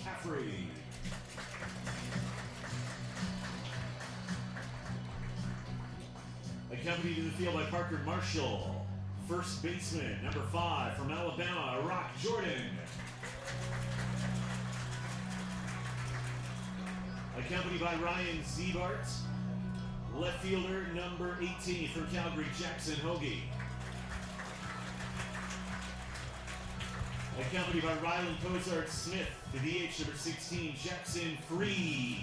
McCaffrey. Accompanied in the field by Parker Marshall. First baseman, number 5 from Alabama, Rock Jordan. Accompanied by Ryan Zebart. Left fielder, number 18 from Calgary, Jackson Hoagie. Accompanied by Ryland Cozart Smith, the DH number 16, Jackson Free.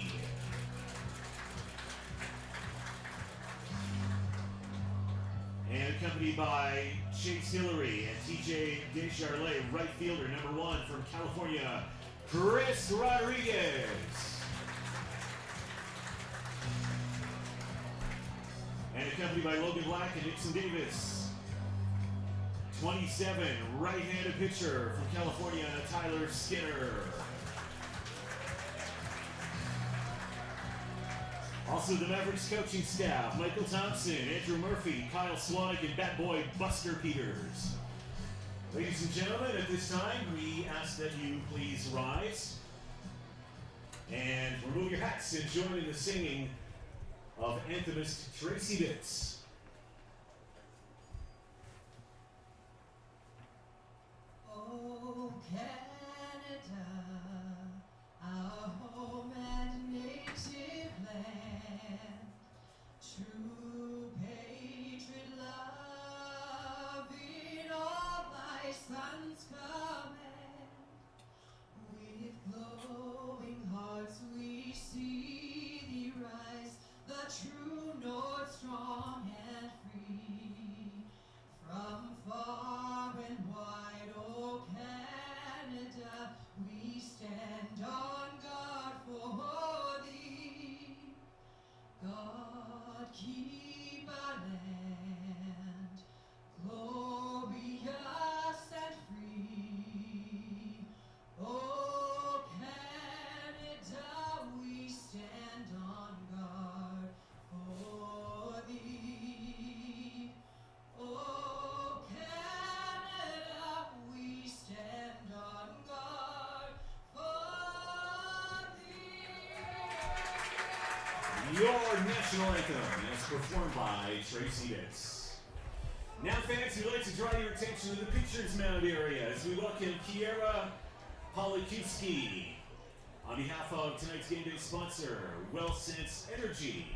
And accompanied by Chase Hillary and TJ Desjardins, right fielder, number 1 from California, Chris Rodriguez. And accompanied by Logan Black and Nixon Davis. 27, right-handed pitcher from California, Tyler Skinner. Also the Mavericks coaching staff, Michael Thompson, Andrew Murphy, Kyle Swanick, and Bat Boy Buster Peters. Ladies and gentlemen, at this time, we ask that you please rise and remove your hats and join in the singing of anthemist Tracy Bitts. Oh, Canada, our home and native land, true patriot love in all thy sons command. With glowing hearts we see thee rise, the true north strong and free. From far and wide, oh Canada, we stand on guard for thee. God keep our land glorious and free. Oh Canada, we stand on guard for thee. Oh Canada, we stand on guard for thee. Your national anthem is performed by Tracy Bitts. Now, fans, we'd like to draw your attention to the pitcher's mound area as we welcome Kiera Polakowski on behalf of tonight's game day sponsor, WellSense Energy.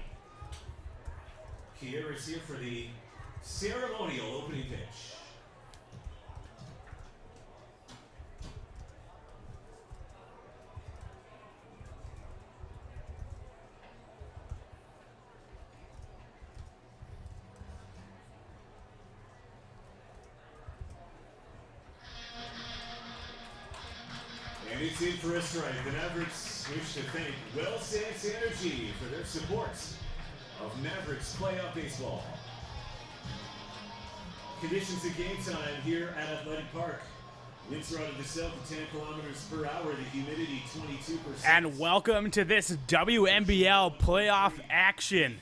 Kiera is here for the ceremonial opening pitch. And it's in for a strike. The Mavericks wish to thank WellSense Energy for their support of Mavericks playoff baseball. Conditions at game time here at Athletic Park. Winds are out of the south at 10 kilometers per hour. The humidity 22%. And welcome to this WNBL playoff action.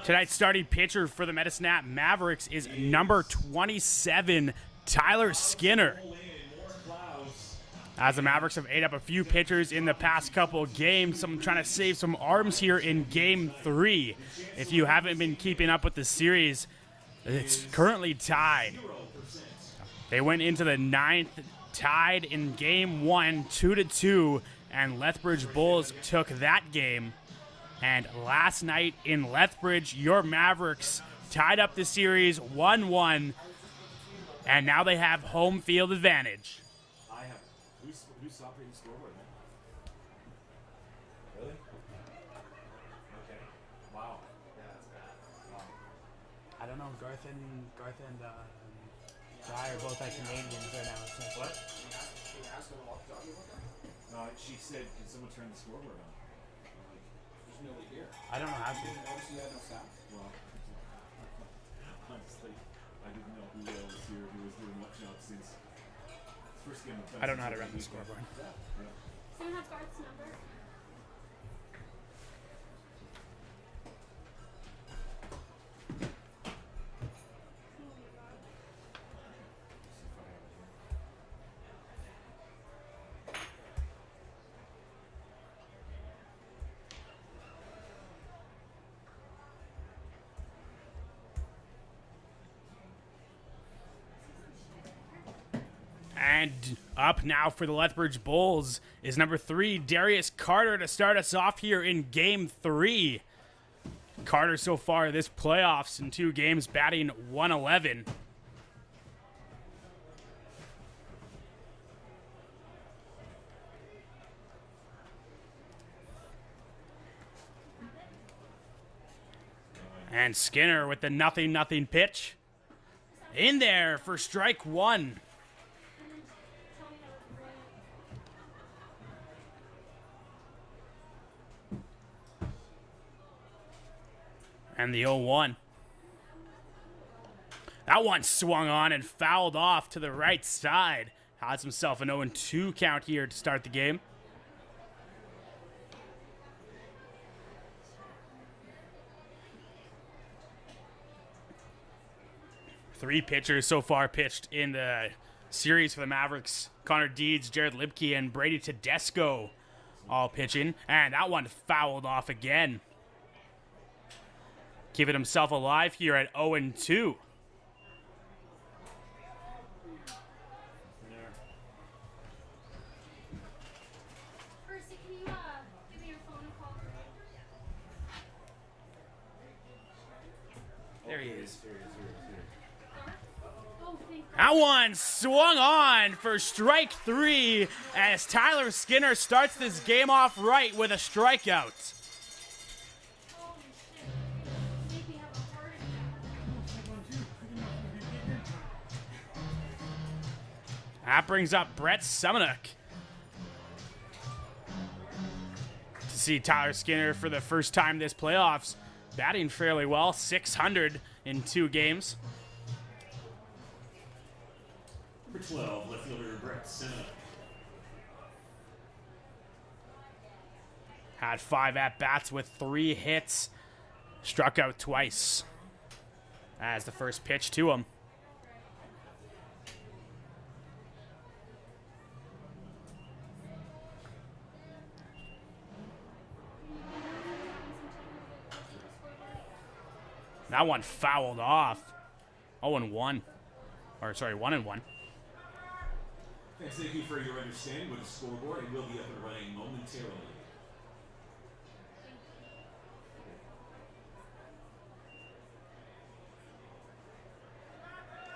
Tonight's starting pitcher for the Medicine Mavericks is number 27, Tyler Skinner. As the Mavericks have ate up a few pitchers in the past couple games, I'm trying to save some arms here in Game 3. If you haven't been keeping up with the series, it's currently tied. They went into the 9th tied in Game 1, 2-2, and Lethbridge Bulls took that game. And last night in Lethbridge, your Mavericks tied up the series 1-1, and now they have home field advantage. Who's stopping the scoreboard, man? Really? Okay. Wow. Yeah, that's bad. Wow. I don't know. Garth and Guy are both like Canadians right now. So. What? She asked her walk talking about that? No, she said, can someone turn the scoreboard on? I'm like, there's nobody here. I don't know how to. You didn't notice you had no sound? Well, honestly, I didn't know who else here who was doing much else since first game of I don't know how to run the scoreboard. Yeah. Someone have Garth's number? And up now for the Lethbridge Bulls is number 3, Darius Carter, to start us off here in Game 3. Carter so far this playoffs in 2 games batting .111. And Skinner with the 0-0 pitch. In there for strike 1. And the 0-1. That one swung on and fouled off to the right side. Has himself an 0-2 count here to start the game. Three pitchers so far pitched in the series for the Mavericks. Connor Deeds, Jared Lipke, and Brady Tedesco all pitching. And that one fouled off again. Keeping himself alive here at 0-2. Percy, can you give me your phone and call? There he is. Oh, thank you. That one swung on for strike 3 as Tyler Skinner starts this game off right with a strikeout. Holy shit. Make me have a heart attack. That brings up Brett Semenuk. To see Tyler Skinner for the first time this playoffs, batting fairly well, 600 in 2 games. Number 12, left fielder Brett Semenuk. Had 5 at-bats with 3 hits. Struck out twice. As the first pitch to him. That one fouled off. 0-1. Or, sorry, 1-1. Thank you for your understanding with the scoreboard. It will be up and running momentarily.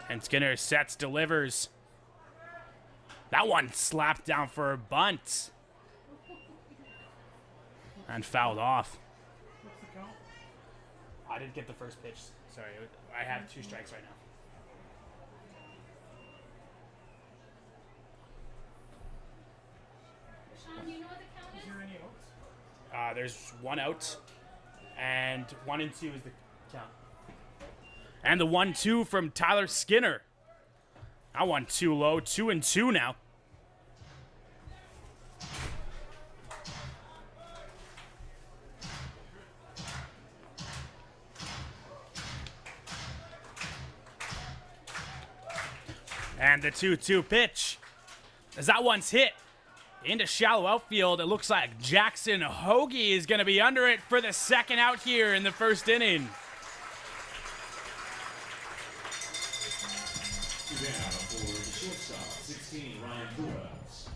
And Skinner sets, delivers. That one slapped down for a bunt. And fouled off. I didn't get the first pitch. Sorry, I have 2 strikes right now. Sean, do you know what the count is? Is there any outs? There's 1 out. And 1 and 2 is the count. And the 1-2 from Tyler Skinner. That one too low. 2-2 now. And the 2-2 pitch. As that one's hit into shallow outfield, it looks like Jackson Hoagie is going to be under it for the second out here in the first inning. Two down for the shortstop, 16, Ryan Pujols.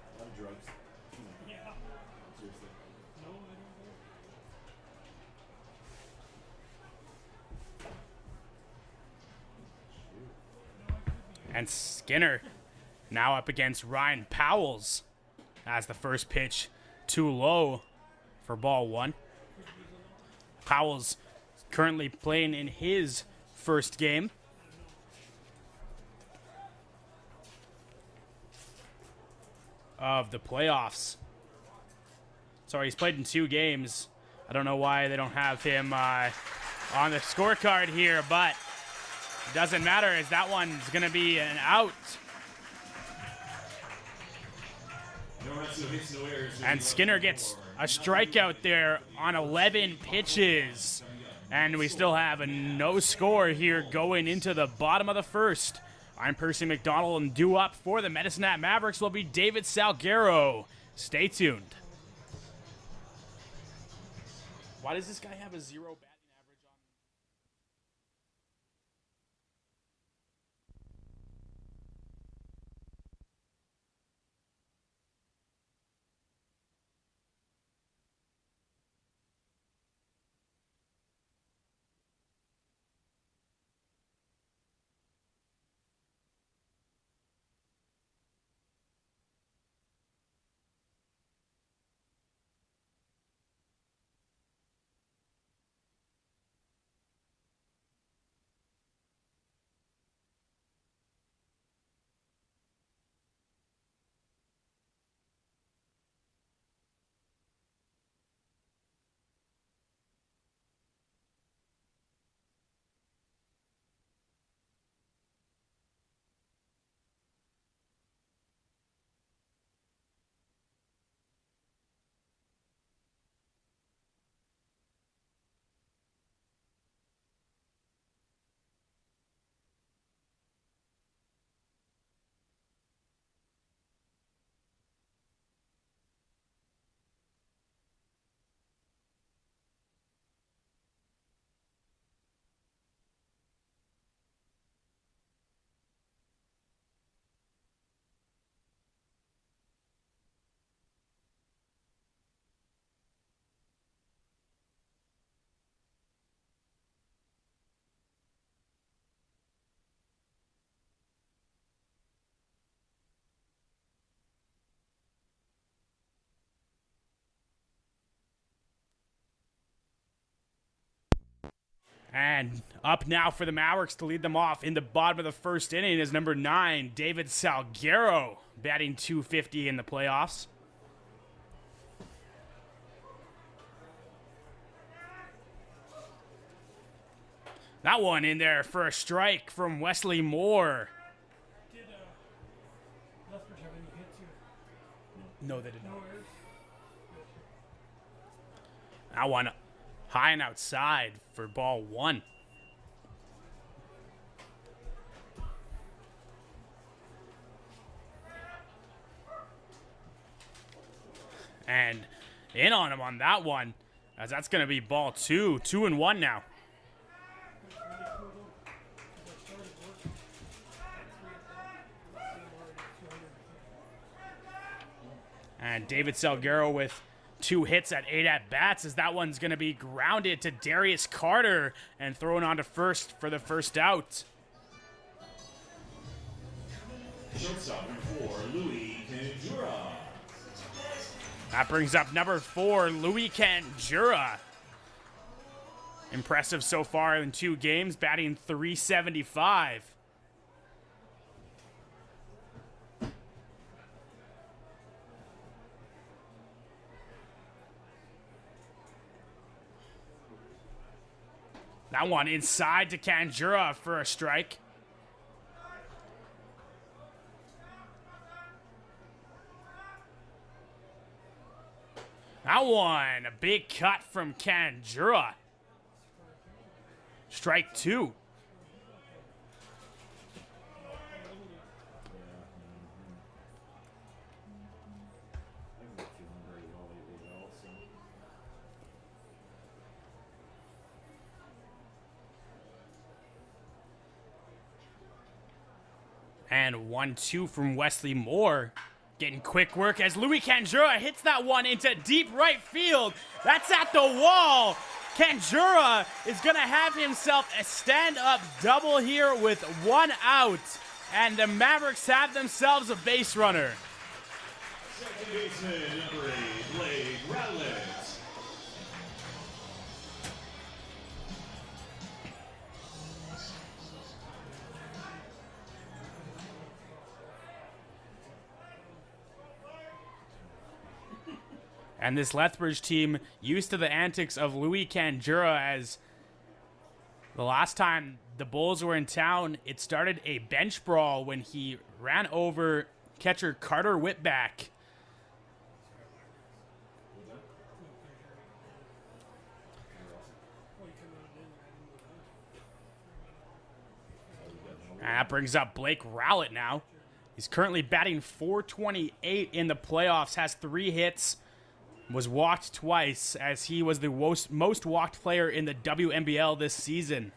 A lot of drugs. Yeah. Seriously. No, And Skinner now up against Ryan Powells as the first pitch too low for ball 1. Powell's currently playing in his first game. Of the playoffs. Sorry, he's played in 2 games. I don't know why they don't have him on the scorecard here, but it doesn't matter as that one's going to be an out. And Skinner gets a strikeout there on 11 pitches. And we still have a no score here going into the bottom of the first. I'm Percy McDonald, and due up for the Medicine Hat Mavericks will be David Salguero. Stay tuned. Why does this guy have a 0 batting average on? And up now for the Mavericks to lead them off in the bottom of the first inning is number 9, David Salguero, batting .250 in the playoffs. That one in there for a strike from Wesley Moore. Did Lethbridge have any hits here? No, they did not. No errors? That one high and outside for ball 1. And in on him on that one, as that's going to be ball 2. 2-1 now. And David Salguero with 2 hits at 8 at-bats, as that one's going to be grounded to Darius Carter and thrown on to first for the first out. Shortstop number 4, Louis Canjura. That brings up number 4, Louis Canjura. Impressive so far in 2 games, batting .375. That one inside to Canjura for a strike. That one, a big cut from Canjura. Strike 2. And 1-2 from Wesley Moore. Getting quick work as Louis Canjura hits that one into deep right field. That's at the wall. Canjura is going to have himself a stand-up double here with 1 out. And the Mavericks have themselves a base runner. Second baseman, number 8, Blake Rowlett. And this Lethbridge team used to the antics of Louis Canjura, as the last time the Bulls were in town, it started a bench brawl when he ran over catcher Carter Whitback. And that brings up Blake Rowlett now. He's currently batting .428 in the playoffs, has 3 hits, was walked twice, as he was the most walked player in the WNBL this season.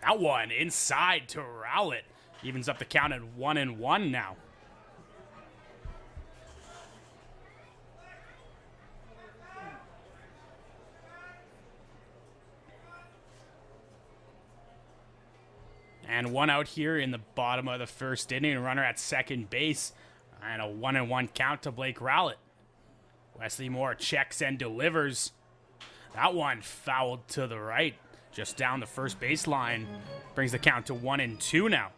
That one inside to Rowlett. Evens up the count at 1-1 now. And one out here in the bottom of the first inning. Runner at second base. And a 1-1 count to Blake Rowlett. Wesley Moore checks and delivers. That one fouled to the right. Just down the first baseline. Brings the count to 1-2 now.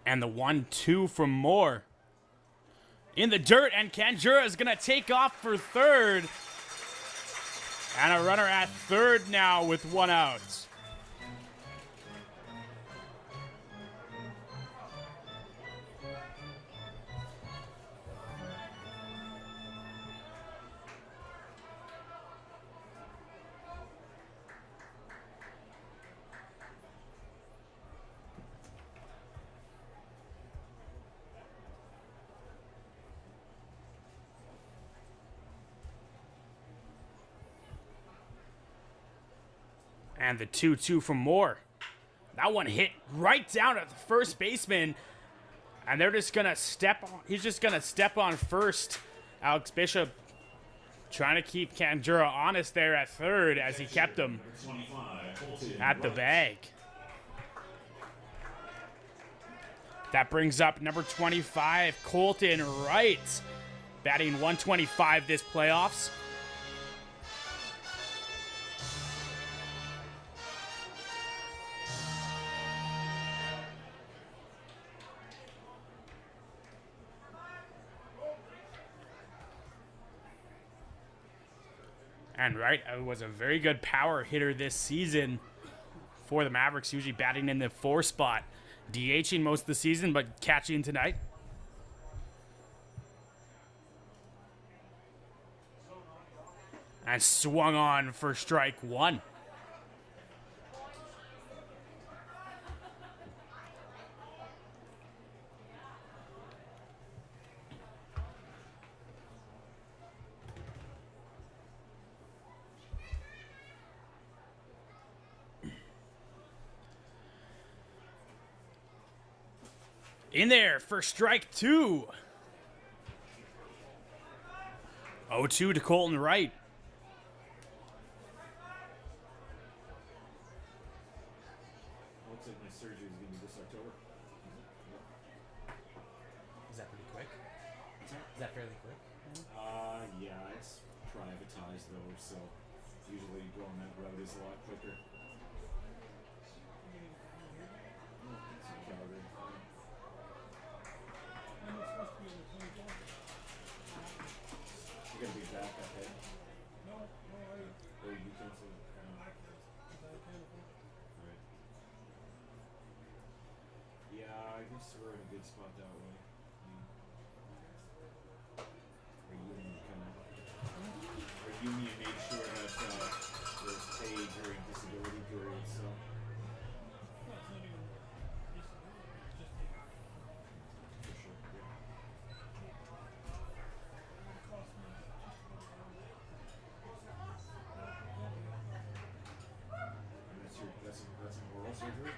And the 1-2 from Moore. In the dirt, and Kanjura is going to take off for third. And a runner at third now with one out. And the 2-2 from Moore. That one hit right down at the first baseman. And they're just going to step on. He's just going to step on first. Alex Bishop trying to keep Kanjura honest there at third as he kept him at the bag. That brings up number 25, Colton Wright, batting 125 this playoffs. And Wright was a very good power hitter this season for the Mavericks, usually batting in the 4 spot. DHing most of the season, but catching tonight. And swung on for strike one. In there for strike two. 0-2 to Colton Wright. Looks like my surgery is going to be this October. Is that pretty quick? Is that fairly quick? Yeah, it's privatized though, so usually going that route is a lot quicker. It's in Calgary. You're gonna be back ahead. Or you cancel it. Right. Yeah, I guess we're in a good spot that way. Our union made sure that there's pay during disability periods, so. For sure, yeah. That's an oral surgery?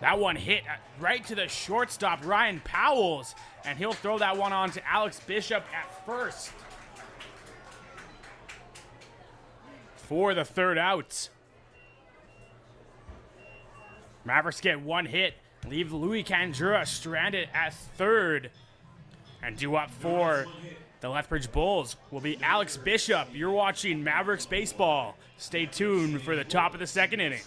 That one hit right to the shortstop, Ryan Powells, and he'll throw that one on to Alex Bishop at first for the third out. Mavericks get one hit, leave Louis Kanjura stranded at third, and due up for The Lethbridge Bulls will be Alex Bishop. You're watching Mavericks baseball. Stay tuned for the top of the second inning.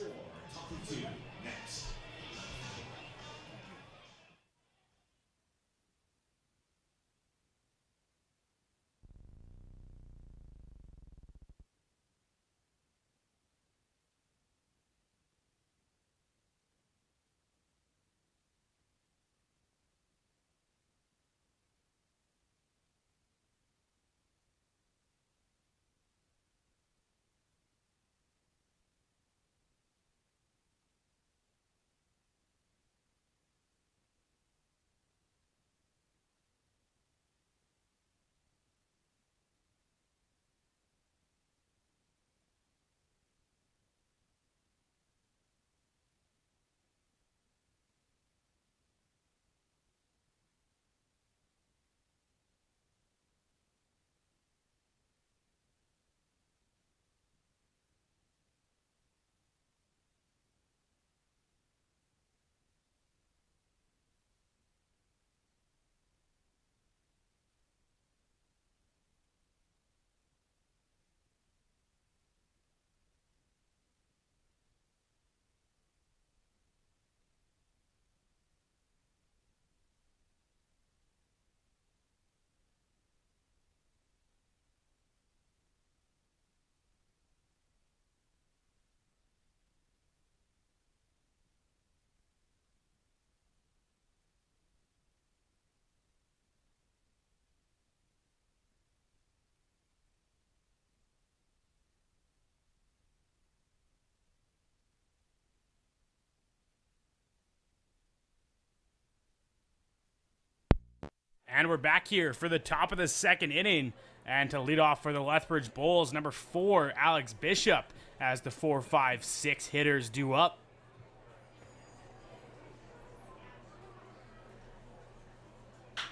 And we're back here for the top of the second inning. And to lead off for the Lethbridge Bulls, number 4, Alex Bishop, as the 4, 5, 6 hitters due up.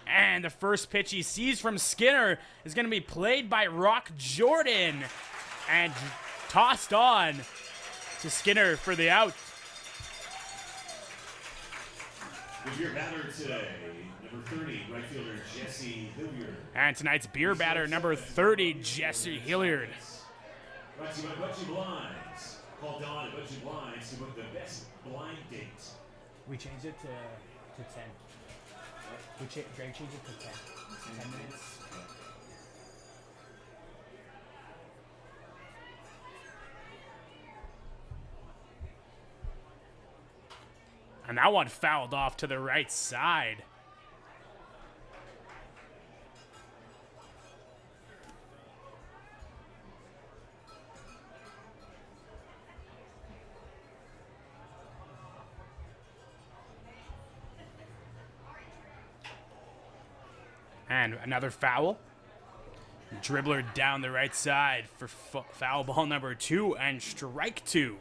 And the first pitch he sees from Skinner is going to be played by Rock Jordan and tossed on to Skinner for the out. With your batter today, number 30, right fielder Jesse Hilliard. And tonight's beer batter, number 30, Jesse Hilliard. Brought to you by Butchie Blinds. Call Dawn at Butchie Blinds to book the best blind date. We changed it to 10. Greg changed it to 10. 10 minutes. And that one fouled off to the right side. And another foul. Dribbler down the right side for foul ball number 2 and strike 2.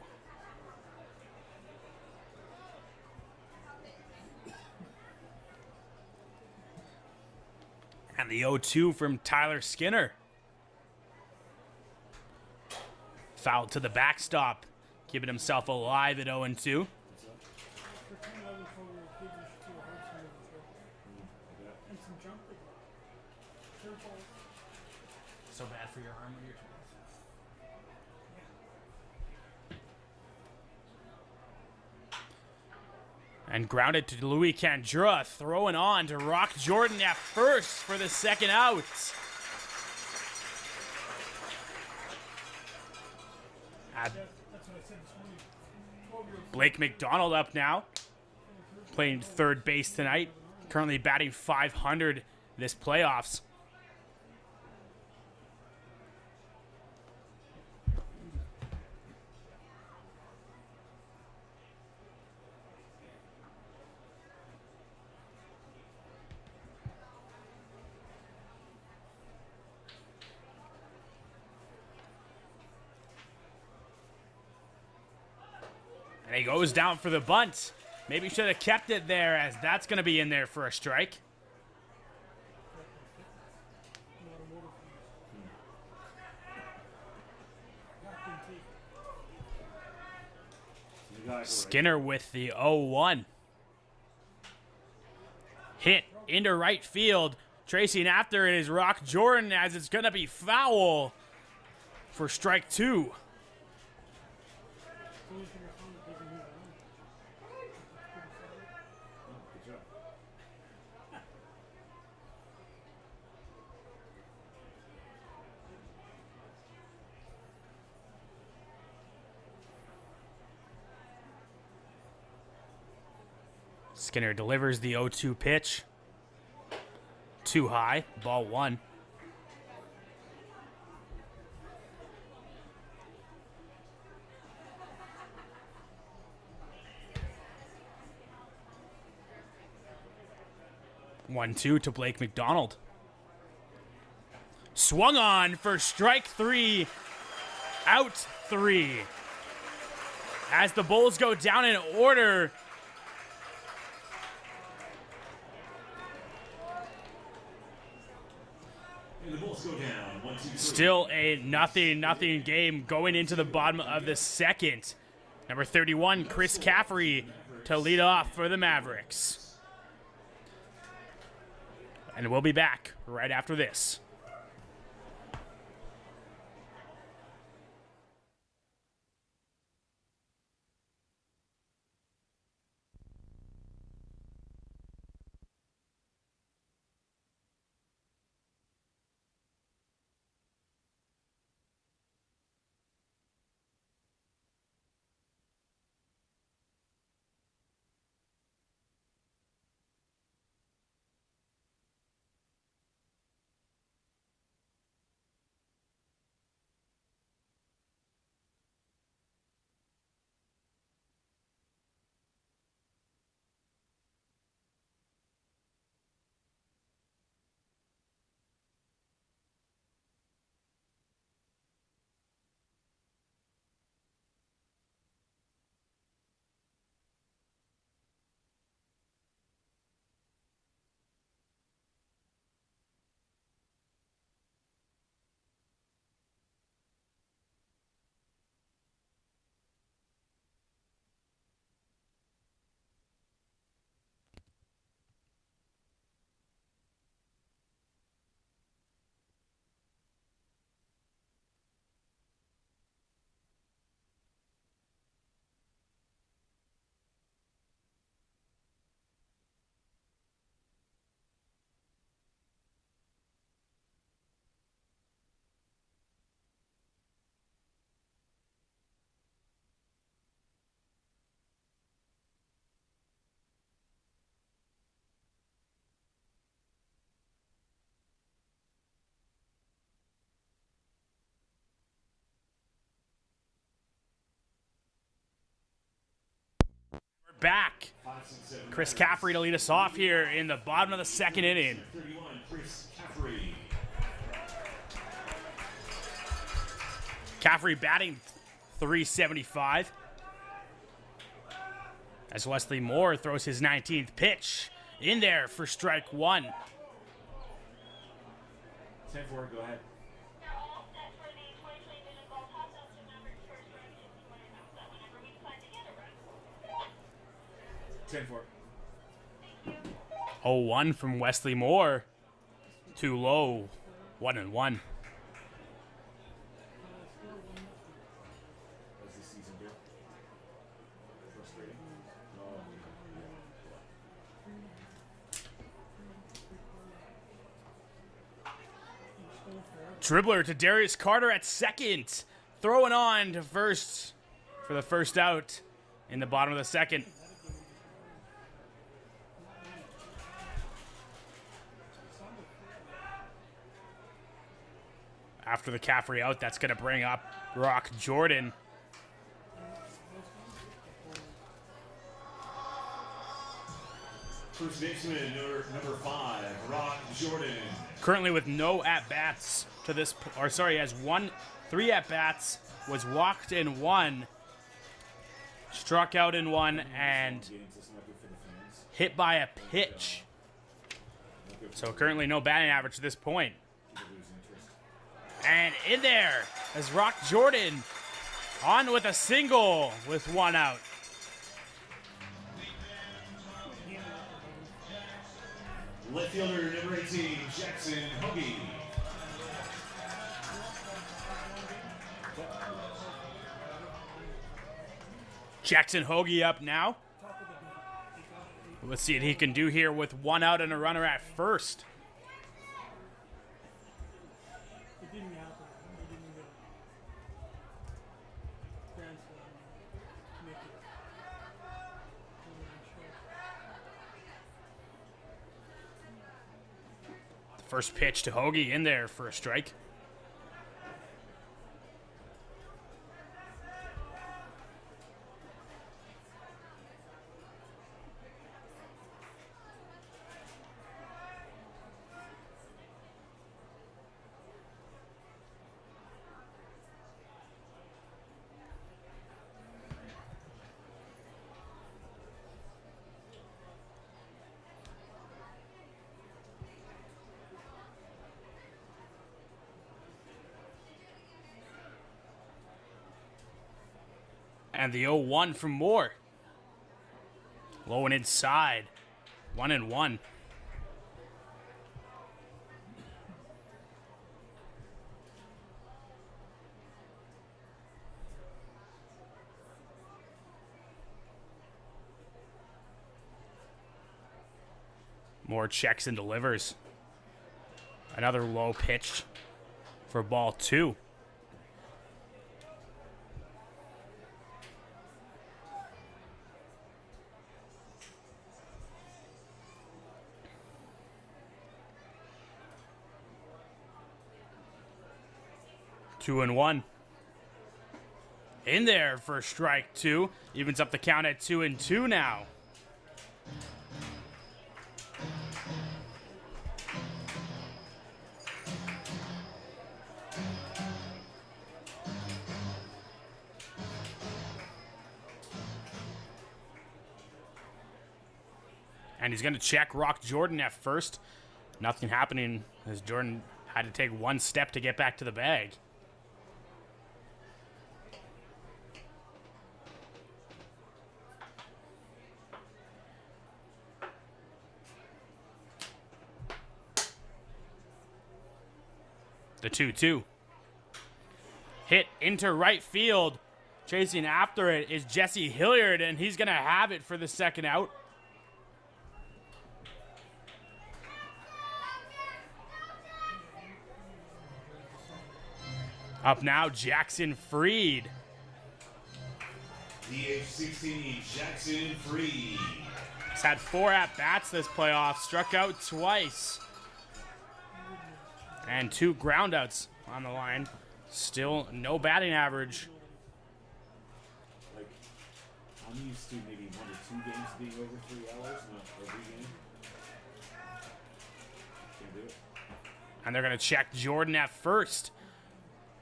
And the 0-2 from Tyler Skinner. Foul to the backstop, keeping himself alive at 0-2. So bad for your arm when you're 12. And grounded to Louis Candra, throwing on to Rock Jordan at first for the second out. Blake McDonald up now, playing third base tonight, currently batting .500 this playoffs. And he goes down for the bunt. Maybe should have kept it there, as that's going to be in there for a strike. Skinner with the 0-1. Hit into right field. Tracing after it is Rock Jordan, as it's going to be foul for strike 2. Skinner delivers the 0-2 pitch. Too high, ball 1. One, 2 to Blake McDonald. Swung on for strike 3, out 3. As the Bulls go down in order. And the Bulls go down. 1, 2, 3. Still a nothing game going into the bottom of the second. Number 31, Chris Caffrey, to lead off for the Mavericks. And we'll be back right after this. Back. Chris Caffrey to lead us off here in the bottom of the second inning. 31, Chris Caffrey. Caffrey batting .375. As Wesley Moore throws his 19th pitch in there for strike 1. 10-4, go ahead. 10-4. 0-1 from Wesley Moore. Too low. 1-1. How's this season do? Frustrating. Dribbler to Darius Carter at second. Throwing on to first for the first out in the bottom of the second. After the Caffrey out, that's going to bring up Rock Jordan. First baseman, number 5, Rock Jordan. Currently with no at-bats to this, or sorry, has 3 at-bats, was walked in 1, struck out in 1, and hit by a pitch. So currently no batting average to this point. And in there is Rock Jordan on with a single with 1 out. Left fielder number 18, Jackson Hoagie. Jackson Hoagie up now. Let's see what he can do here with 1 out and a runner at first. It didn't happen. It didn't even grand slam make it. First pitch to Hoagie in there for a strike. And the 0-1 from Moore. Low and inside. 1-1. Moore checks and delivers. Another low pitch for ball 2. Two and 1. In there for strike 2. Evens up the count at 2-2 now. And he's going to check Rock Jordan at first. Nothing happening as Jordan had to take 1 step to get back to the bag. The 2-2. Hit into right field. Chasing after it is Jesse Hilliard, and he's going to have it for the second out. Up now, Jackson Freed. The age 16, Jackson Freed. He's had 4 at-bats this playoff. Struck out twice. And 2 groundouts on the line. Still no batting average. Like, I'm used to maybe 1 or 2 games being over 3 hours, not every game. Can't do it. And they're going to check Jordan at first.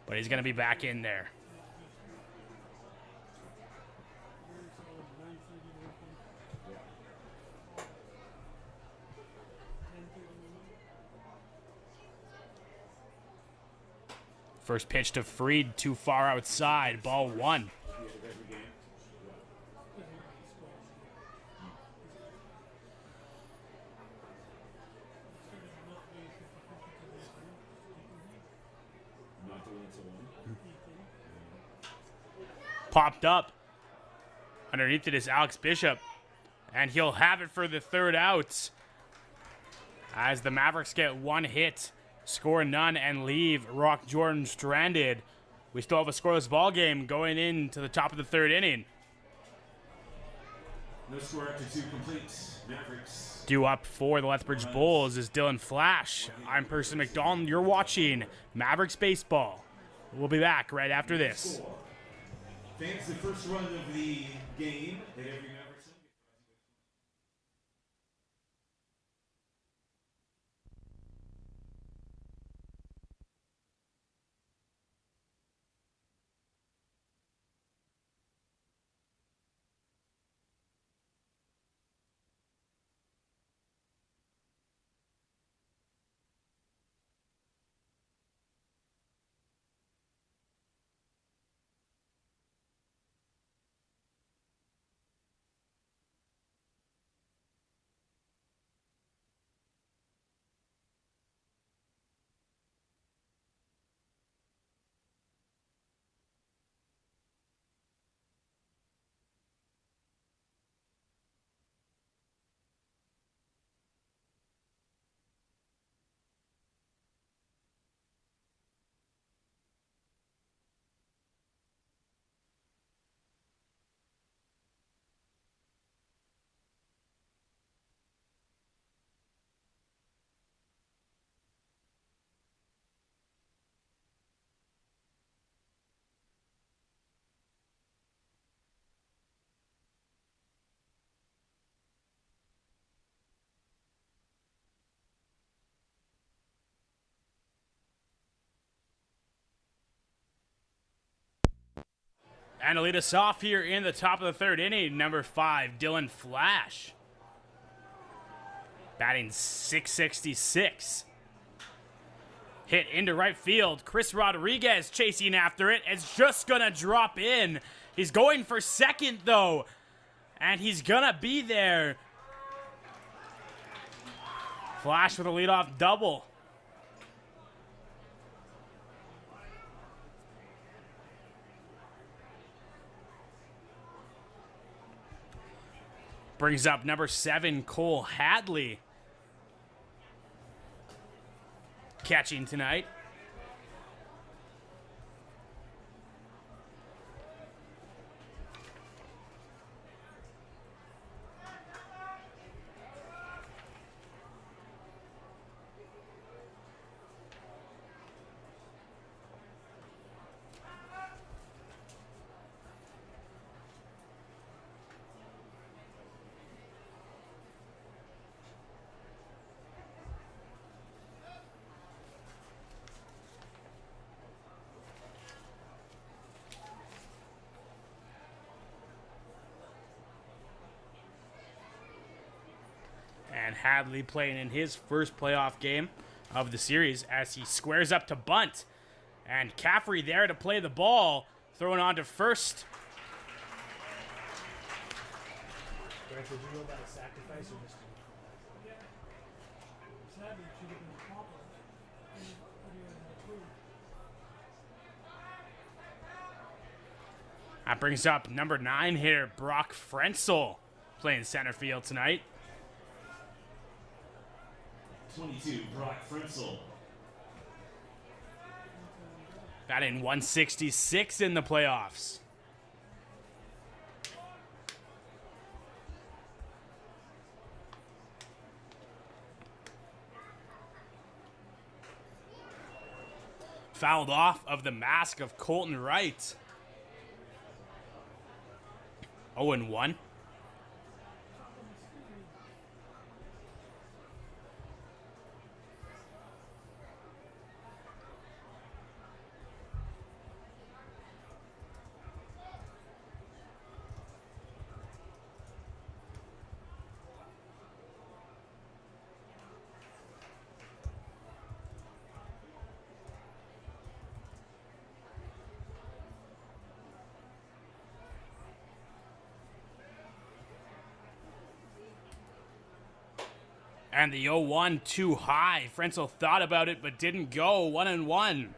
But he's going to be back in there. First pitch to Freed, too far outside. Ball 1. Popped up. Underneath it is Alex Bishop. And he'll have it for the 3rd out. As the Mavericks get 1 hit, score none, and leave Rock Jordan stranded. We still have a scoreless ball game going into the top of the 3rd inning. No score after 2 complete. Mavericks. Due up for the Lethbridge Bulls is Dylan Flash. I'm Person McDonald. You're watching Mavericks Baseball. We'll be back right after this. Fans, the first run of the game at every And to lead us off here in the top of the third inning, number 5, Dylan Flash. Batting .666. Hit into right field. Chris Rodriguez chasing after it. It's just going to drop in. He's going for second, though. And he's going to be there. Flash with a leadoff double. Brings up number 7, Cole Hadley. Catching tonight. And Hadley playing in his first playoff game of the series as he squares up to bunt. And Caffrey there to play the ball, throwing on to first. Grant, did you go about a sacrifice or just... Sadly, it should have been a compliment. That brings up number 9 hitter, Brock Frenzel, playing center field tonight. 22, Brock Frenzel. Batting .166 in the playoffs. Fouled off of the mask of Colton Wright. 0-1. And the 0-1 too high. Frenzel thought about it but didn't go. 1-1.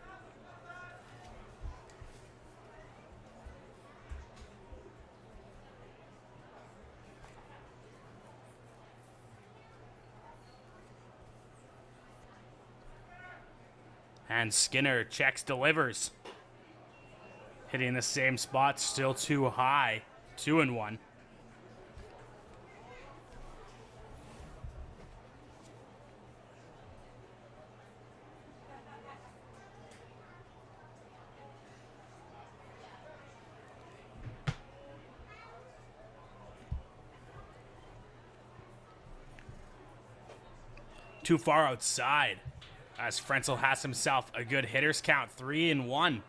And Skinner checks, delivers. Hitting the same spot, still too high. 2-1. Too far outside, as Frenzel has himself a good hitter's count, 3-1.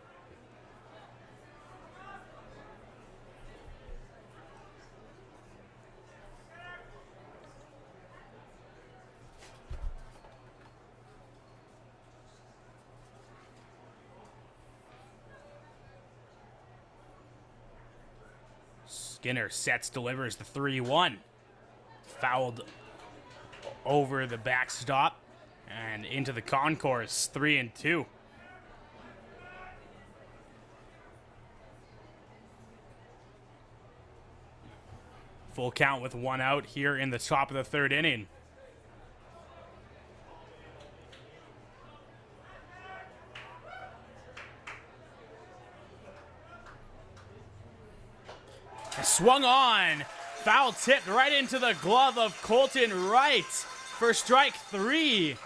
Skinner sets, delivers the 3-1. Fouled over the backstop and into the concourse, 3-2. Full count with 1 out here in the top of the third inning. Swung on. Foul tipped right into the glove of Colton Wright for strike 3.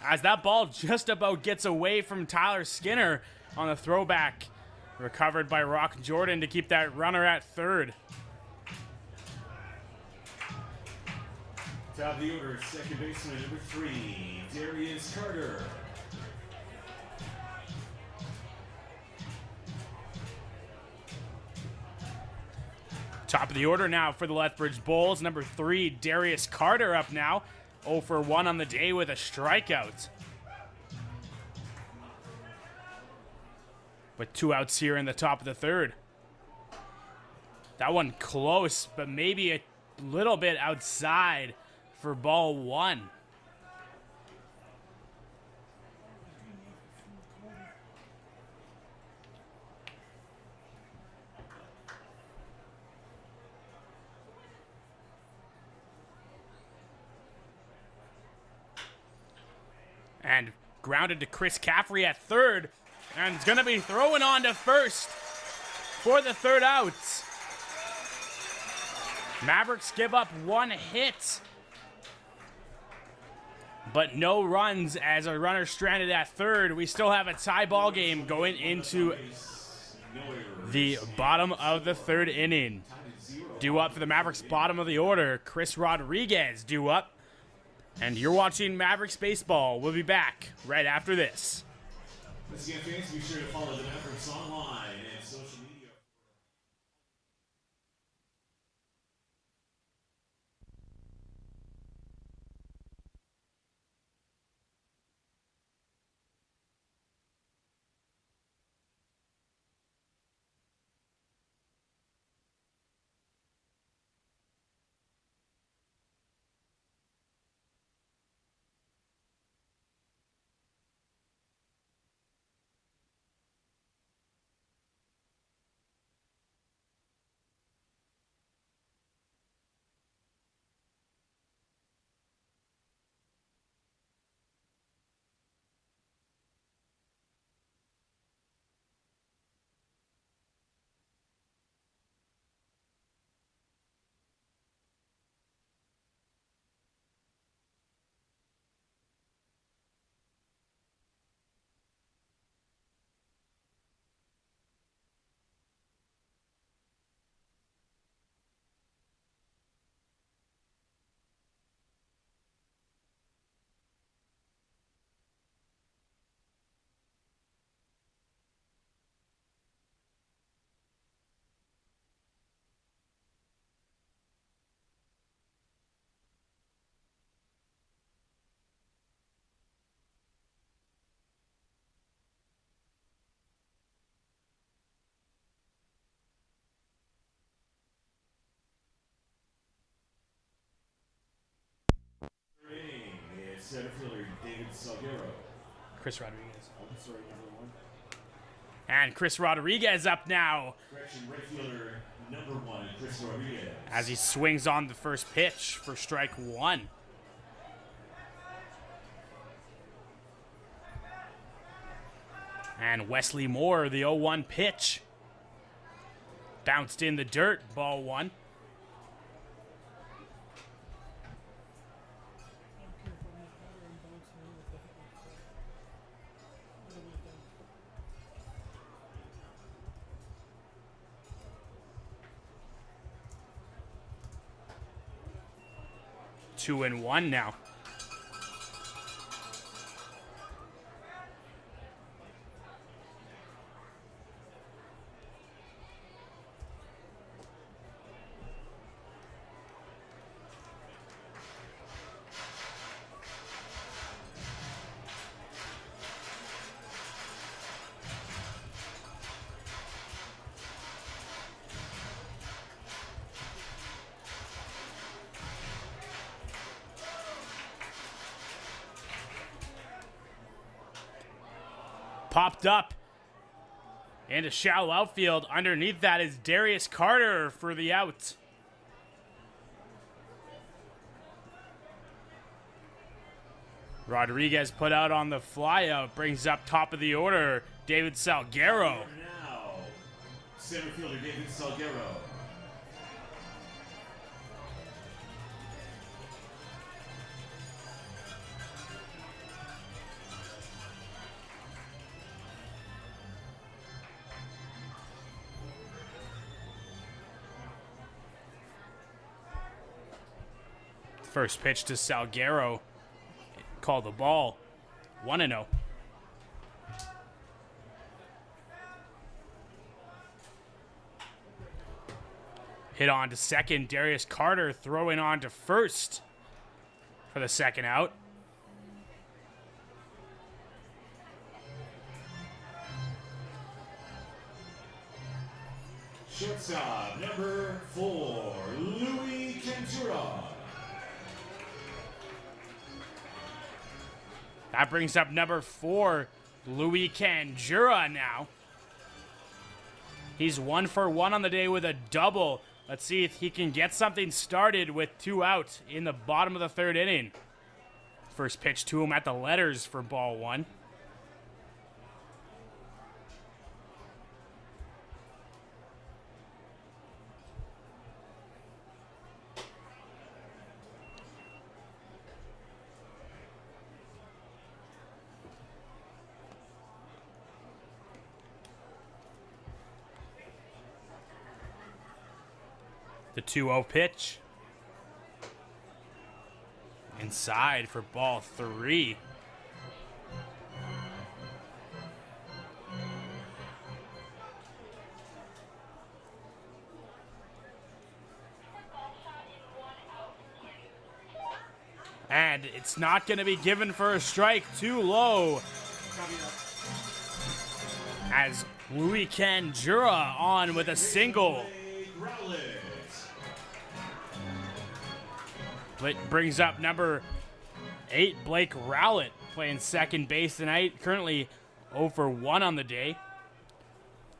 As that ball just about gets away from Tyler Skinner on the throwback. Recovered by Rock Jordan to keep that runner at third. Top of the order, second baseman number 3, Darius Carter. Top of the order now for the Lethbridge Bulls. Number 3, Darius Carter up now. 0 for 1 on the day with a strikeout. With 2 outs here in the top of the third. That one close, but maybe a little bit outside for ball 1. And grounded to Chris Caffrey at third. And it's going to be throwing on to first for the third out. Mavericks give up 1 hit, but no runs as a runner stranded at third. We still have a tie ball game going into the bottom of the third inning. Due up for the Mavericks bottom of the order, Chris Rodriguez due up. And you're watching Mavericks Baseball. We'll be back right after this. Once again, fans, be sure to follow the Mavericks online and social media. Center fielder David Salguero. Chris Rodriguez. I'm sorry, number 1. And Chris Rodriguez up now Correction, right fielder number 1, Chris Rodriguez. as he swings on the first pitch for strike 1. And Wesley Moore, the 0-1 pitch. Bounced in the dirt, ball 1. Two and one now. Popped up into shallow outfield. Underneath that is Darius Carter for the out. Rodriguez put out on the flyout. Brings up top of the order, David Salguero. Now, center fielder David Salguero. First pitch to Salguero. Call the ball. 1-0. Hit on to second. Darius Carter throwing on to first for the second out. Shortstop, number 4, Louis Cantura. That brings up number 4, Louis Canjura now. He's 1 for 1 on the day with a double. Let's see if he can get something started with 2 out in the bottom of the 3rd inning. First pitch to him at the letters for ball 1. The 2-0 pitch. Inside for ball 3. And it's not going to be given for a strike. Too low. As Louis Canjura on with a single. It brings up number 8, Blake Rowlett, playing second base tonight. Currently 0 for 1 on the day.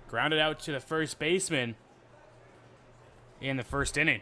Grounded out to the first baseman in the 1st inning.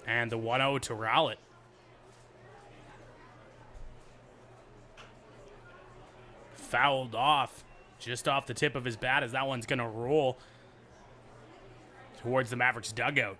And the 1-0 to Rowlett. Fouled off, just off the tip of his bat, as that one's going to roll towards the Mavericks dugout.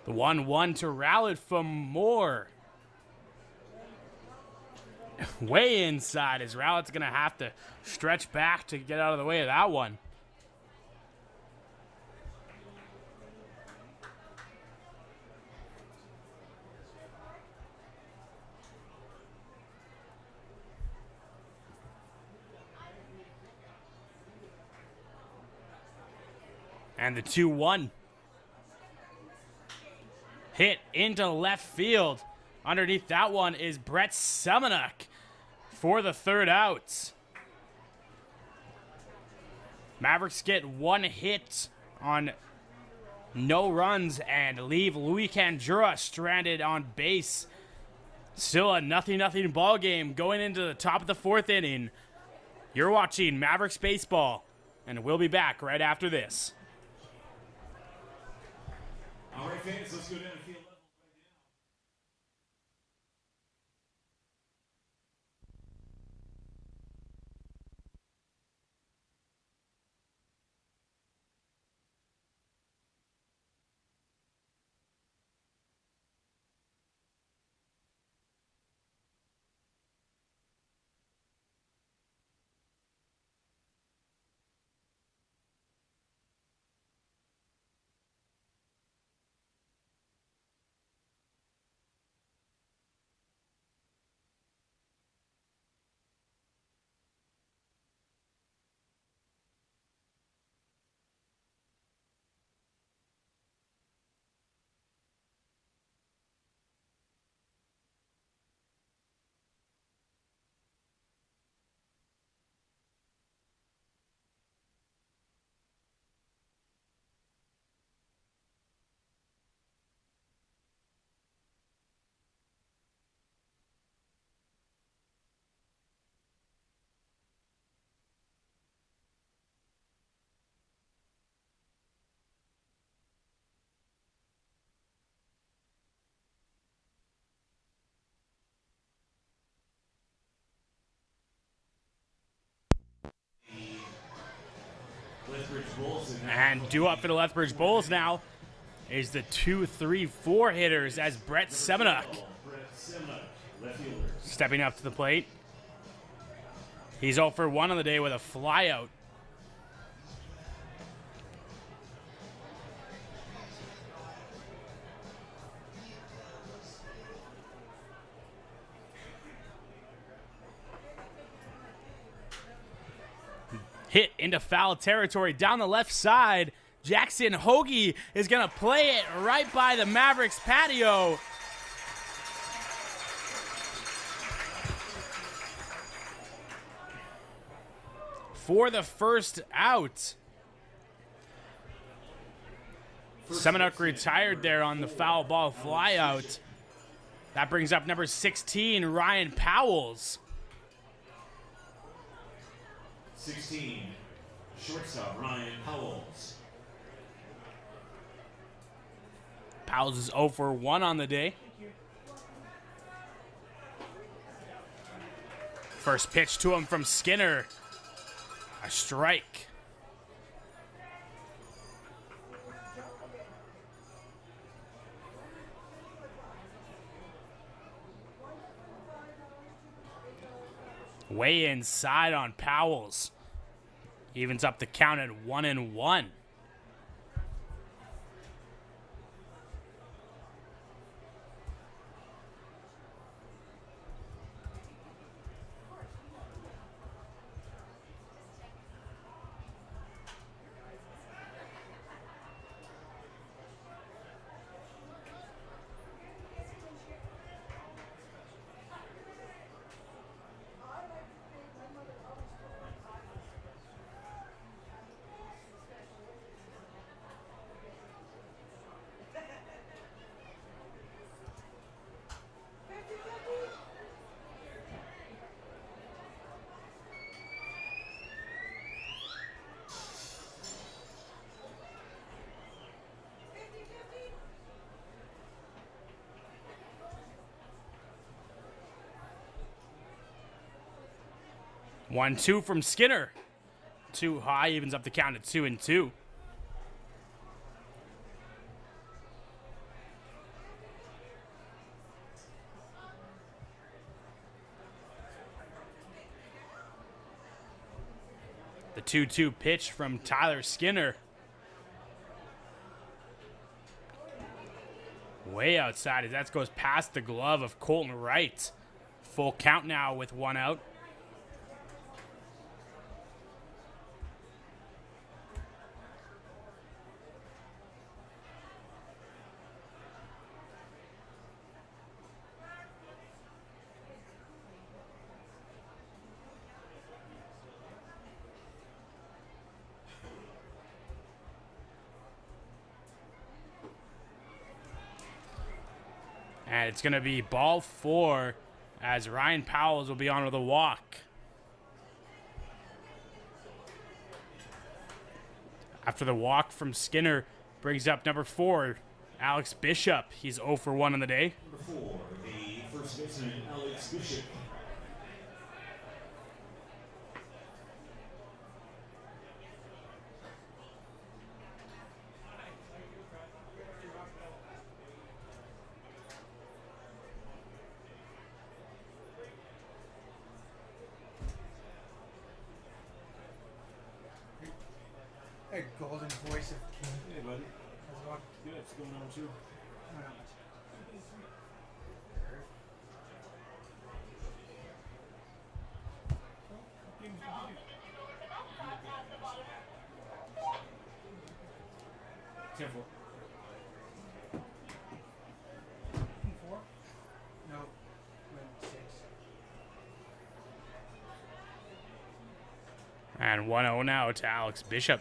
The 1-1 to Rowlett from Moore. Way inside, as Rowlett's going to have to stretch back to get out of the way of that one. And the 2-1. Hit into left field. Underneath that one is Brett Semenuk for the 3rd out. Mavericks get 1 hit on no runs and leave Louis Canjura stranded on base. Still a 0-0 ball game going into the top of the 4th inning. You're watching Mavericks baseball, and we'll be back right after this. All right, fans, let's go down to field level. Lethbridge Bulls. And due up for the Lethbridge Bulls now is the 2-3-4 hitters as Brett Semenuk Left fielder. stepping up to the plate. He's 0 for 1 on the day with a flyout. Hit into foul territory down the left side. Jackson Hoagie is going to play it right by the Mavericks patio. For the first out. Semenuk retired there on the foul ball flyout. That brings up number 16, Ryan Powells. 16, shortstop Ryan Powells. Powells is 0 for 1 on the day. First pitch to him from Skinner. A strike. Way inside on Powells. Evens up the count at 1-1. One, two from Skinner. Too high, evens up the count at 2-2. The 2-2 pitch from Tyler Skinner. Way outside as that goes past the glove of Colton Wright. Full count now with 1 out. And it's going to be ball 4 as Ryan Powells will be on with a walk. After the walk from Skinner brings up number 4, Alex Bishop. He's 0 for 1 on the day. Number 4, the first baseman, Alex Bishop. Hey, golden voice of King. Hey, buddy. How's it going? Good. What's going on, too? Not much. Careful. Four? No. Went 6. And 1-0 now to Alex Bishop.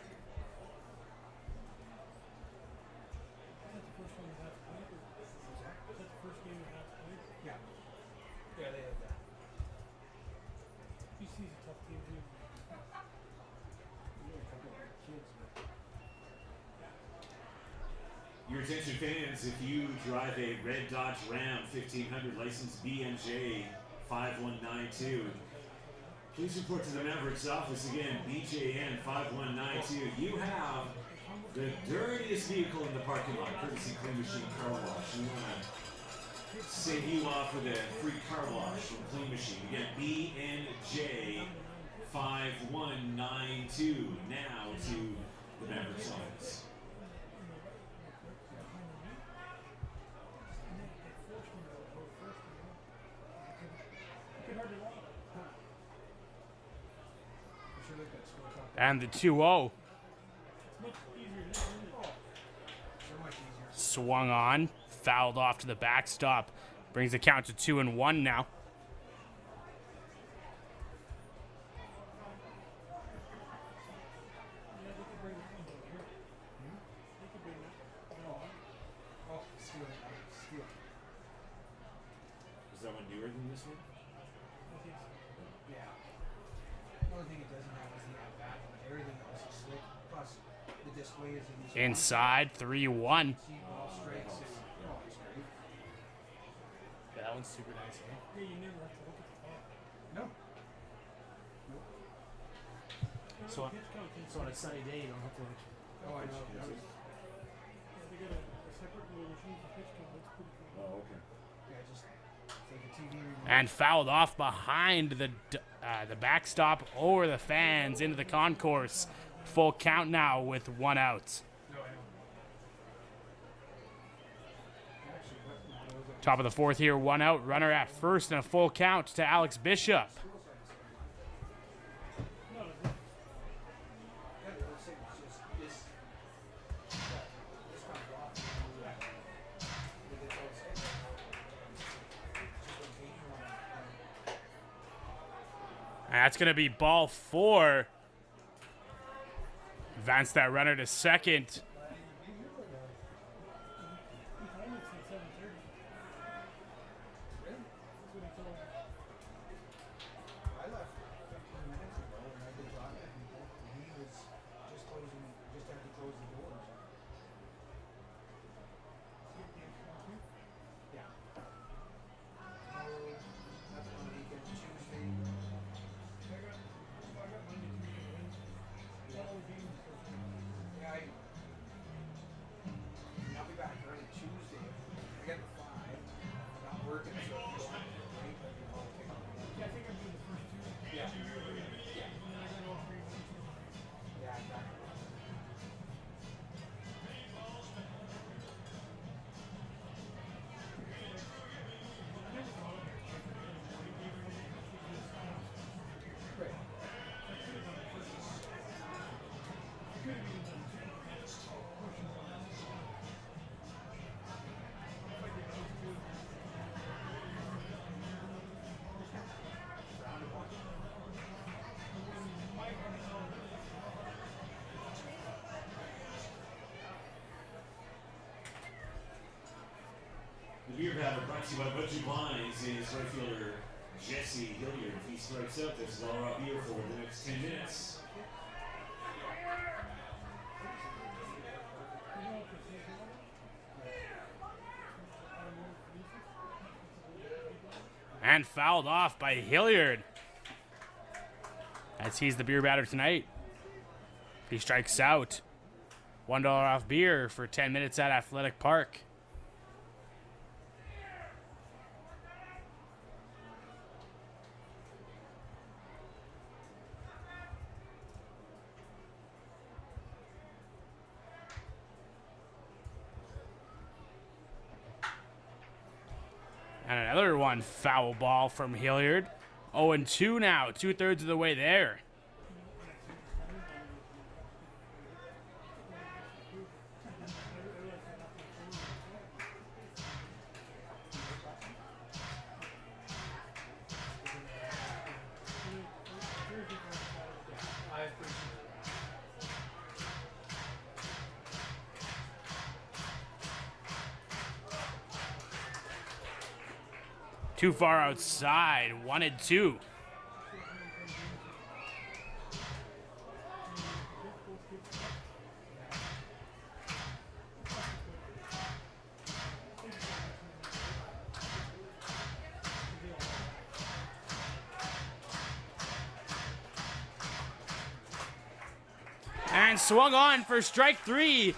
Yeah. Yeah, they have that. BC's a tough team too. Your attention, fans, if you drive a red Dodge Ram 1500 license BNJ 5192, Please report to the Mavericks office again, BJN 5192. You have the dirtiest vehicle in the parking lot, courtesy Clean Machine Car Wash. We want to save you off with a free car wash from Clean Machine. Again, BNJ 5192. Now to the Mavericks office. And the 2-0. Swung on, fouled off to the backstop. Brings the count to 2-1 now. Is that one newer than this one? Yeah. The only thing it doesn't have is the at-bat one. Everything else is slick. Plus, the display is in this Inside, 3-1. See ball strikes. It's great. Yeah, that one's super nice, eh? Yeah, you never have to look at the ball. No. So on a sunny day, you don't have to like. Oh, I know. They got a separate little machine for pitch count. That's pretty cool. Oh, okay. Yeah, just it's like a TV remote. And fouled off behind the backstop over the fans into the concourse. Full count now with 1 out. No, I know. Actually, what Top of the 4th here, 1 out. Runner at first and a full count to Alex Bishop. And that's going to be ball 4. Advance that runner to second. I left 15 minutes ago and I've been talking to people and he was just had to close the doors. Yeah. That's on the weekend, Tuesday. Yeah, I'll be back early Tuesday. I got the 5. I'm not working, so I'm just break. Yeah, I think I'm doing the first two. Yeah. And then I got all three. Yeah, exactly. Right. The beer battle brought to you by Butcher Blinds is right fielder Jesse Hilliard. If he strikes out, this is all out beer for the next 10 minutes. And fouled off by Hilliard. As he's the beer batter tonight. He strikes out. $1 off beer for 10 minutes at Athletic Park. And another one, foul ball from Hilliard. 0-2 now, 2/3 of the way there. I appreciate it. Too far outside, 1-2. and swung on for strike 3.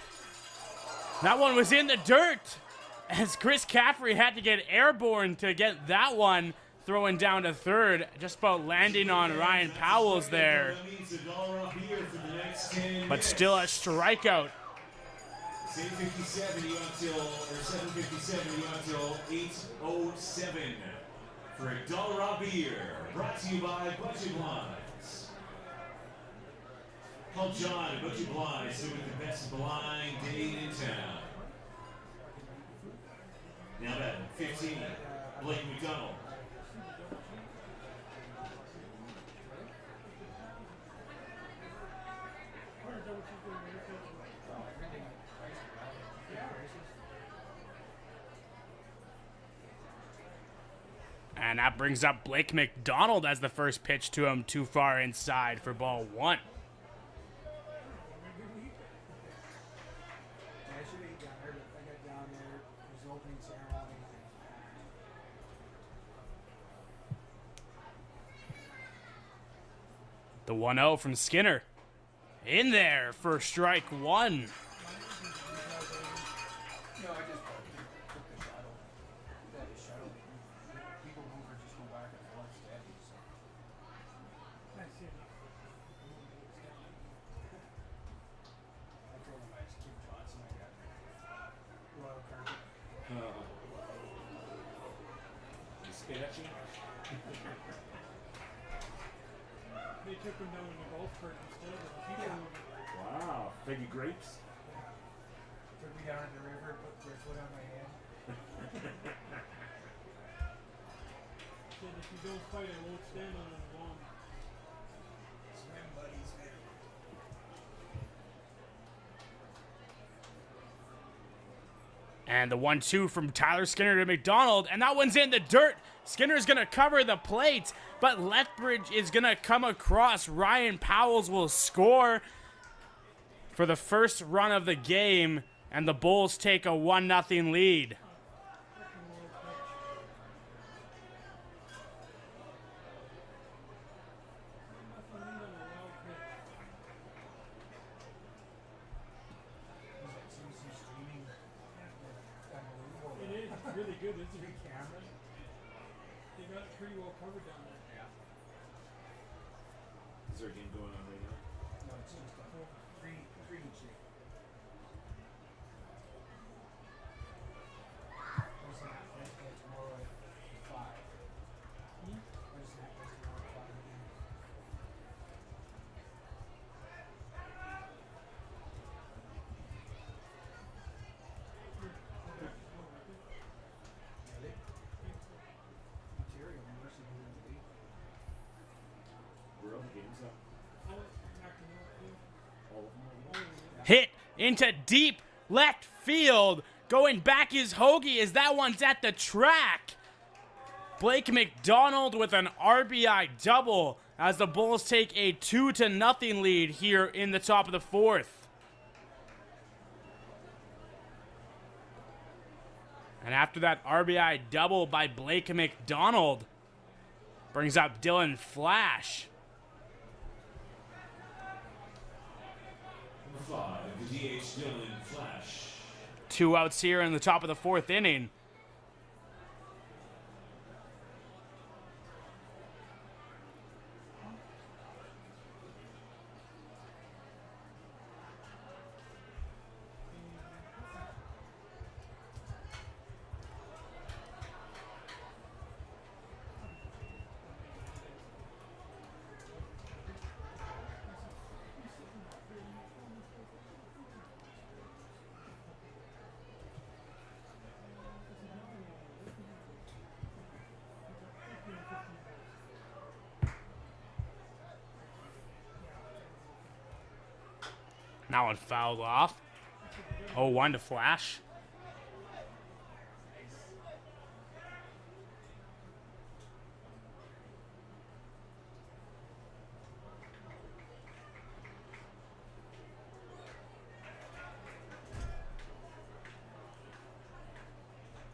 That one was in the dirt as Chris Caffrey had to get airborne to get that one, throwing down to third, just about landing on Ryan Powell's there. But still a strikeout. 7:57 until 8:07 for $1 beer. Brought to you by Budget Blinds. Call John at Budget Blinds, doing the best blind date in town. Now at 15, Blake McDonald. And that brings up Blake McDonald as the first pitch to him, too far inside for ball 1. Actually, I got down there. It was the opening ceremony. The 1-0 from Skinner. In there for strike 1. No, I just took the shuttle. That is shuttle. People move or just go back and forth steady. So. I see it. I told him I just keep Johnson. I got royal carpet. Spit at you? They took him down in the golf cart instead of the people. Wow, figgy grapes. Took me down in the river, put their foot on my hand. Said if you don't fight, I won't stand on it long. Swim buddies, man. And the 1-2 from Tyler Skinner to McDonald, and that one's in the dirt. Skinner's going to cover the plate, but Lethbridge is going to come across. Ryan Powell's will score for the first run of the game, and the Bulls take a 1-0 lead. It is really good, isn't it? Cameras. They got it pretty well covered down there. Is there a game going on right now? No, it's just a three each day. There's an athlete that's tomorrow at 5. There's an athlete tomorrow at 5 again. Really? Ontario University of the League. We're on the games up. All of them are on. Hit into deep left field. Going back is Hoagie as that one's at the track. Blake McDonald with an RBI double as the Bulls take a 2-0 lead here in the top of the 4th. And after that RBI double by Blake McDonald, brings up Dylan Flash. 5, the DH Dylan Flash. 2 outs here in the top of the 4th inning. That one fouled off. 0-1 to Flash.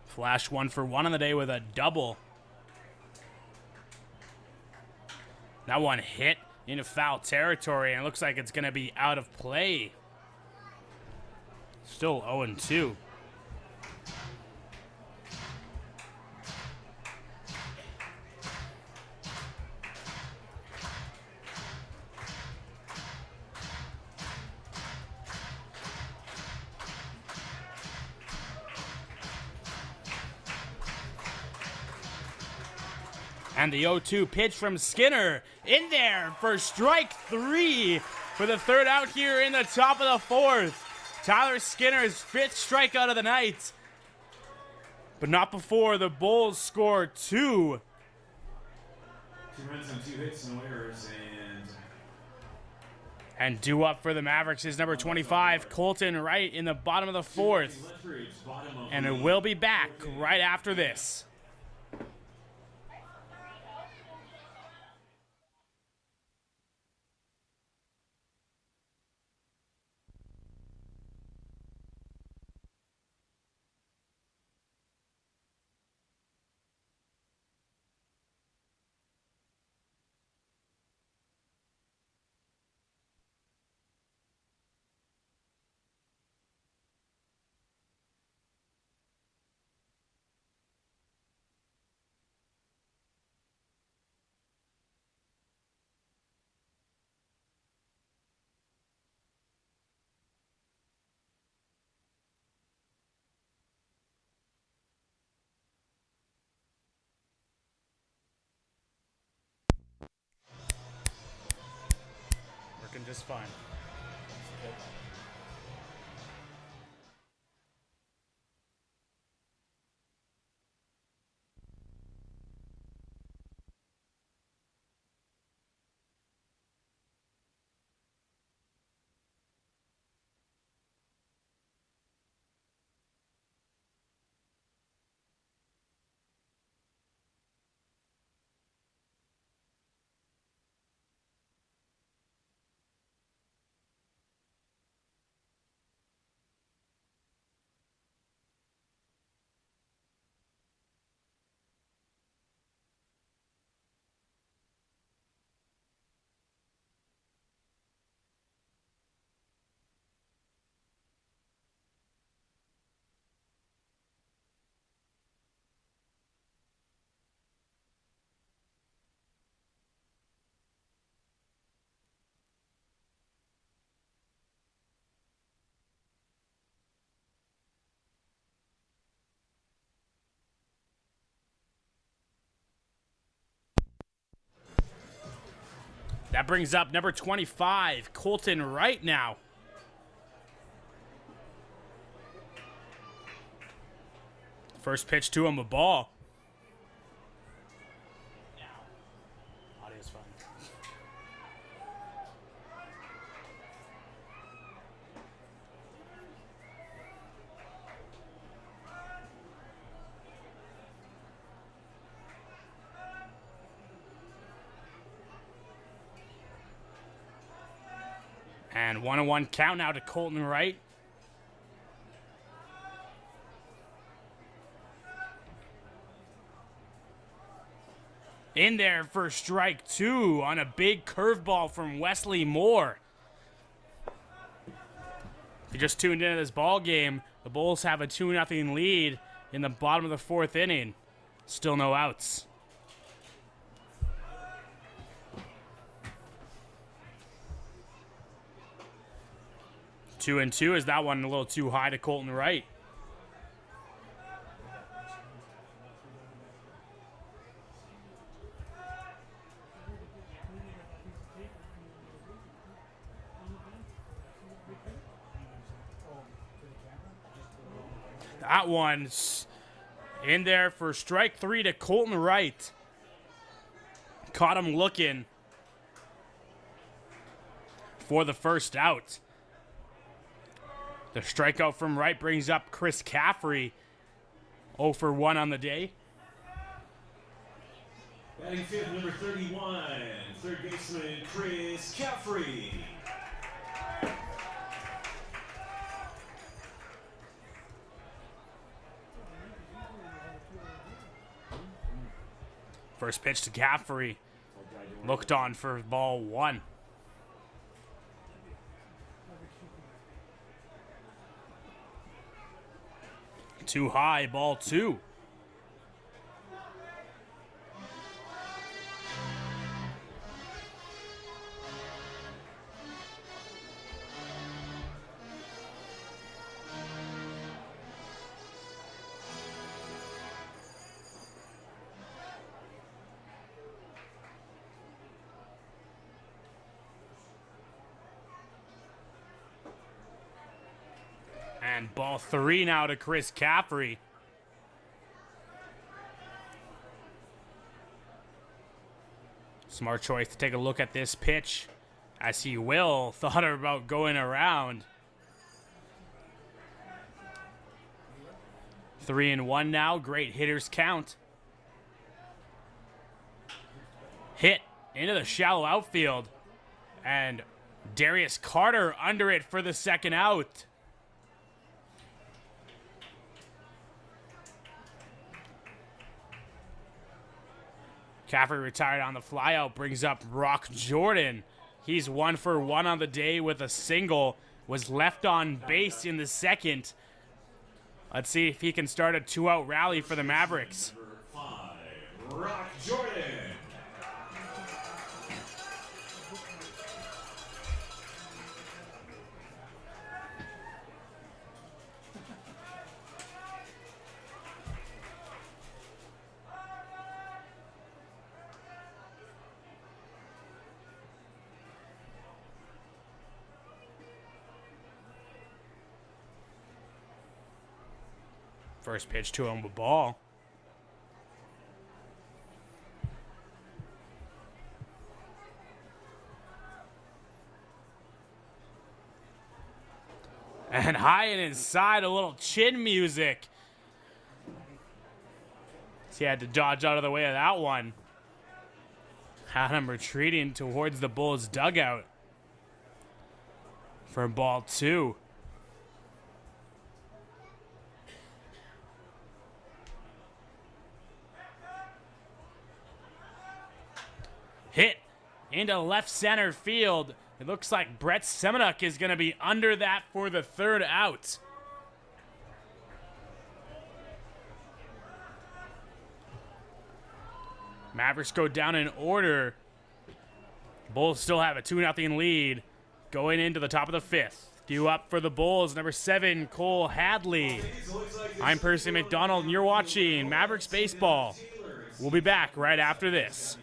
Flash 1 for 1 on the day with a double. That one hit into foul territory, and it looks like it's going to be out of play. Still 0-2. And the 0-2 pitch from Skinner in there for strike 3 for the third out here in the top of the fourth. Tyler Skinner's 5th strikeout of the night. But not before the Bulls score 2. 2 runs on 2 hits, no errors, And due up for the Mavericks is number 25, Colton Wright, in the bottom of the fourth. Lethbridge, bottom of And it league. will be back right after this. Working just fine. That brings up number 25, Colton Wright now. First pitch to him, a ball. Audio's fine. And 1-1 count now to Colton Wright. In there for strike 2 on a big curveball from Wesley Moore. If you just tuned into this ball game, the Bulls have a 2-0 lead in the bottom of the fourth inning. Still no outs. Two and two. Is that one a little too high to Colton Wright? That one's in there for strike 3 to Colton Wright. Caught him looking for the first out. The strikeout from Wright brings up Chris Caffrey. 0 for 1 on the day. Batting fifth, number 31, third baseman Chris Caffrey. First pitch to Caffrey. looked on for ball 1. Too high, ball 2. And ball 3 now to Chris Caffrey. Smart choice to take a look at this pitch, as he will. Thought about going around. 3-1 now. Great hitters count. Hit into the shallow outfield. And Darius Carter under it for the second out. Caffrey retired on the flyout, brings up Brock Jordan. He's 1 for 1 on the day with a single. Was left on base in the second. Let's see if he can start a 2-out rally for the Mavericks. Number 5, Brock Jordan. First pitch to him with ball. And high and inside, a little chin music. So he had to dodge out of the way of that one. Had him retreating towards the Bulls' dugout for ball 2. Hit into left center field. It looks like Brett Semenuk is going to be under that for the third out. Mavericks go down in order. Bulls still have a 2-0 lead going into the top of the 5th. Due up for the Bulls, number 7, Cole Hadley. I'm Percy McDonald, and you're watching Mavericks Baseball. We'll be back right after this.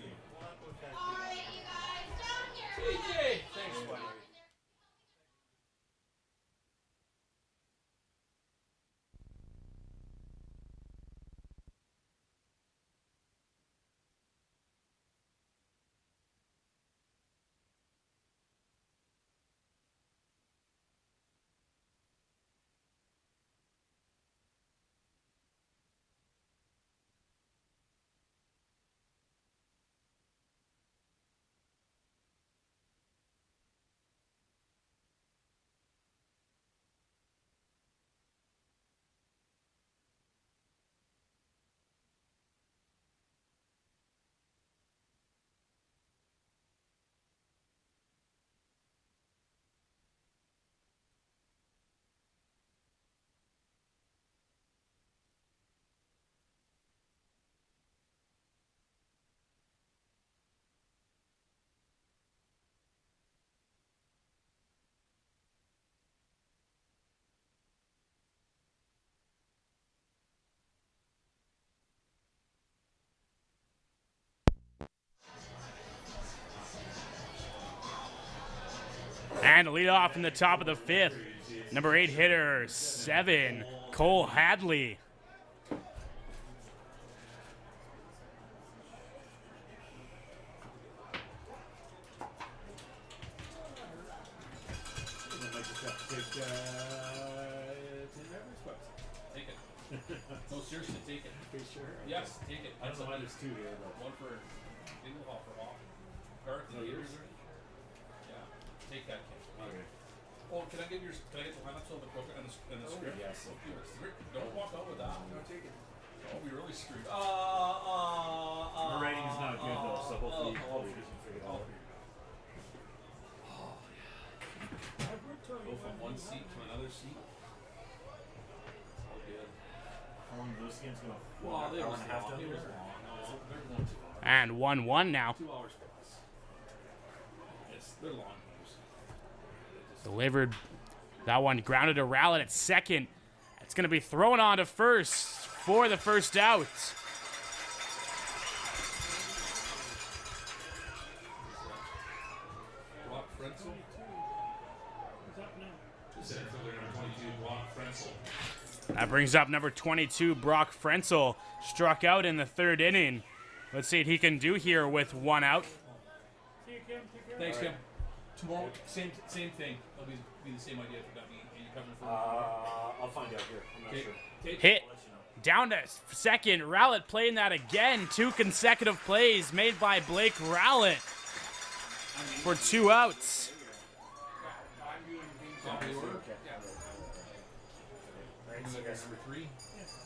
And lead off in the top of the 5th. Number 8 hitter, 7, Cole Hadley. Take it. No, seriously, take it. For sure. Yes, take it. I don't know why there's 2 here, but One for Dinglehall for off. Garth and yours. Yeah, take that kid. okay. Oh, can I get the lineups of the book and the script? yes. Don't walk out with that. No, take it. Oh, we really screwed. The rating's not good though, so hopefully we can figure Go from one seat to another seat. It's all good. How long do those games go? Well, they Hour was and a half long. done? It was long. No, they're going 2 hours. And 1-1 now. 2 hours plus. They're long games. Delivered. That one grounded to Rowlett at second. It's going to be thrown on to first for the first out. Brock Frenzel. What's up now? The center fielder number 22, Brock Frenzel. That brings up number 22, Brock Frenzel. Struck out in the third inning. Let's see what he can do here with one out. See you, Kim. Take care. Thanks, Kim. Tomorrow, same thing. It'll be the same idea if you got me. Are you coming for I'll find out here. I'm not Okay. sure. Hit down to second. Rowlett playing that again. 2 consecutive plays made by Blake Rowlett for 2 outs. Top of the order? Number 3,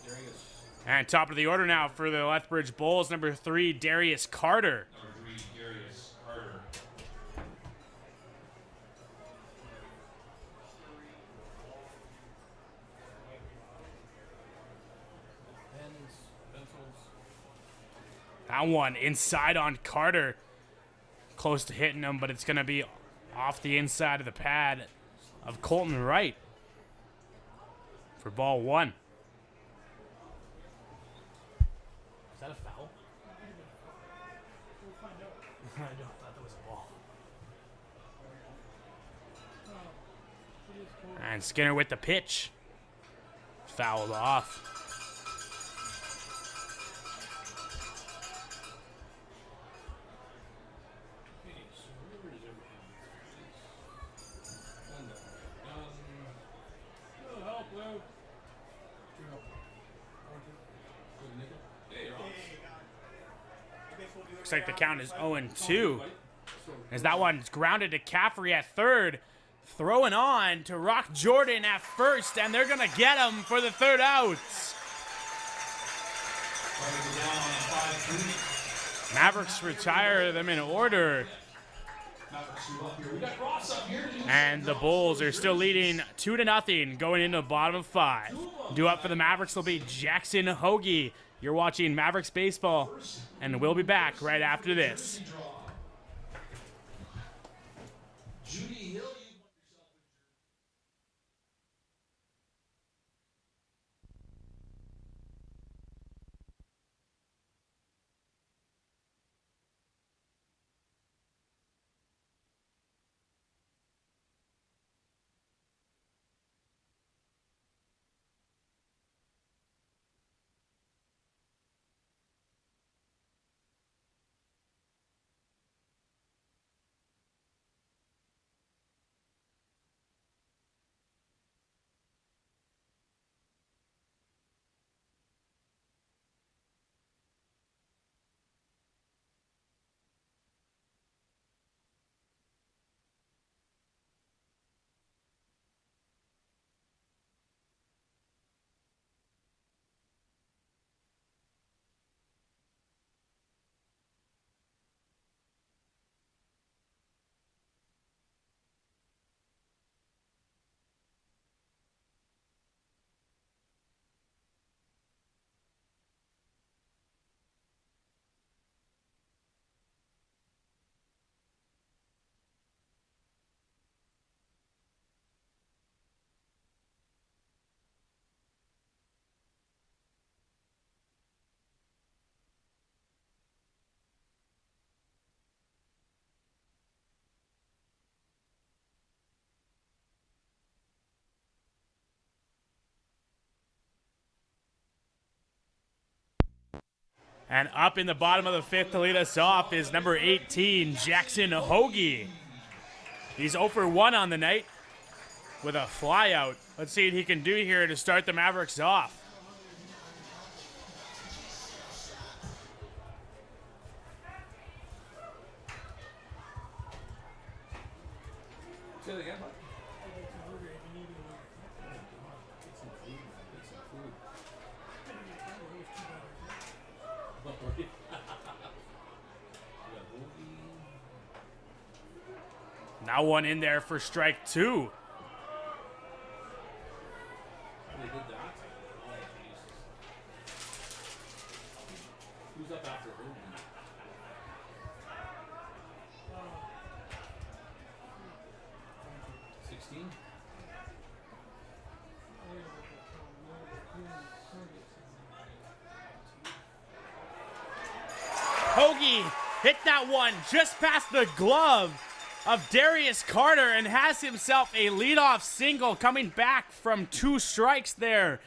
Darius. And top of the order now for the Lethbridge Bulls, number 3, Darius Carter. Number 3, Darius Carter. Pencils. That one inside on Carter. Close to hitting him, but it's going to be off the inside of the pad of Colton Wright for ball 1. Is that a foul? We'll find out. I don't. I thought that was a ball. It is cold. And Skinner with the pitch. Fouled off. Okay, so where is everything? Oh, help, Lou. Hey, Ross. Looks like the count is 0-2. As that one's grounded to Caffrey at third. Throwing on to Rock Jordan at first, and they're going to get him for the third out. Mavericks retire them in order. We got Ross up here. And the Bulls are still leading 2-0 going into the bottom of 5. Due up for the Mavericks will be Jackson Hoagie. You're watching Mavericks Baseball, and we'll be back right after this. Judy Hill. And up in the bottom of the 5th to lead us off is number 18, Jackson Hoagie. He's 0 for 1 on the night with a flyout. Let's see what he can do here to start the Mavericks off. Say that again, bud. Now one in there for strike 2. They did that. Oh, Jesus. Who's up after Hogan? 16? Hoagie hit that one just past the glove of Darius Carter and has himself a leadoff single coming back from 2 strikes there.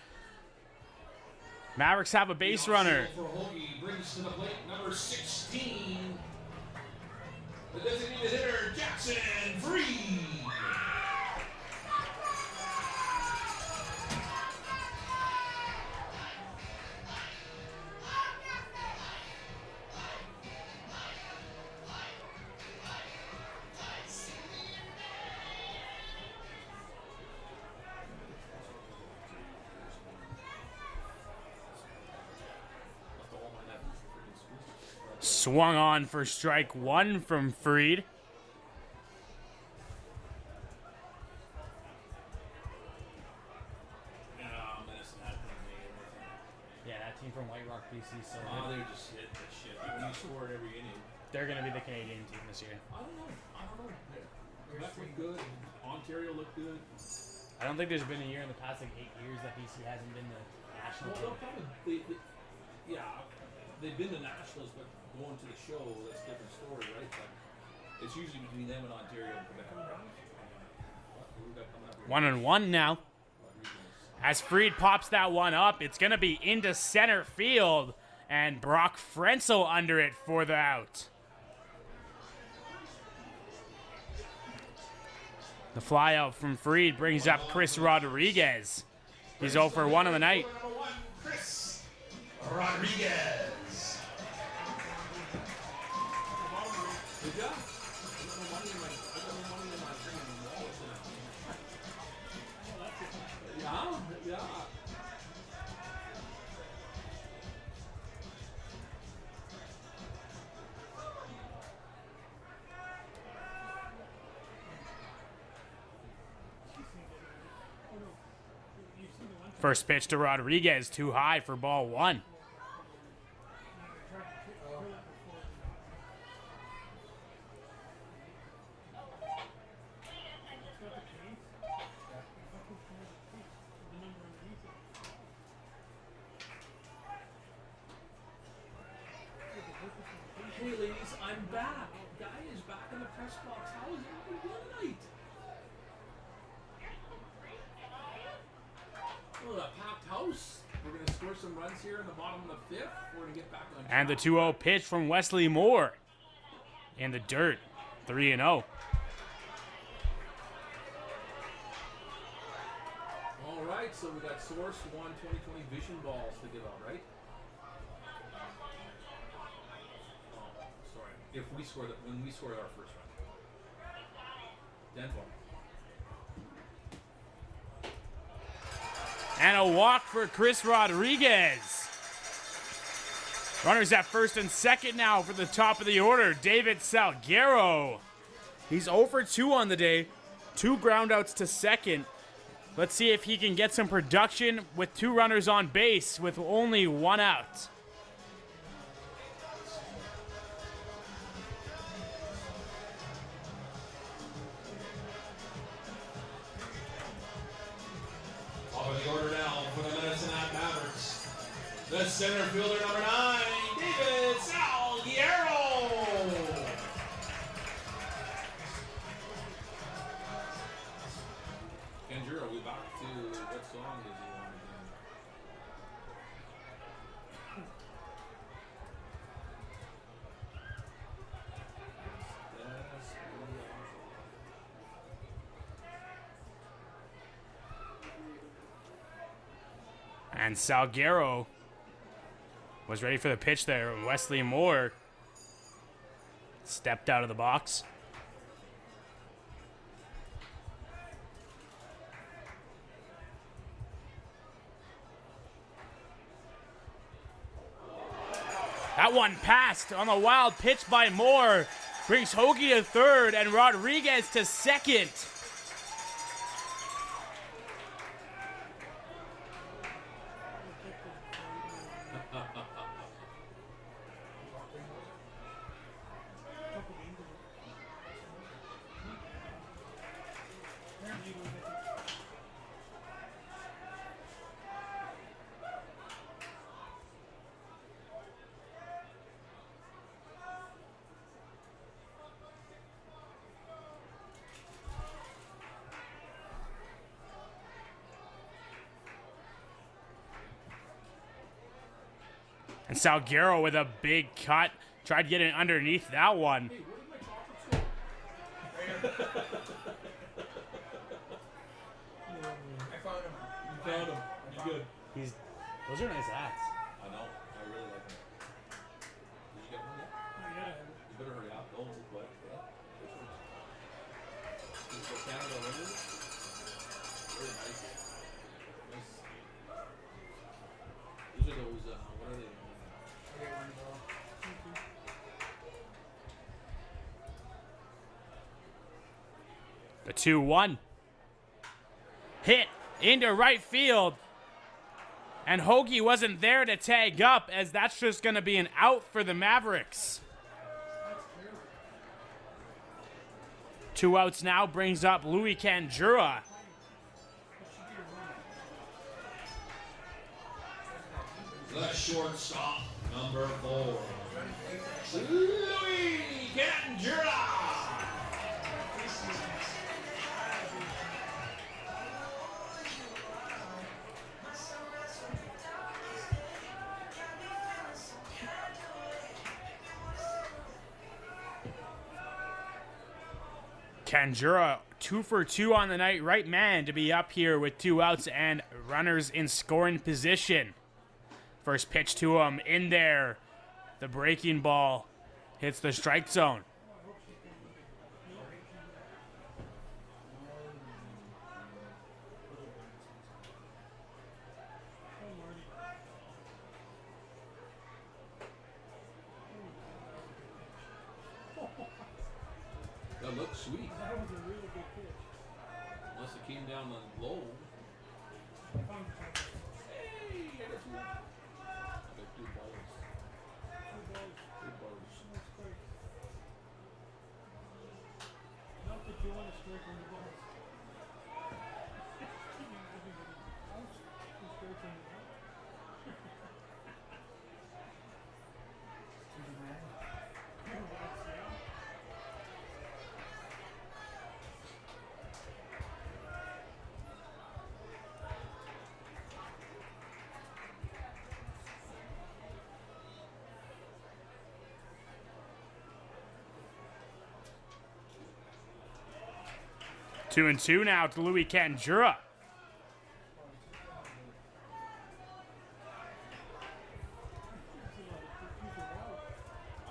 Mavericks have a base runner. For Hoagie brings to the plate number 16. The designated hitter, Jackson Freed. Swung on for strike 1 from Freed. Yeah, that team from White Rock, BC, so Oh, they're just hitting the shit. You score it every inning. They're going to be the Canadian team this year. I don't know. Quebec looked good. Ontario looked good. I don't think there's been a year in the past like 8 years that BC hasn't been the national Well, team. yeah, they've been the Nationals, but going to the show, that's a different story, right? But it's usually between them and Ontario and Quebec. Who we got coming up here? 1-1 now. As Freed pops that one up, it's going to be into center field, and Brock Frenzel under it for the out. The fly out from Freed brings up Chris Rodriguez. He's 0 for 1 on the night. Number 1, Chris Rodriguez. Good job. Yeah. First pitch to Rodriguez, too high for ball 1. Hey, ladies, I'm back. Guy is back in the press box. How is everybody doing tonight? Oh, a packed house. We're going to score some runs here in the bottom of the 5th. We're going to get back on track. And the 2-0 pitch from Wesley Moore. In the dirt, 3-0. All right, so we got Source 1 2020 Vision balls to give out, right? Oh, sorry. If we score when we score our first run. Denver. And a walk for Chris Rodriguez. Runners at first and second now for the top of the order. David Salguero. He's 0 for 2 on the day. 2 groundouts to second. Let's see if he can get some production with 2 runners on base with only 1 out. Top of the order now for the Medicine Hat Mavericks. The center fielder number 9, David Salguero. Andrew, are we back to what song did you want again? Yes, And Salguero was ready for the pitch there. Wesley Moore stepped out of the box. That one passed on a wild pitch by Moore. brings Hoagie to third and Rodriguez to second. And Salguero with a big cut. Tried getting underneath that one. Hey, where did my chocolates go? I found him. You found him. You good? Those are nice hats. I know. I really like them. Did you get one yet? Oh, yeah. You better hurry up. Don't look wet. Yeah. This is the Canada Winners. Very nice. Nice. These are those, what are they? I get one, bro. The 2-1. Hit into right field. And Hoagie wasn't there to tag up, as that's just going to be an out for the Mavericks. 2 outs now brings up Louis Candura. The shortstop, number 4. Louis Candura. Candura 2 for 2 on the night. Right man to be up here with 2 outs and runners in scoring position. First pitch to him in there. The breaking ball hits the strike zone. That looks sweet. That was a really good pitch. Unless it came down the low. I found the time. Hey, I got 2. I got 2 balls. 2 balls. 2 balls. That's great. Not that you want to strike on the balls. Ouch. You strike on the balls. Two and two now to Louis Candura.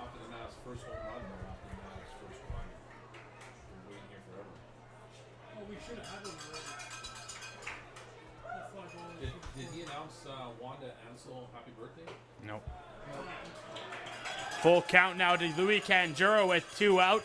After the Mavs' first home run, or after the Mavs' first run. We're waiting here forever. Oh, we should have had one already. That fly ball is Did he announce Wanda Ansel happy birthday? Nope. Full count now to Louis Candura with 2 out.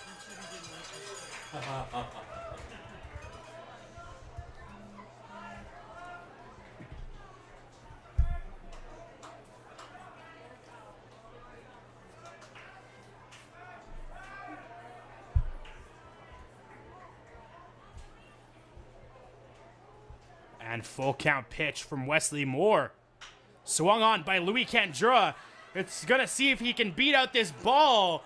And full count pitch from Wesley Moore. Swung on by Louis Candura. It's going to see if he can beat out this ball.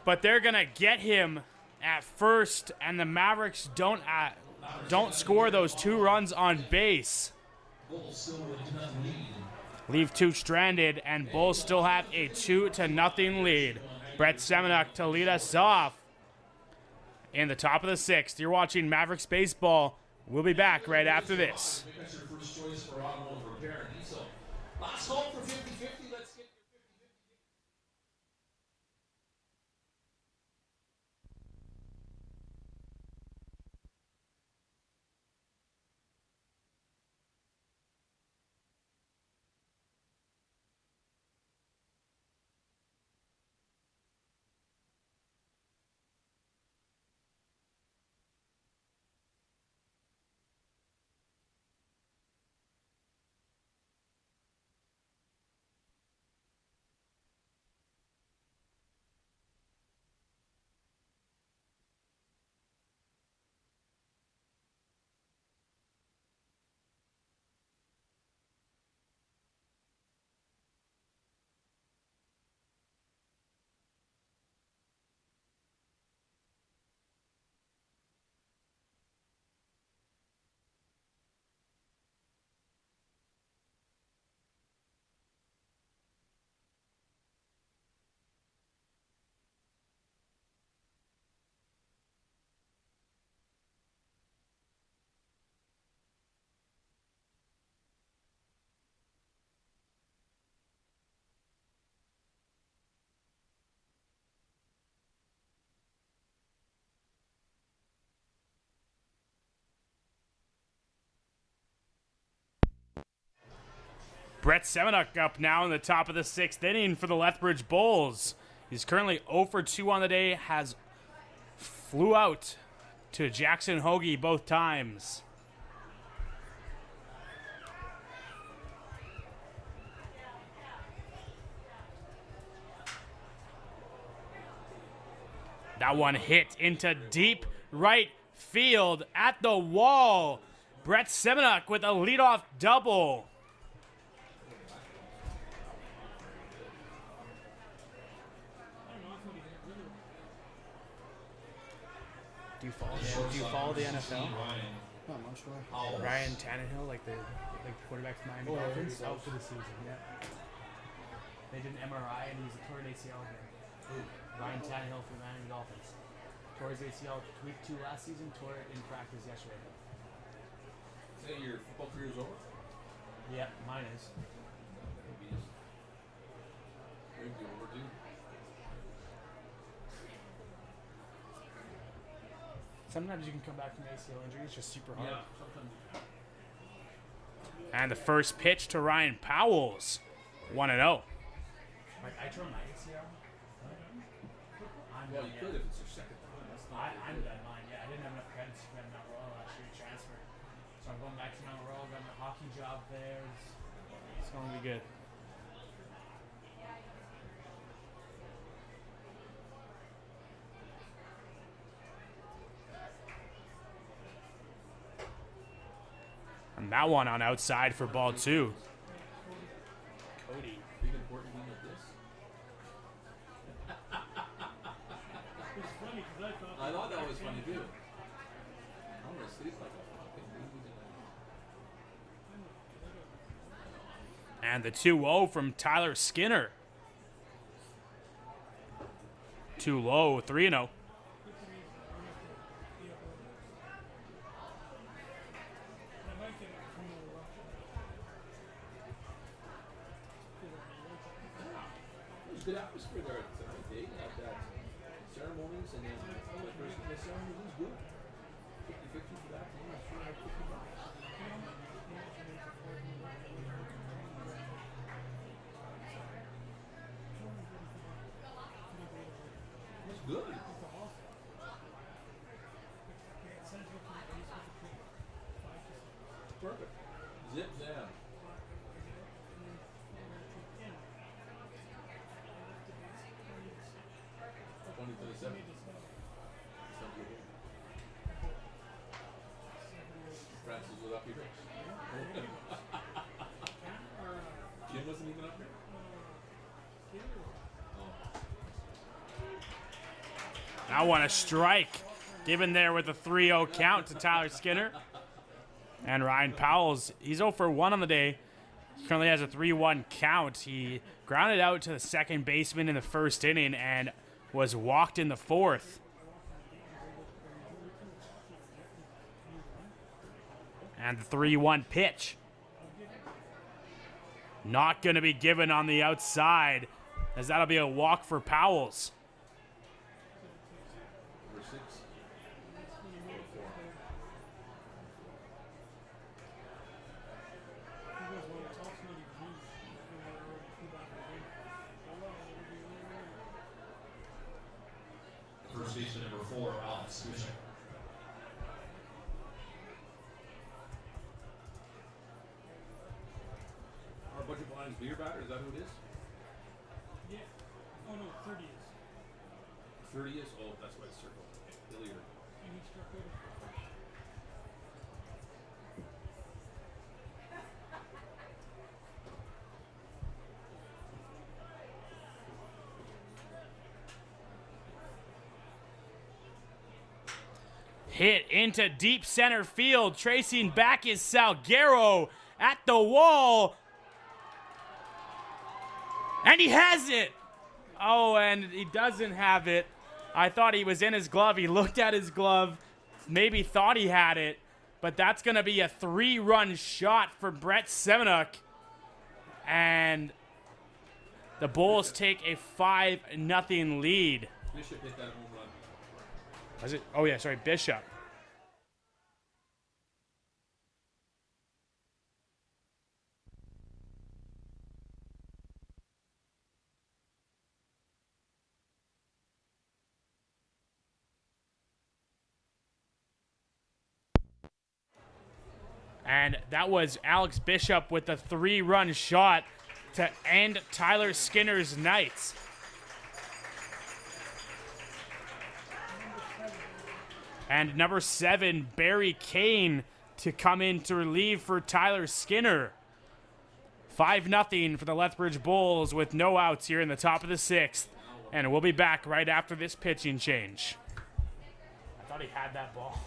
But they're going to get him at first. And the Mavericks don't score those 2 runs on base. Leave 2 stranded. And Bulls still have a 2-0 lead. Brett Semenuk to lead us off in the top of the 6th. You're watching Mavericks Baseball. We'll be back right after this. That's your first choice for automotive repair and diesel. Last call for 50-50. Let's get your 50-50. Brett Semenuk up now in the top of the 6th inning for the Lethbridge Bulls. He's currently 0 for 2 on the day, has flew out to Jackson Hoagie both times. That one hit into deep right field at the wall. Brett Semenuk with a leadoff double. Do you follow the NFL? Not much more. Ryan Tannehill, like the quarterback for Miami Dolphins, out for the season. Yeah. They did an MRI and he's a torn ACL again. Ryan Tannehill for Miami Dolphins. Tore his ACL week 2 last season, tore it in practice yesterday. Say your football career's over? Yeah, mine is. Maybe it's maybe overdue. Sometimes you can come back from ACL injury. It's just super hard. Yeah, sometimes you can. And the first pitch to Ryan Powell's 1-0. Like I tore my ACL. I'm Well, done, you yeah. could if it's your second time. That's not I'm done mine. Yeah, I didn't have enough credits to get Mount Royal last year to transfer. So I'm going back to Mount Royal. Got my hockey job there. It's going to be good. And that one on outside for ball 2. Cody. big important game like this. It's funny because I thought. I thought that was funny too. I'm gonna sleep like a fucking baby tonight. And the 2-0 from Tyler Skinner. Too low, 3-0. There's good atmosphere there tonight. They had that ceremonies and then the ceremony was good. 50-50 for that team. I'm sure I have $50. It's good. Perfect. Zip zap. Twenty to the 7. Francis was up here. Jim wasn't even up here. That one a strike. Given there with a 3-0 count to Tyler Skinner. And Ryan Powell's, he's 0 for 1 on the day. He currently has a 3-1 count. He grounded out to the second baseman in the first inning and was walked in the fourth. And the 3-1 pitch. Not going to be given on the outside, as that'll be a walk for Powell's. Number 6. First baseman number 4, Alex Bishop. Our budget blinds beer batter, is that who it is? Yeah. Oh no, 30 is. 30 is? Oh, that's why it's circled. Hilliard. And he struck out. Hit into deep center field. Tracing back is Salguero at the wall. And he has it. Oh, and he doesn't have it. I thought he was in his glove. He looked at his glove, maybe thought he had it. But that's going to be a 3-run shot for Brett Semenuk. And the Bulls take a 5-0 lead. Bishop hit that home run. Was it? Oh, yeah, sorry, Bishop. And that was Alex Bishop with the 3-run shot to end Tyler Skinner's night. And number 7, Barry Kane, to come in to relieve for Tyler Skinner. 5-0 for the Lethbridge Bulls with no outs here in the top of the 6th. And we'll be back right after this pitching change. I thought he had that ball.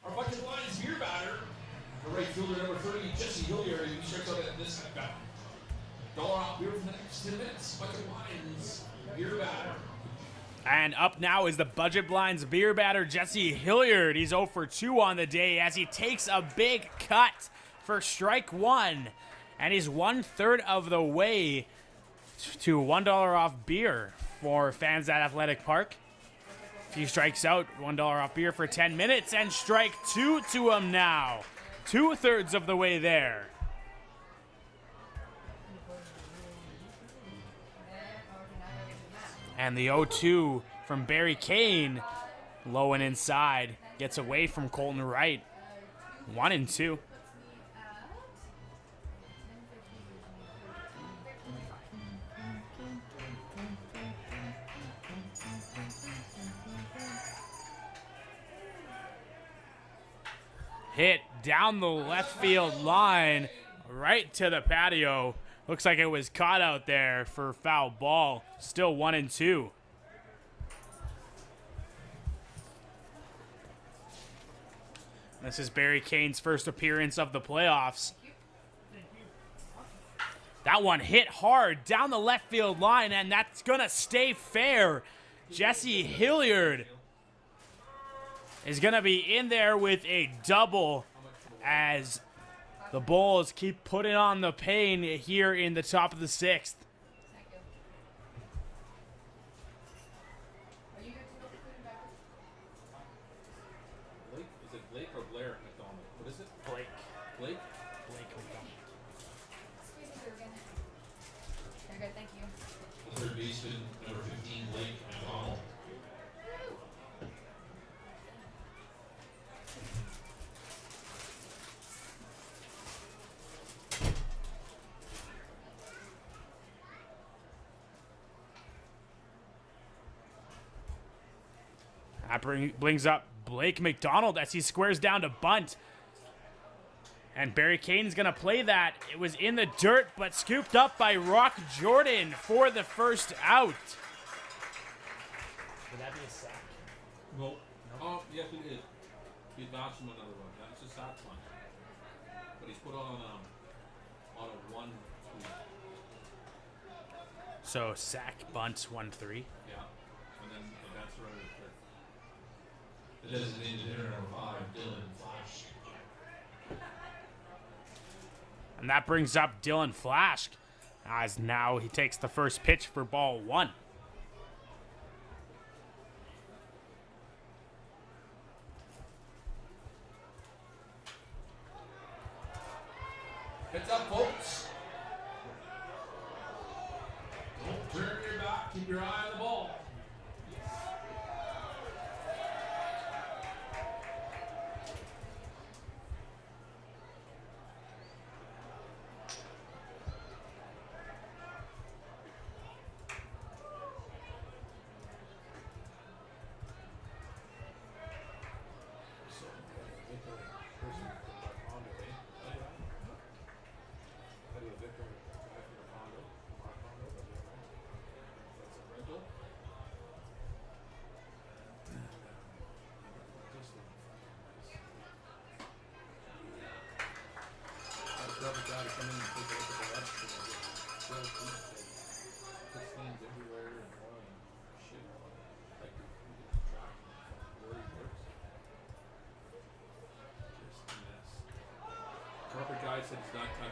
Our budget lines beer batter. The right fielder number 30, Jesse Hilliard. He strikes out at this at bat. $1 off beer for the next 10 minutes. Budget lines beer batter. And up now is the Budget Blinds beer batter, Jesse Hilliard. He's 0 for 2 on the day as he takes a big cut for strike 1. And he's 1/3 of the way to $1 off beer for fans at Athletic Park. If he strikes out, $1 off beer for 10 minutes, and strike 2 to him now. 2/3 of the way there. And the 0-2 from Barry Kane, low and inside, gets away from Colton Wright. 1-2. Hit down the left field line, right to the patio. Looks like it was caught out there for foul ball. Still 1-2. This is Barry Kane's first appearance of the playoffs. That one hit hard down the left field line, and that's going to stay fair. Jesse Hilliard is going to be in there with a double as the Bulls keep putting on the pain here in the top of the 6th. Blake? Is it Blake or Blair McDonald? What is it? Blake. Blake? Blake McDonald. Squeeze it through again. They're good, thank you. The third baseman, number 15, Blake McDonald. That brings up Blake McDonald as he squares down to bunt. And Barry Kane's going to play that. It was in the dirt, but scooped up by Rock Jordan for the first out. Would that be a sack? No. Oh, yes, it is. He advanced from another one. That's a sack one. But he's put on a 1-2. So sack, bunt, 1-3. Yeah. And then advance runner to third. The designated hitter number 5, Dylan Flash. And that brings up Dylan Flash as now he takes the first pitch for ball 1. your eye on the ball.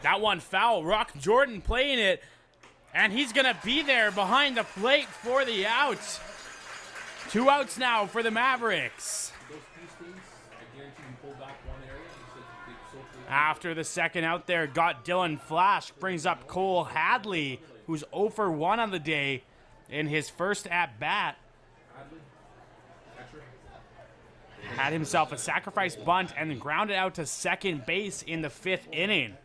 That one foul. Rock Jordan playing it. And he's going to be there behind the plate for the out. 2 outs now for the Mavericks. After the second out there, got Dylan Flash. Brings up Cole Hadley, who's 0 for 1 on the day in his first at-bat. Had himself a sacrifice bunt and grounded out to second base in the 5th inning.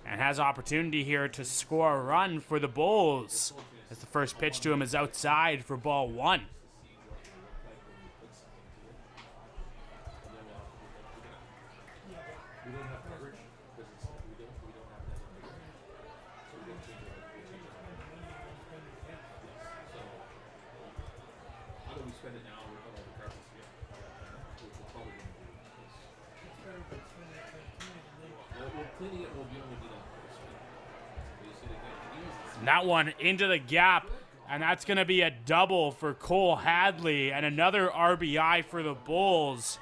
And has opportunity here to score a run for the Bulls, as the first pitch to him is outside for ball 1. And that one into the gap, and that's going to be a double for Cole Hadley and another RBI for the Bulls.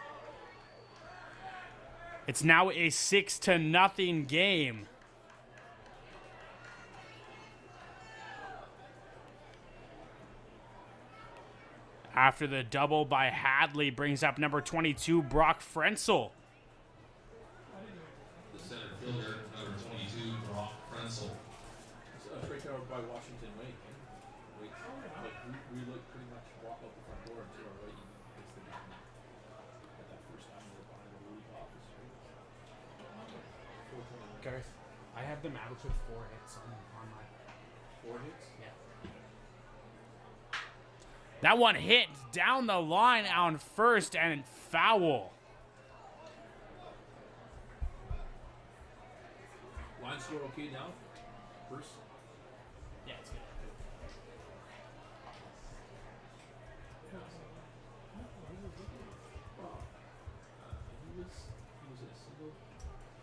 It's now a 6-0 game. After the double by Hadley brings up number 22, Brock Frenzel. The center fielder, number 22, Brock Frenzel. It's right there by Washington Wake. Wake. Like, we look pretty much walk out the front door and to our right. It's the game. At that first time we were behind the league office, right? Garth, I have the Mavericks with 4 hits on my 4 hits? Yeah. That one hit down the line on first and foul. Line score okay now? First? Yeah, it's good. He was a single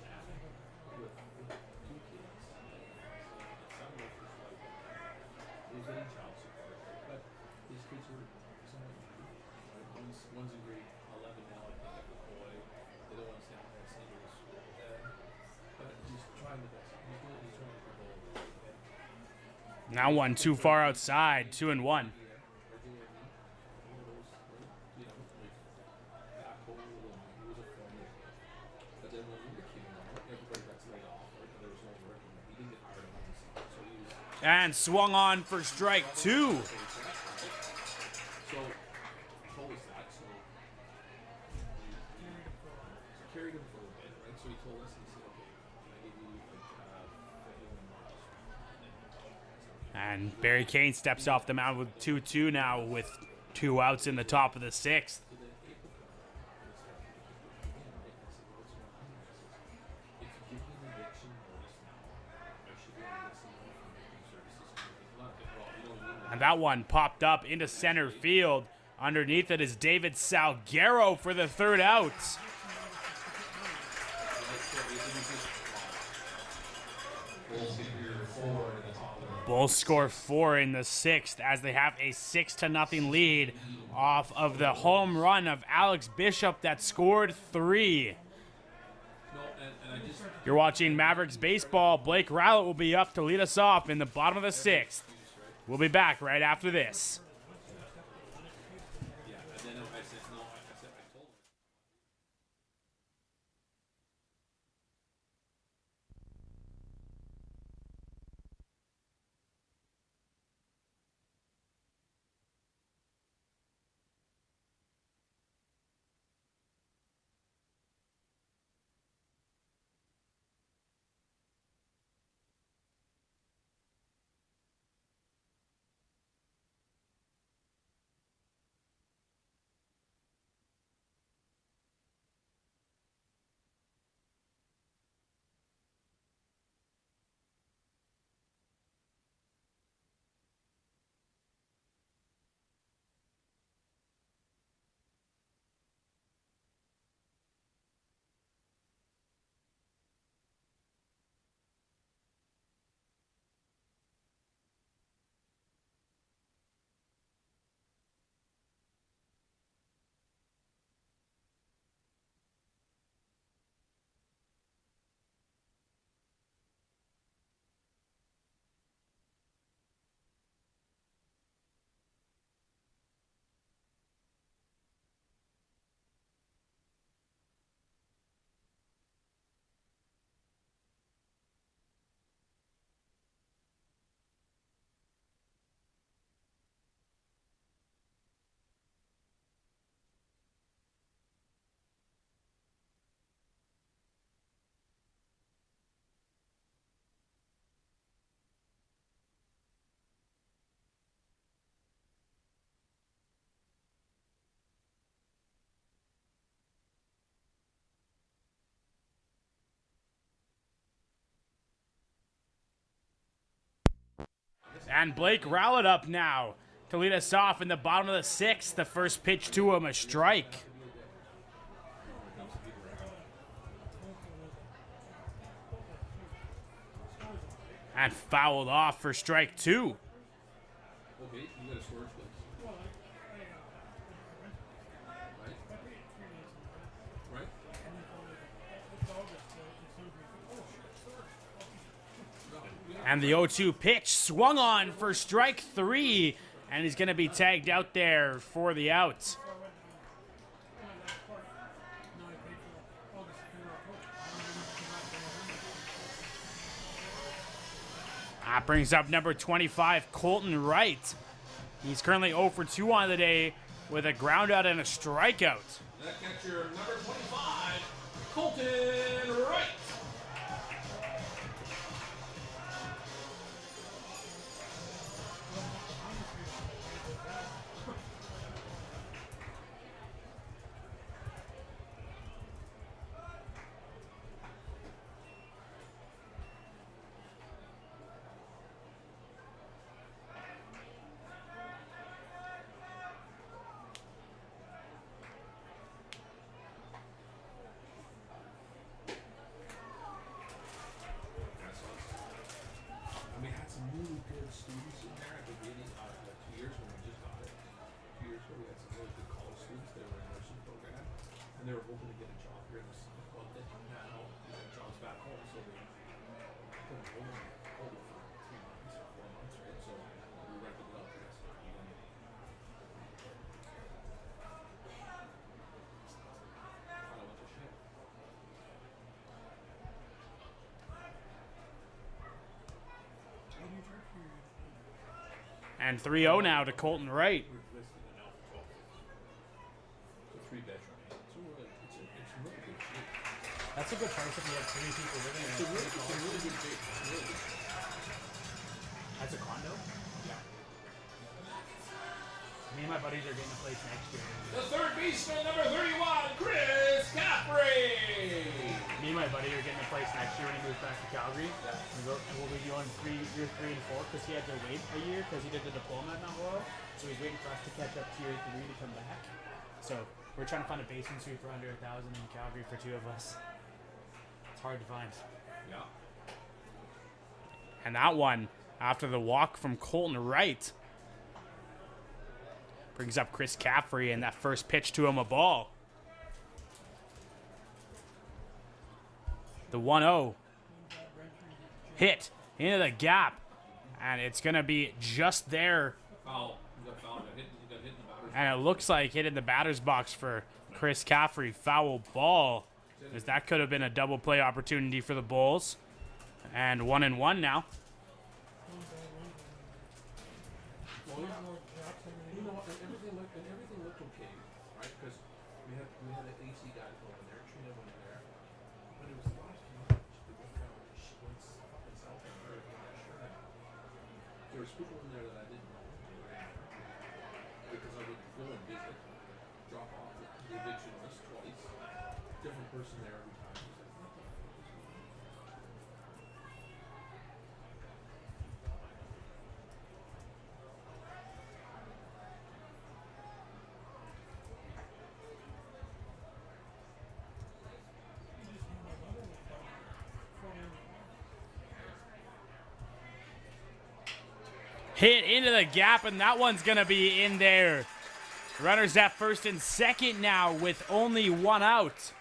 dad with 2 kids. It sounded like he was getting child support, but his kids were somewhat young. One's in grade 11 now, I think, at the boy. The other one's down at St. Louis School. But he's trying the best. He's trying to go. Now one too far outside, 2-1. And swung on for strike 2. So, told us that, so carried him for a bit, right? So he told us, he said, okay, can I give you like And Barry Kane steps off the mound with 2-2 now with 2 outs in the top of the 6th. And that one popped up into center field. Underneath it is David Salguero for the 3rd out. Bulls score 4 in the 6th as they have a 6-0 lead off of the home run of Alex Bishop that scored 3. You're watching Mavericks baseball. Blake Rowlett will be up to lead us off in the bottom of the 6th. We'll be back right after this. And Blake Rowlett up now to lead us off in the bottom of the 6th. The first pitch to him, a strike. And fouled off for strike 2. Okay, you got a storage place. Right? Right? And the 0-2 pitch swung on for strike 3. And he's going to be tagged out there for the out. That brings up number 25, Colton Wright. He's currently 0 for 2 on the day with a ground out and a strikeout. That catcher, number 25, Colton Wright. We had some really good students in there at the beginning, 2 years when we just got it. 2 years ago, we had some really good college students. They were in the nursing program, and they were hoping to get a job here in the summer. Well, they didn't have jobs back home, so they couldn't hold them for 3 months or 4 months, right? So we rented it out for us. Kind of went to shit. And 3-0 now to Colton Wright. We're listed it now for 12. It's a 3-bedroom. So it's really good shape. That's a good price if you have 3 people living in It's a it. really good shape. It's really good. That's a condo? Yeah. Me and my buddies are getting a place next year. The third baseman, number 31, Chris Caffrey. Me and my buddy are getting a place next year when he moves back to Calgary. We'll be going year 3 and 4 because he had to wait a year because he did the diploma at Mount Royal. So he's waiting for us to catch up to year 3 to come back. So we're trying to find a basement suite for under $1,000 in Calgary for 2 of us. It's hard to find. Yeah. And that one, after the walk from Colton Wright, brings up Chris Caffrey, and that first pitch to him, a ball. The 1-0 hit into the gap, and it's going to be just there. Foul. You got fouled. He got hit in the batter's And it looks like hit in the batter's box for Chris Caffrey. Foul ball, because that could have been a double play opportunity for the Bulls. And 1-1 now. Well, you know what? Everything looked okay, right? Because we had an AC guy go in there, Trina went in there, but it was the last match. It was kind of like went fucking south on her. There was people in there that I didn't know because I would go and visit, drop off the eviction list twice, different person there every time. It was like, what the fuck is going on? Hit into the gap, and that one's going to be in there. Runners at first and second now with only 1 out.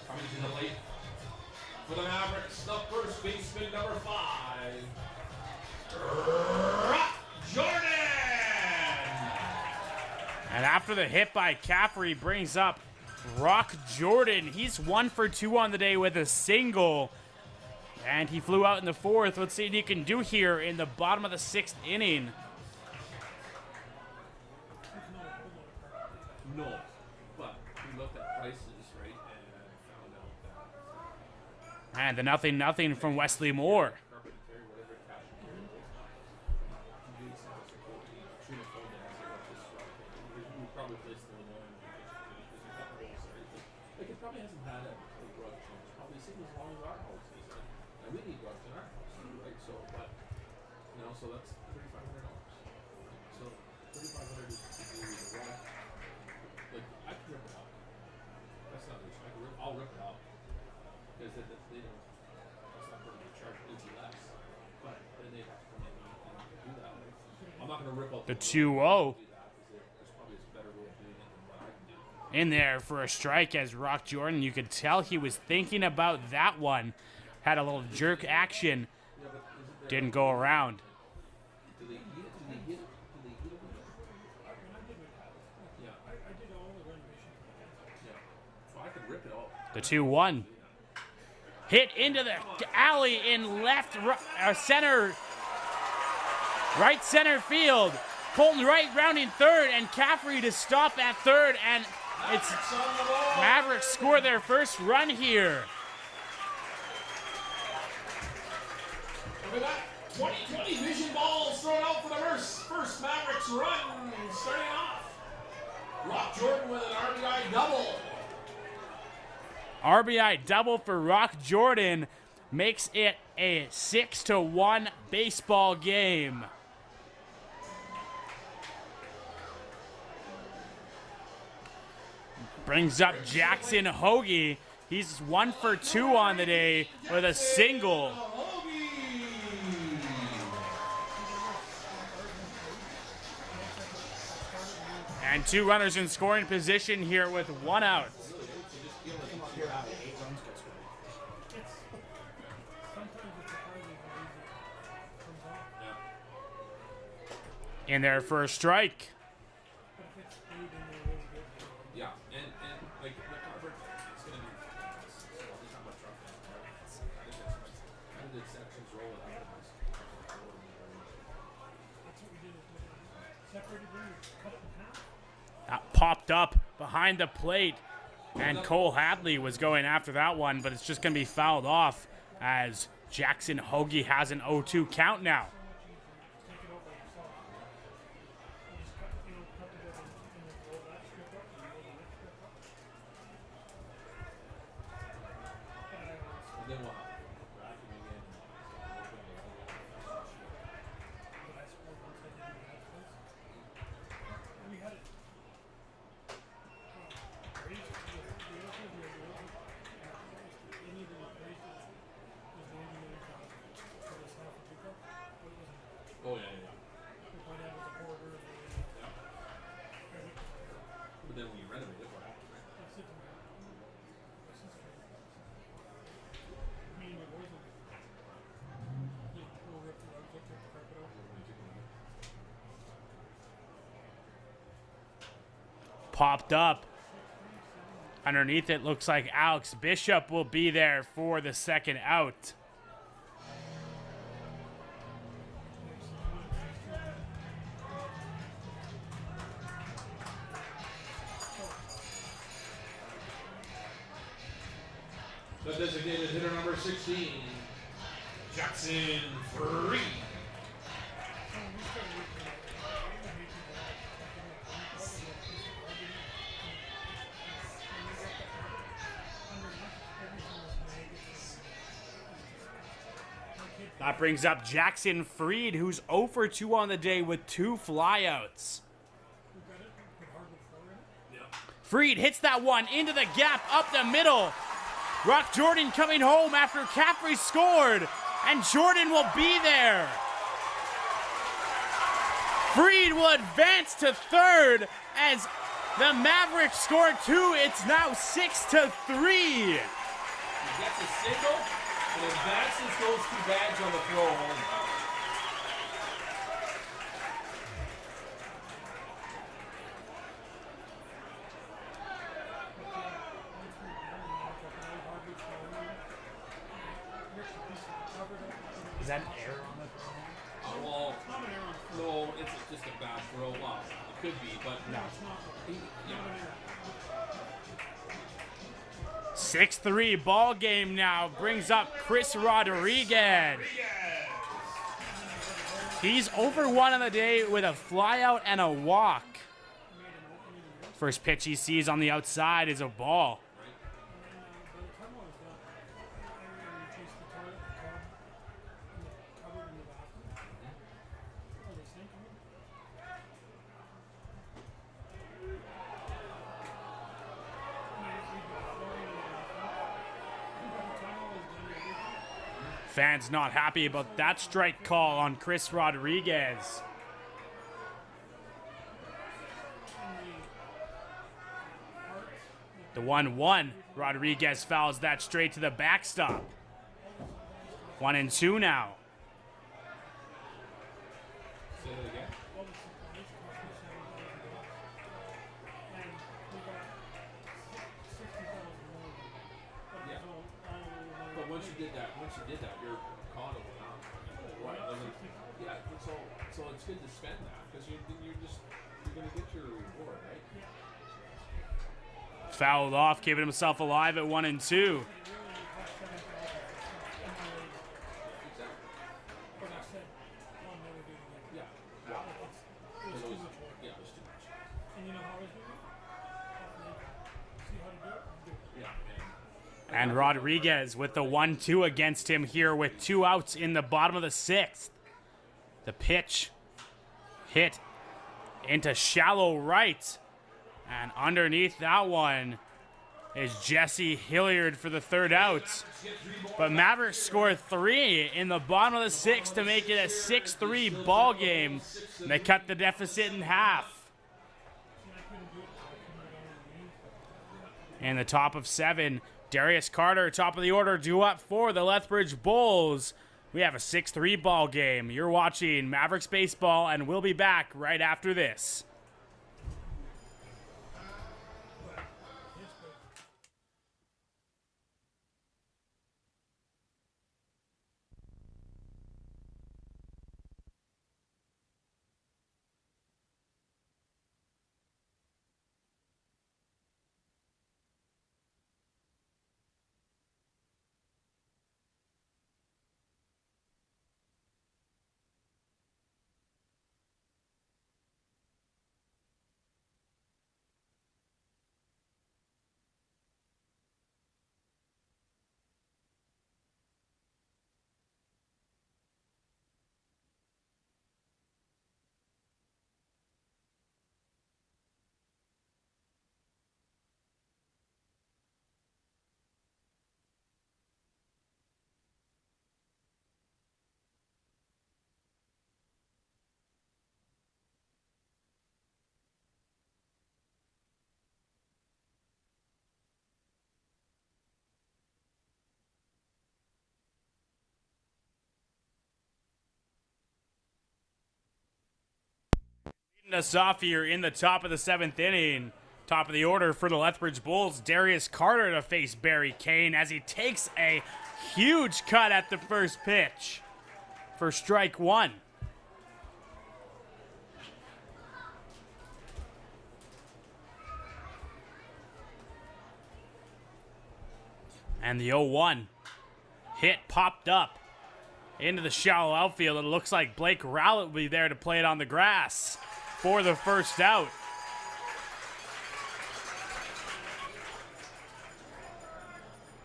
Coming to the plate for the Mavericks, the first baseman, number 5, Jordan. And after the hit by Caffrey brings up Rock Jordan. He's 1 for 2 on the day with a single. And he flew out in the 4th. Let's see what he can do here in the bottom of the 6th inning. No, but we looked at prices, right, and found out that And the 0-0 from Wesley Moore. Carpenter, whatever cash you carry, he did send us a quote. He treated phone down and said, "This we probably placed the Illinois because he's got the holes, right? Like it probably hasn't had a rug change. Probably seen as long as our house is, and we need rugs in our house, right? So, but you know, so that's $3,500. So $3,500 to do the rug. Like I can rip it out. That's not an issue. I'll rip it out because they don't. That's not going to be charged. It'd be less, but then they have to come in and do that. I'm not going to rip out The 2-0. do that because there's probably a better way of doing it than what I can do. In there for a strike as Rock Jordan. You could tell he was thinking about that one. Had a little jerk action. Yeah, but is it there? Didn't go around. Do they eat it? Do they eat it? Do they eat it? Yeah. Yeah. So I could rip it all. The 2-1. Hit into the alley in center. Right center field. Colton Wright rounding third, and Caffrey to stop at third, and it's Mavericks score their first run here. Look at that. 2020 vision balls thrown out for the first Mavericks run. Starting off. Rock Jordan with an RBI double. RBI double for Rock Jordan makes it a 6-1 baseball game. Brings up Jackson Hoagie. He's 1 for 2 on the day with a single. And 2 runners in scoring position here with 1 out. In there for a strike. Yeah, and like the Carver, it's gonna be. So I'll be talking about truck now, right? I think that's how did sections roll it out? That popped up behind the plate, and Cole Hadley was going after that one, but it's just going to be fouled off as Jackson Hoagie has an 0-2 count now. And then we'll have racking again. Oh yeah, yeah. But then when you renovate it, what happens, right? Popped up. Underneath it looks like Alex Bishop will be there for the second out. The designated hitter number 16, Jackson Freed. That brings up Jackson Freed, who's 0 for 2 on the day with 2 flyouts. Freed hits that one into the gap up the middle. Rock Jordan coming home after Caffrey scored, and Jordan will be there. Freed will advance to third as The Mavericks score 2. It's now 6-3. He gets a single and advances those 2 bags on the throw home. Is that an error on the throw? Well, no, it's just a bad throw. Well, it could be, but no. Yeah. 6-3 ball game now brings up Chris Rodriguez. He's over 1 on the day with a flyout and a walk. First pitch he sees on the outside is a ball. Fans not happy about that strike call on Chris Rodriguez. The 1-1. Rodriguez fouls that straight to the backstop. 1-2 now. Say that again. But once you did that, your condo went out. Right. Yeah. So it's good to spend that because you're gonna get your reward, right? Fouled off, keeping himself alive at 1-2. And Rodriguez with the 1-2 against him here with 2 outs in the bottom of the 6th. The pitch hit into shallow right. And underneath that one is Jesse Hilliard for the 3rd out. But Mavericks score 3 in the bottom of the 6th to make it a 6-3 ball game. They cut the deficit in half. In the top of 7, Darius Carter, top of the order, due up for the Lethbridge Bulls. We have a 6-3 ball game. You're watching Mavericks Baseball, and we'll be back right after this. Us off here in the top of the 7th inning. Top of the order for the Lethbridge Bulls, Darius Carter to face Barry Kane as he takes a huge cut at the first pitch for strike 1. And the 0-1 hit popped up into the shallow outfield. It looks like Blake Rowlett will be there to play it on the grass for the first out.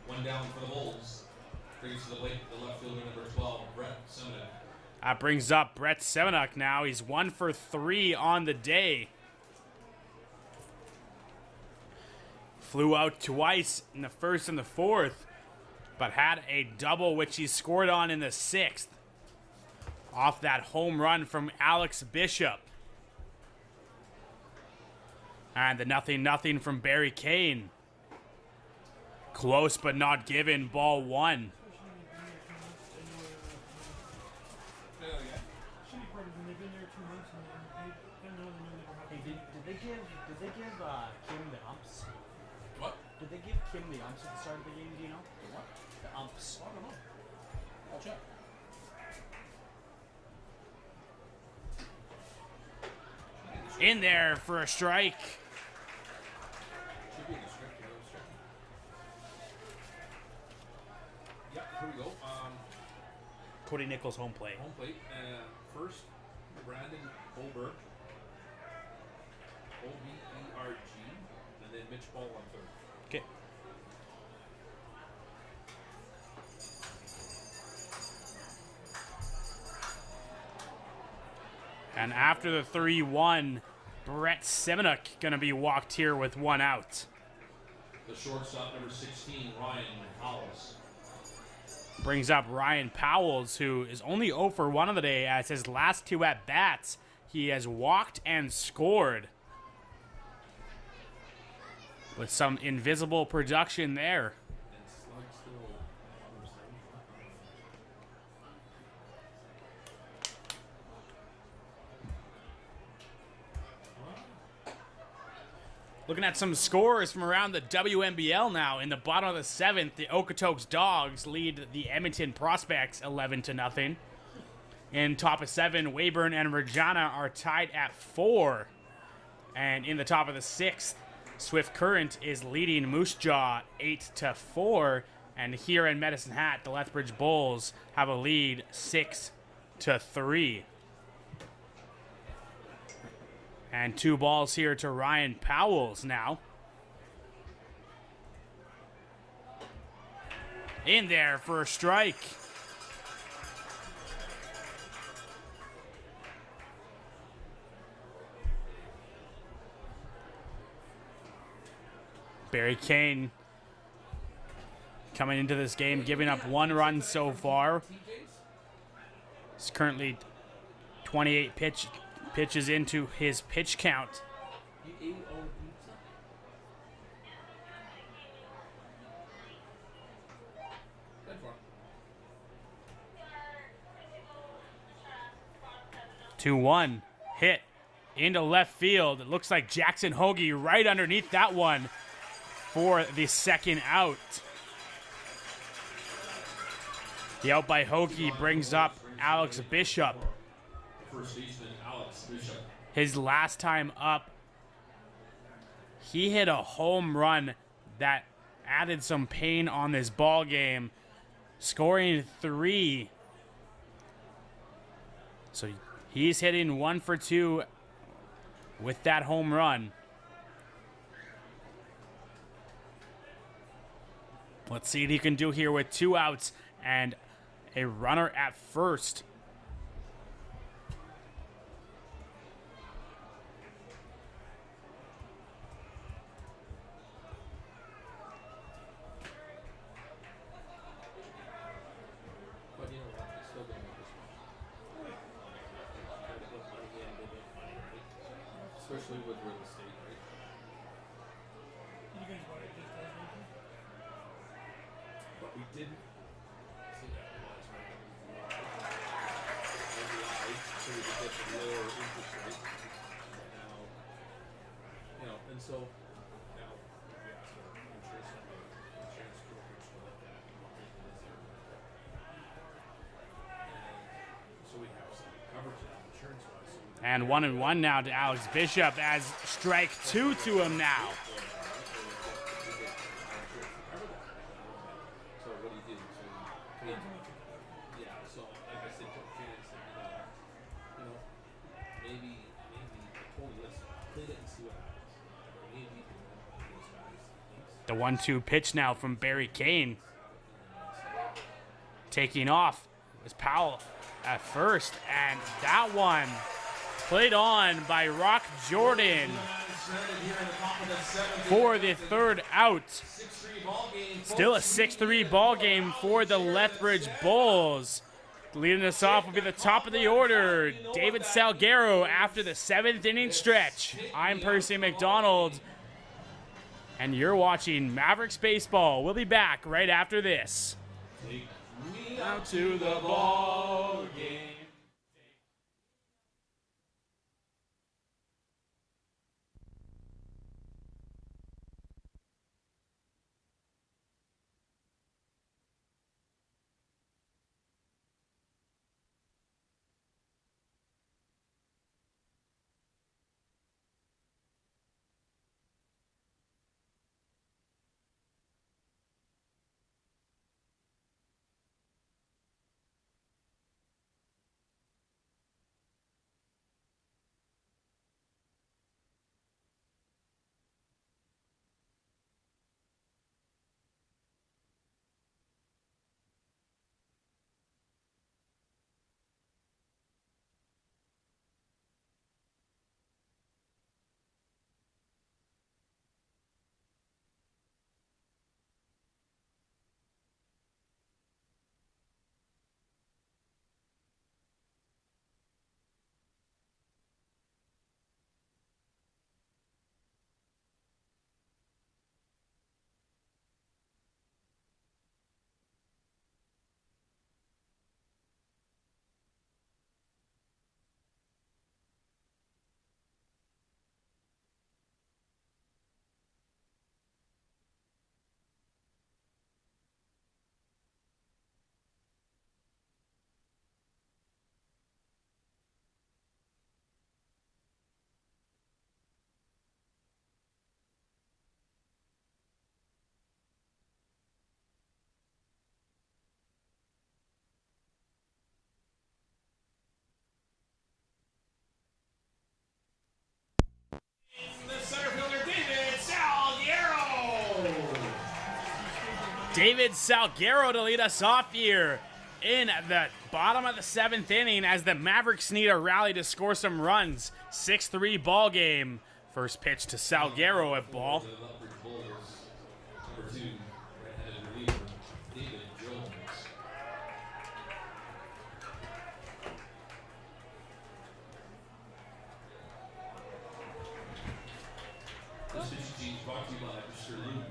One down for the Bulls. Brings to the plate the left fielder, number 12, Brett Semenuk. That brings up Brett Semenuk now. He's 1 for 3 on the day. Flew out twice in the 1st and the 4th, but had a double which he scored on in the 6th off that home run from Alex Bishop. And the 0-0 from Barry Kane. Close but not given. Ball 1. Shitty part is when they've been there 2 months and they know they were Hey, happy. did they give Kim the umps? What? Did they give Kim the umps at the start of the game? Do you know? The what? The umps. I don't know. I'll check. In there for a strike. Should be in the script. You know, the script. Yeah, here we go. Cody Nichols home plate. Home plate. First, Brandon Olberg. O-B-E-R-G. And then Mitch Ball on third. Okay. And after the 3-1, Brett Semenuk gonna be walked here with 1 out. The shortstop, number 16, Ryan Howells. Brings up Ryan Powells, who is only 0 for 1 on the day, as his last 2 at-bats, he has walked and scored. With some invisible production there. And Slug still number 7. Looking at some scores from around the WNBL now. In the bottom of the 7th, the Okotoks Dogs lead the Edmonton Prospects 11-0. In top of 7, Weyburn and Regina are tied at 4. And in the top of the 6th, Swift Current is leading Moose Jaw 8-4. And here in Medicine Hat, the Lethbridge Bulls have a lead 6-3. And 2 balls here to Ryan Powells now. In there for a strike. Barry Kane coming into this game, giving up 1 run so far. He's currently 28 pitches into his pitch count. You ate all the pizza? 2-1 hit into left field. It looks like Jackson Hoagie right underneath that one for the 2nd out. The out by Hoagie brings up Alex Bishop. First baseman Alex Bishop. His last time up, he hit a home run that added some pain on this ball game, scoring 3. So he's hitting 1 for 2 with that home run. Let's see what he can do here with 2 outs and a runner at first. But you know what? It's still going to make this one. Try to put money in, they make money, right? Especially with real estate, right? You guys want it just as anything? But we didn't see that was right. RBI, so we could get the lower interest rate. Now, you know, and so now we asked our insurance company, insurance brokers to look at what it is there. And so we have some coverage now, insurance-wise. So we And 1-1 now to Alex Bishop as strike 2 to him now. So what he did, so he paid, yeah, so like I said, took a chance that, maybe, I told you, let's play it and see what happens. Maybe those guys, The 1-2 pitch now from Barry Kane. Taking off was Powell at first, and that one played on by Rock Jordan for the 3rd out. Still a 6-3 ball game for the Lethbridge Bulls. Leading us off will be the top of the order, David Salguero after the 7th inning stretch. I'm Percy McDonald, and you're watching Mavericks Baseball. We'll be back right after this. Take me out to the ball game. The center fielder, David Salguero. David Salguero to lead us off here in the bottom of the 7th inning as the Mavericks need a rally to score some runs. 6-3 ball game. First pitch to Salguero at ball. The Lethbridge Bulls, number 2, right-handed reliever, David Jones. This pitch is brought to you by Mr. Lou.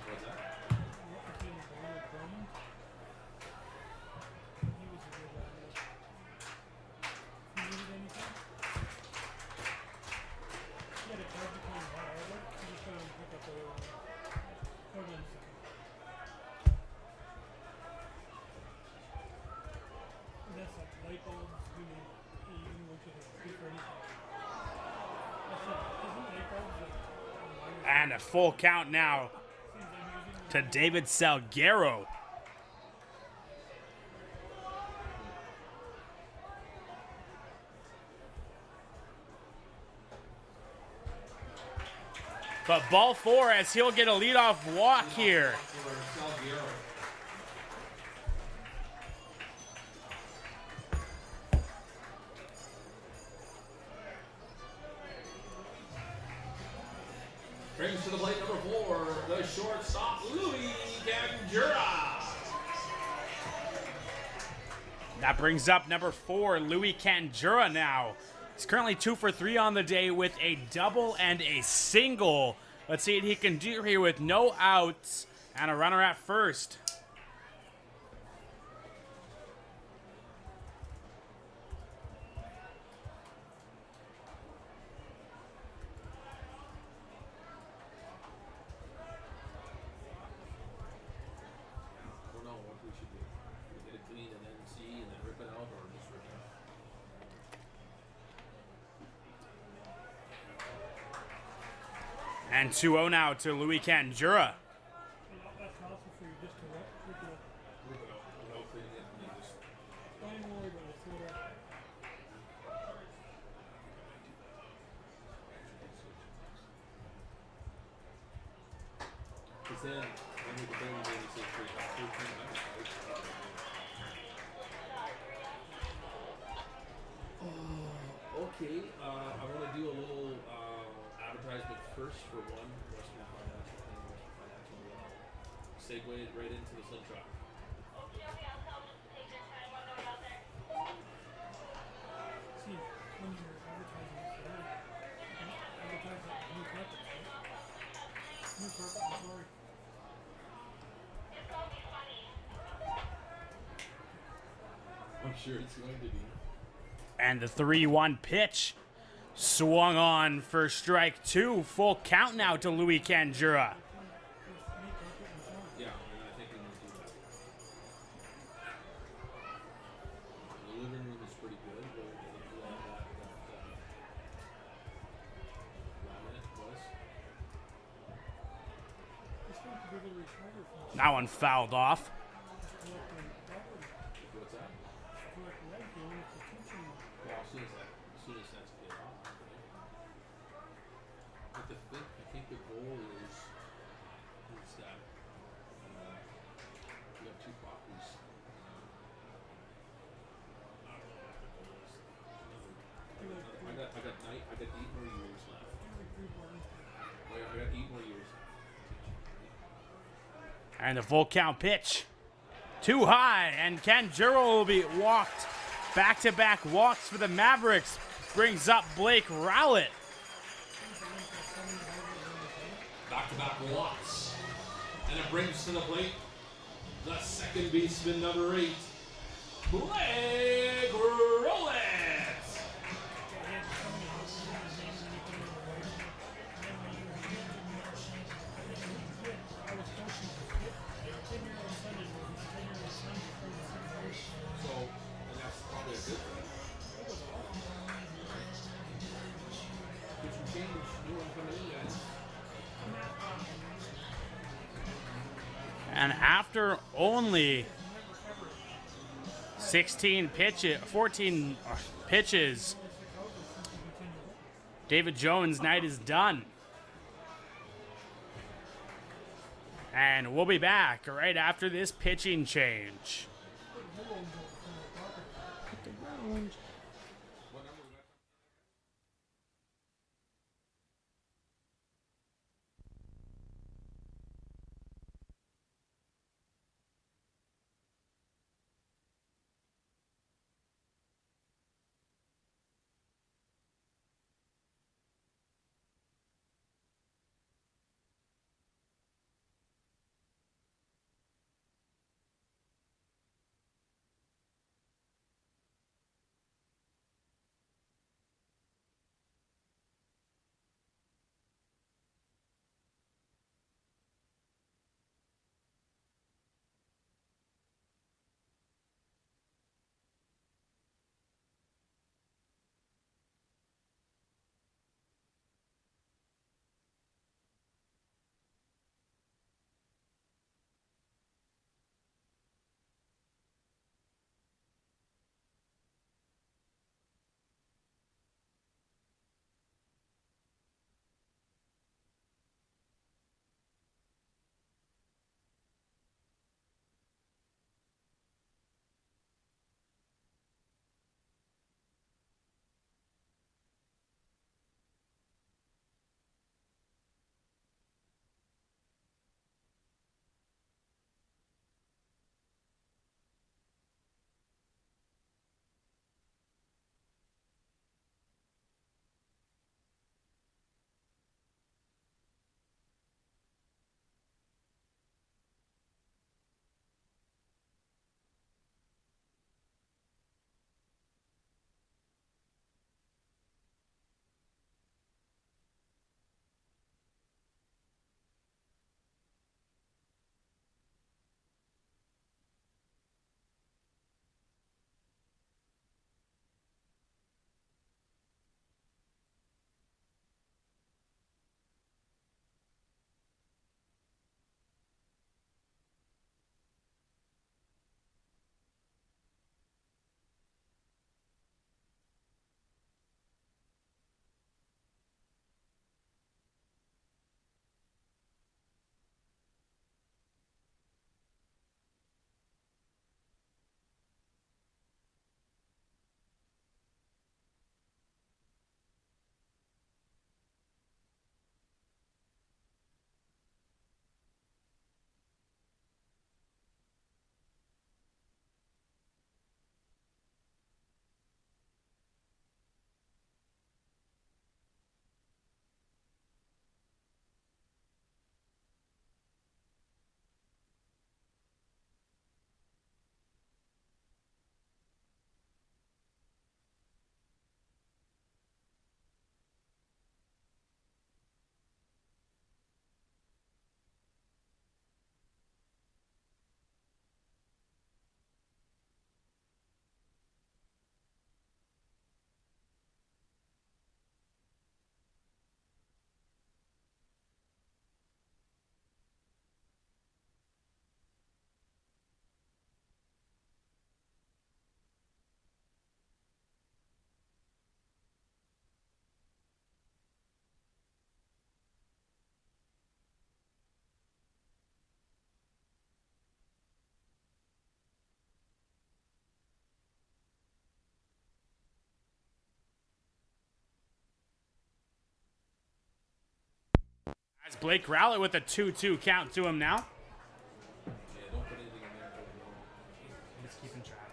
What's that? And a full count now to David Salguero. But ball 4 as he'll get a leadoff walk here. For Salguero. Brings to the plate number 4, the shortstop, Louis Gandura. That brings up number 4, Louis Candura now. He's currently 2 for 3 on the day with a double and a single. Let's see what he can do here with no outs and a runner at first. I don't know what we should do. We get it clean and then see and then rip it out, or just rip it out. And 2-0 now to Louis Candura. That's possible for you just to rip it up. Rip it out without cleaning it and then just. Don't even worry about it. Throw it out. Because then we could maybe say right into the slingshot. See, when you're advertising for that, you can advertise that new carpet, right? New carpet and flooring. I'm sure it's going to be. And the 3-1 pitch swung on for strike 2. Full count now to Louis Kandura. Yeah, and I think we need to do that. The living room is pretty good, but we have that laminate was. It's going to be able to retire from That one fouled off. collecting property. What's that? Collect rent, you only have to teach them. Well, as soon as that's paid off. Right? But I think the goal is that we have 2 properties. I got 8 more years left. I got 8 more years. And the full count pitch. Too high, and Kandura will be walked. Back-to-back walks for the Mavericks. Brings up Blake Rowlett. Back-to-back walks. And it brings to the plate the second baseman, number 8, Blake Rowlett. So, and that's probably a good thing. Get some change, new one coming in, guys. And after only 14 pitches, David Jones' night is done. And we'll be back right after this pitching change. Blake Rowlett with a 2-2 count to him now. Yeah, don't put anything in there. I'm just keeping track.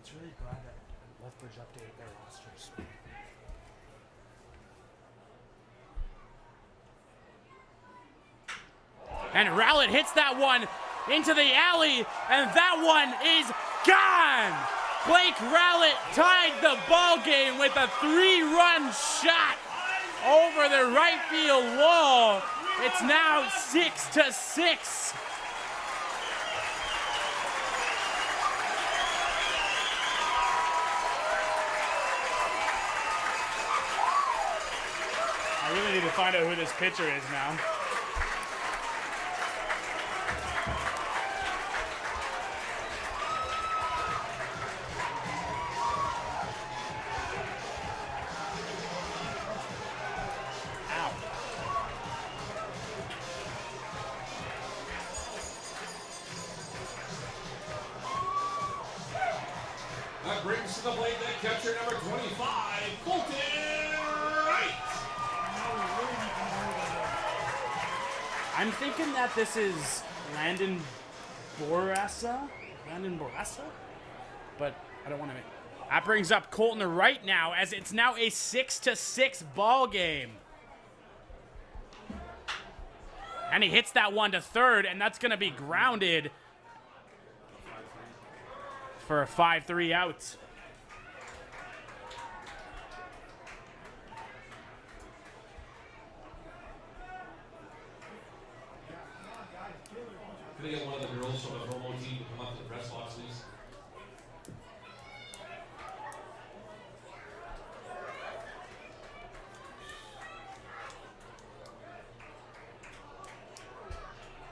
It's really glad that Lethbridge updated their rosters. And Rowlett hits that one into the alley, and that one is gone! Blake Rowlett tied the ball game with a 3-run shot over the right field wall. It's now 6-6. I really need to find out who this pitcher is now. That brings to the plate that catcher number 25, Colton Wright. I'm thinking that this is Landon Borassa, but I don't want to make. That brings up Colton Wright now, as it's now a 6-6 ball game. And he hits that one to third, and that's going to be grounded for a 5-3 out. Can I get one of the girls from the promo team to come up to the press box, please?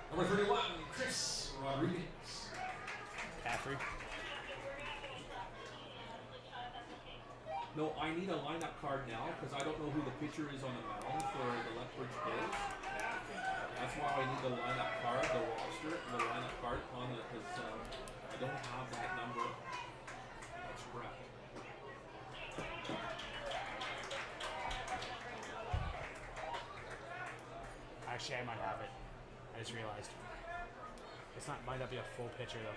Number 31, Chris Rodriguez. Caffrey. No, I need a lineup card now because I don't know who the pitcher is on the mound for the Lethbridge Bulls. That's why I need the lineup card, the roster, the lineup card on the, because I don't have that number. That's correct. Actually, I might have it. I just realized. It's not, might not be a full pitcher though.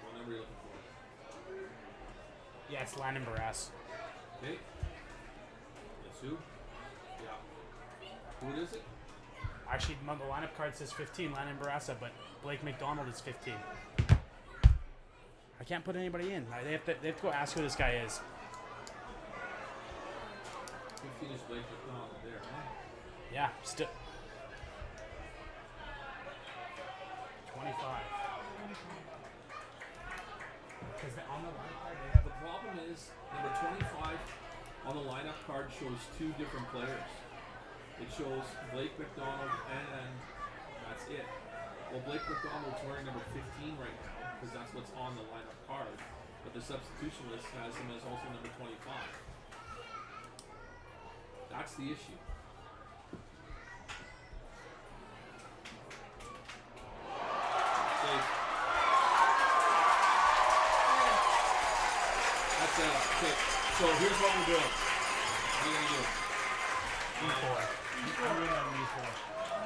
What number are you looking for? Yeah, it's Landon Barras. Okay. Yes, who? Yeah. Who is it? Actually, the lineup card says 15, Landon Barassa, but Blake McDonald is 15. I can't put anybody in. They have to go ask who this guy is. 15 is Blake McDonald there, huh? Yeah, still 25. Because on the lineup card they have The problem is number 25 on the lineup card shows two different players. It shows Blake McDonald and that's it. Well, Blake McDonald's wearing number 15 right now because that's what's on the lineup card. But the substitution list has him as also number 25. That's the issue. Safe. That's okay. So here's what we're doing. What are you gonna do?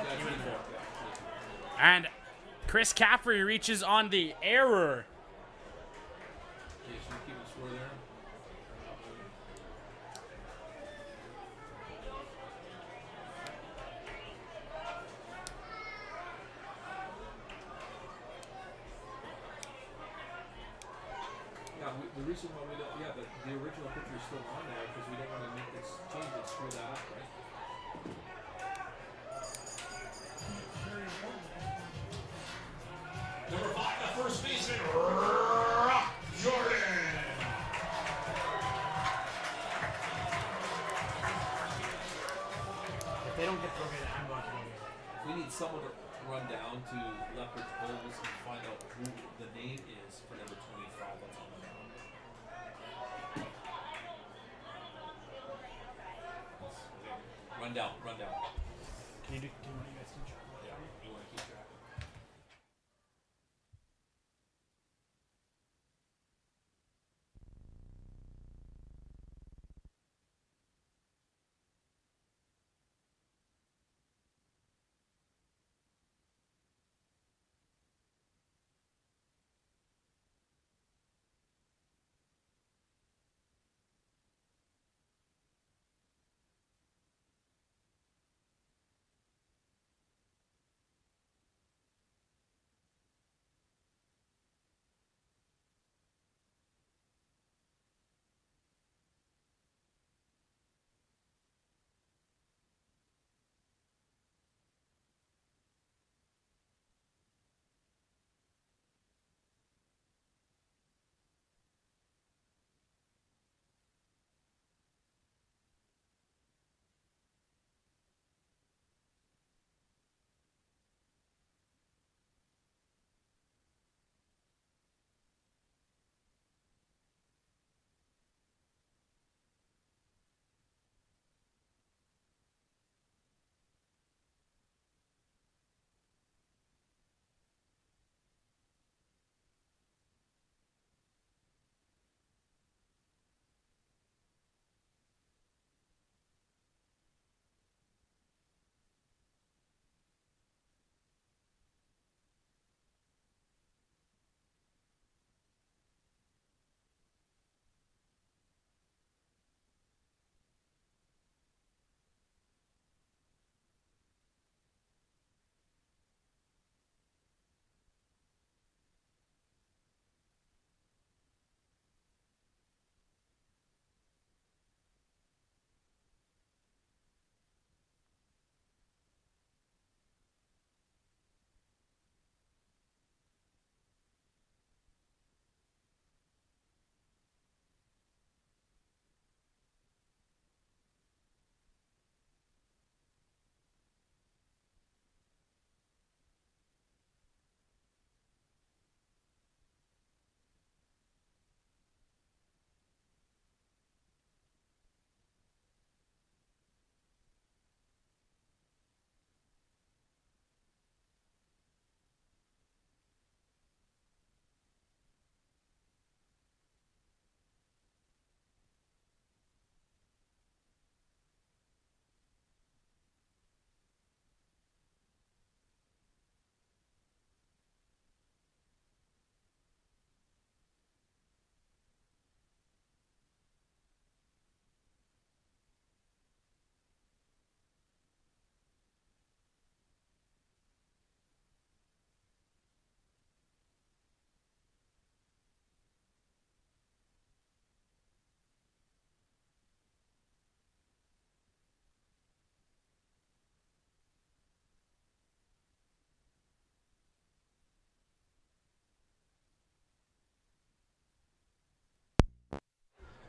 Yeah, 24. And Chris Caffrey reaches on the error. Okay, should we keep the score there? Yeah, the reason why we don't, the original picture is still on there because we don't want to make this change and screw that up, right? Number 5, the first baseman, Rock Jordan. If they don't get promoted, I'm going to go get it. We need someone to run down to Lethbridge Bulls and find out who the name is for number 25 that's on the mound. Rundown. Can you do you want you guys to check? Yeah, you want to keep track.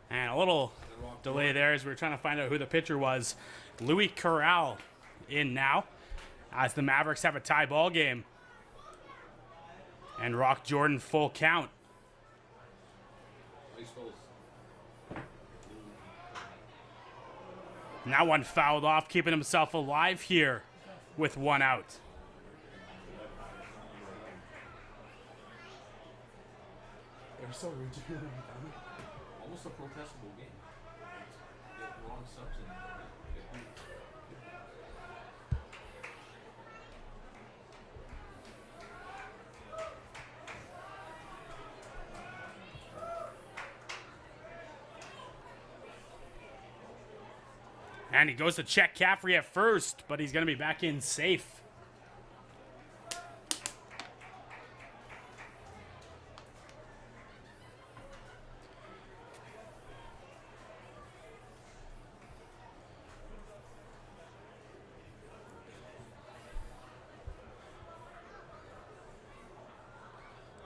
And a little delay there as we were trying to find out who the pitcher was. Louis Corral in now as the Mavericks have a tie ball game. And Rock Jordan full count. Now one fouled off, keeping himself alive here with one out. They're so rigid. Almost a protestable game. Get wrong subs in there. And he goes to check Caffrey at first, but he's going to be back in safe.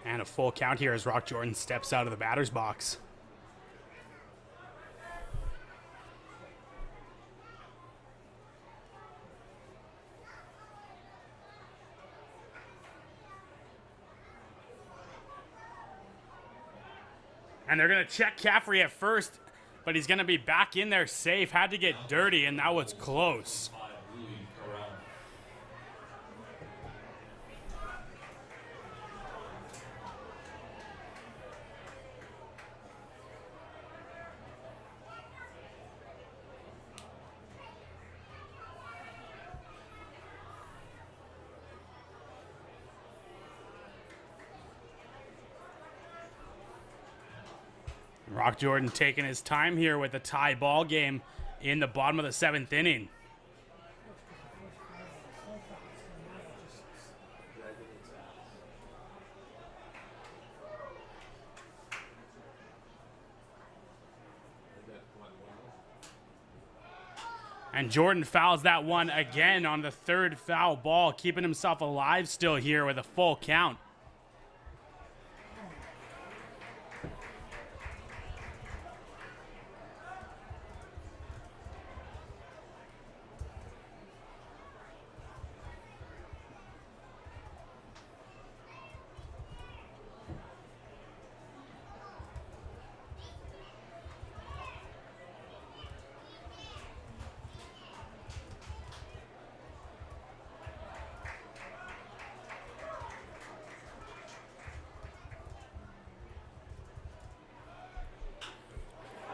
And a full count here as Rock Jordan steps out of the batter's box. And they're going to check Caffrey at first. but he's going to be back in there safe. Had to get dirty, and that was close. Rock Jordan taking his time here with a tie ball game in the bottom of the 7th inning. And Jordan fouls that one again on the 3rd foul ball, keeping himself alive still here with a full count.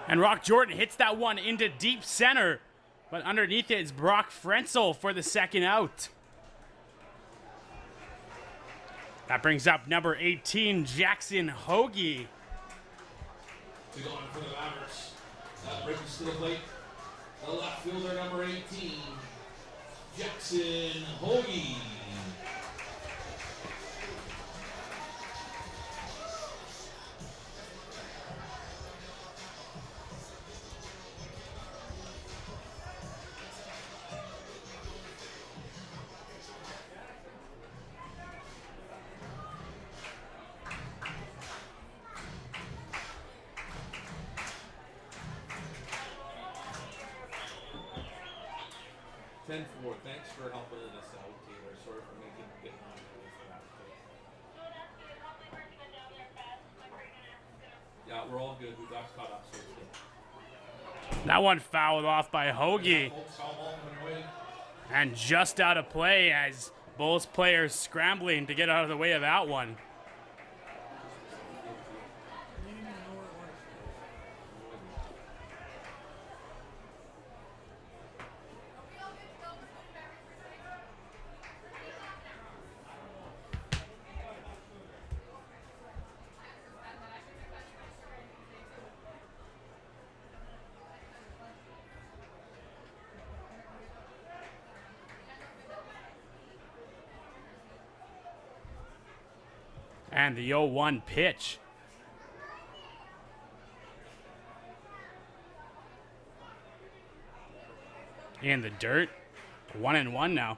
And Rock Jordan hits that one into deep center, but underneath it is Brock Frenzel for the 2nd out. That brings up number 18, Jackson Hoagie. To go on for the Mavericks. That brings to the plate the left fielder, number 18, Jackson Hoagie. Thanks for helping us out, Taylor. Sorry for getting on for that. Yeah, we're all good. We got caught up, so it's good. That one fouled off by Hoagie. And just out of play as Bulls players scrambling to get out of the way of that one. And the 0-1 pitch. In the dirt. 1-1 now.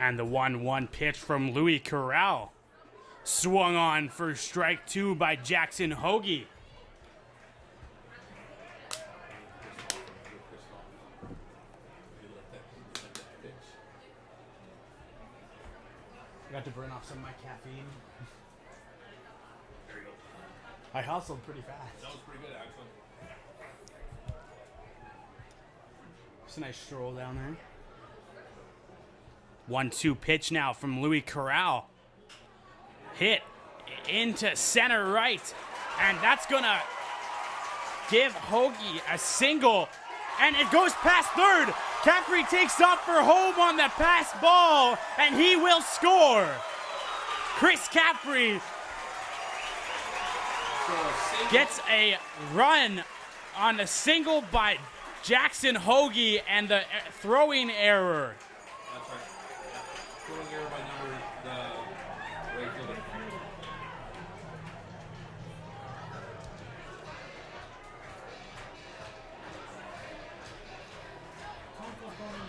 And the 1-1 pitch from Louis Corral. Swung on for strike 2 by Jackson Hoagie. I got to burn off some of my caffeine. There you go. I hustled pretty fast. That was pretty good, actually. Just a nice stroll down there. 1-2 pitch now from Louis Corral. Hit into center right. And that's going to give Hoagie a single. And it goes past third. Caffrey takes off for home on the pass ball. And he will score. Chris Caffrey gets a run on a single by Jackson Hoagie and the throwing error. That's right. Throwing error by the right fielder.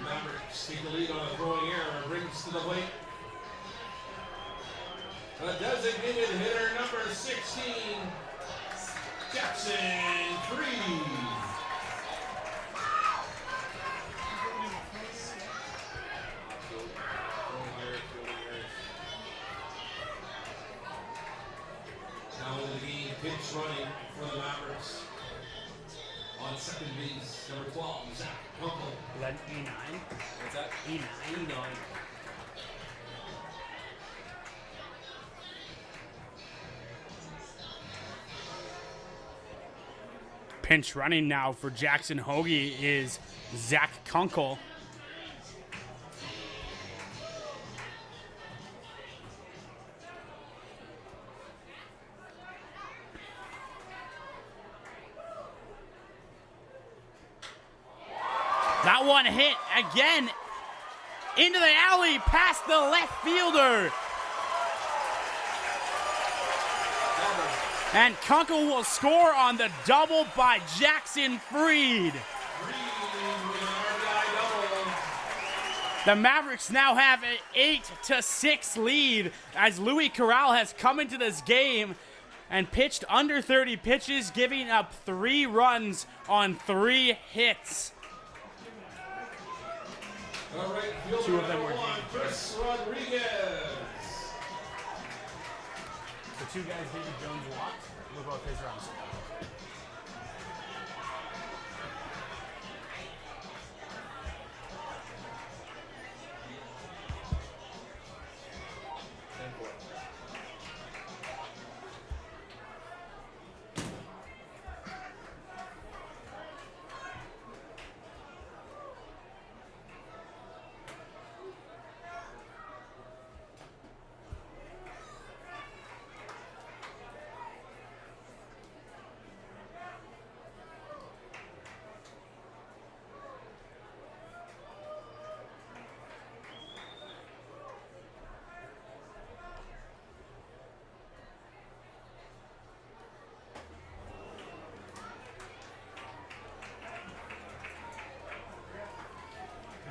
Mavericks take the lead on a throwing error to the plate. The designated hitter number 16, Jackson Freed. Now in the game, pitch running for the Mavericks. On second base, number 12, Zach Kunkel. Is that E9? What's that? E9. E9. Pinch running now for Jackson Hoagie is Zach Kunkel. That one hit again into the alley past the left fielder. And Kunkel will score on the double by Jackson Freed. The Mavericks now have an 8-6 lead as Louis Corral has come into this game and pitched under 30 pitches, giving up 3 runs on 3 hits. All right, 2 of them were Chris Rodriguez. The 2 guys David Jones walked were both his runs.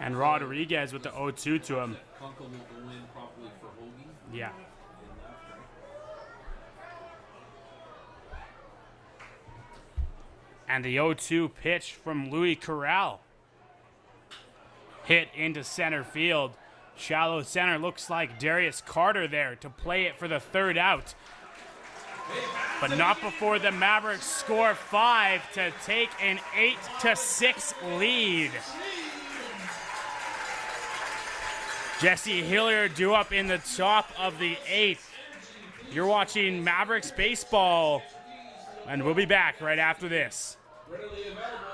And Rodriguez with the 0-2 to him. Kunkel will go in properly for Hoagie. Yeah. And left, right? And the 0-2 pitch from Louis Corral. Hit into center field. Shallow center, looks like Darius Carter there to play it for the 3rd out. But not before the Mavericks score 5 to take an 8-6 lead. Jesse Hilliard due up in the top of the 8th. You're watching Mavericks baseball, and we'll be back right after this. Readily available.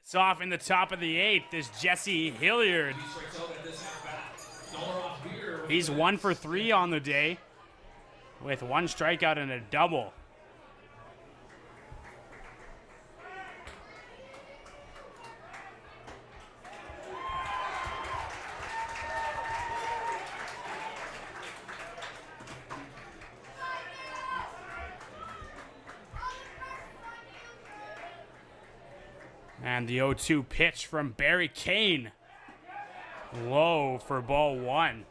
It's off in the top of the 8th is Jesse Hilliard. He strikes out at this at-bat. $1 beer. He's 1 for 3 on the day with 1 strikeout and a double. And the 0-2 pitch from Barry Kane. Low for ball 1.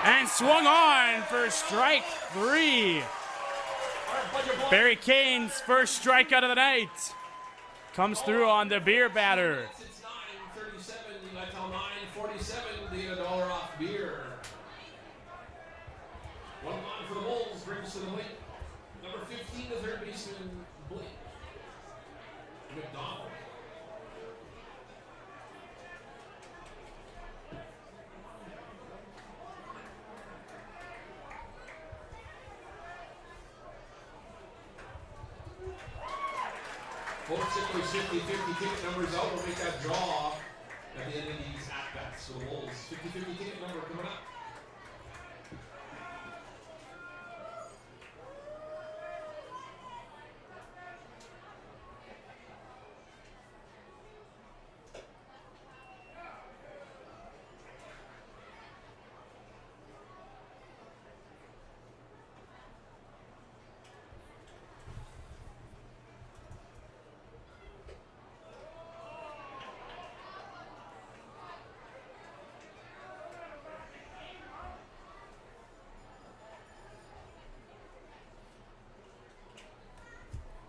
And swung on for strike 3. Barry Kane's first strikeout of the night comes through on the beer batter. It's 9:37. You got till 9:47. They get $1 off beer. 1 line for the Bulls brings to the plate. Number 15, the third baseman, Blake McDonald. Folks, if those 50-50 ticket numbers out, we'll make that draw at the end of these at-bats for the Bulls. 50-50 ticket number coming up.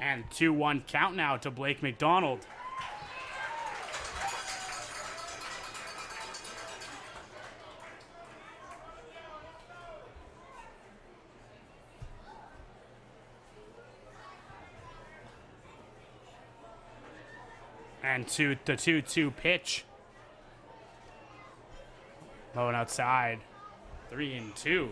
And 2-1 count now to Blake McDonald. And to the 2-2 pitch. Low and outside. 3-2.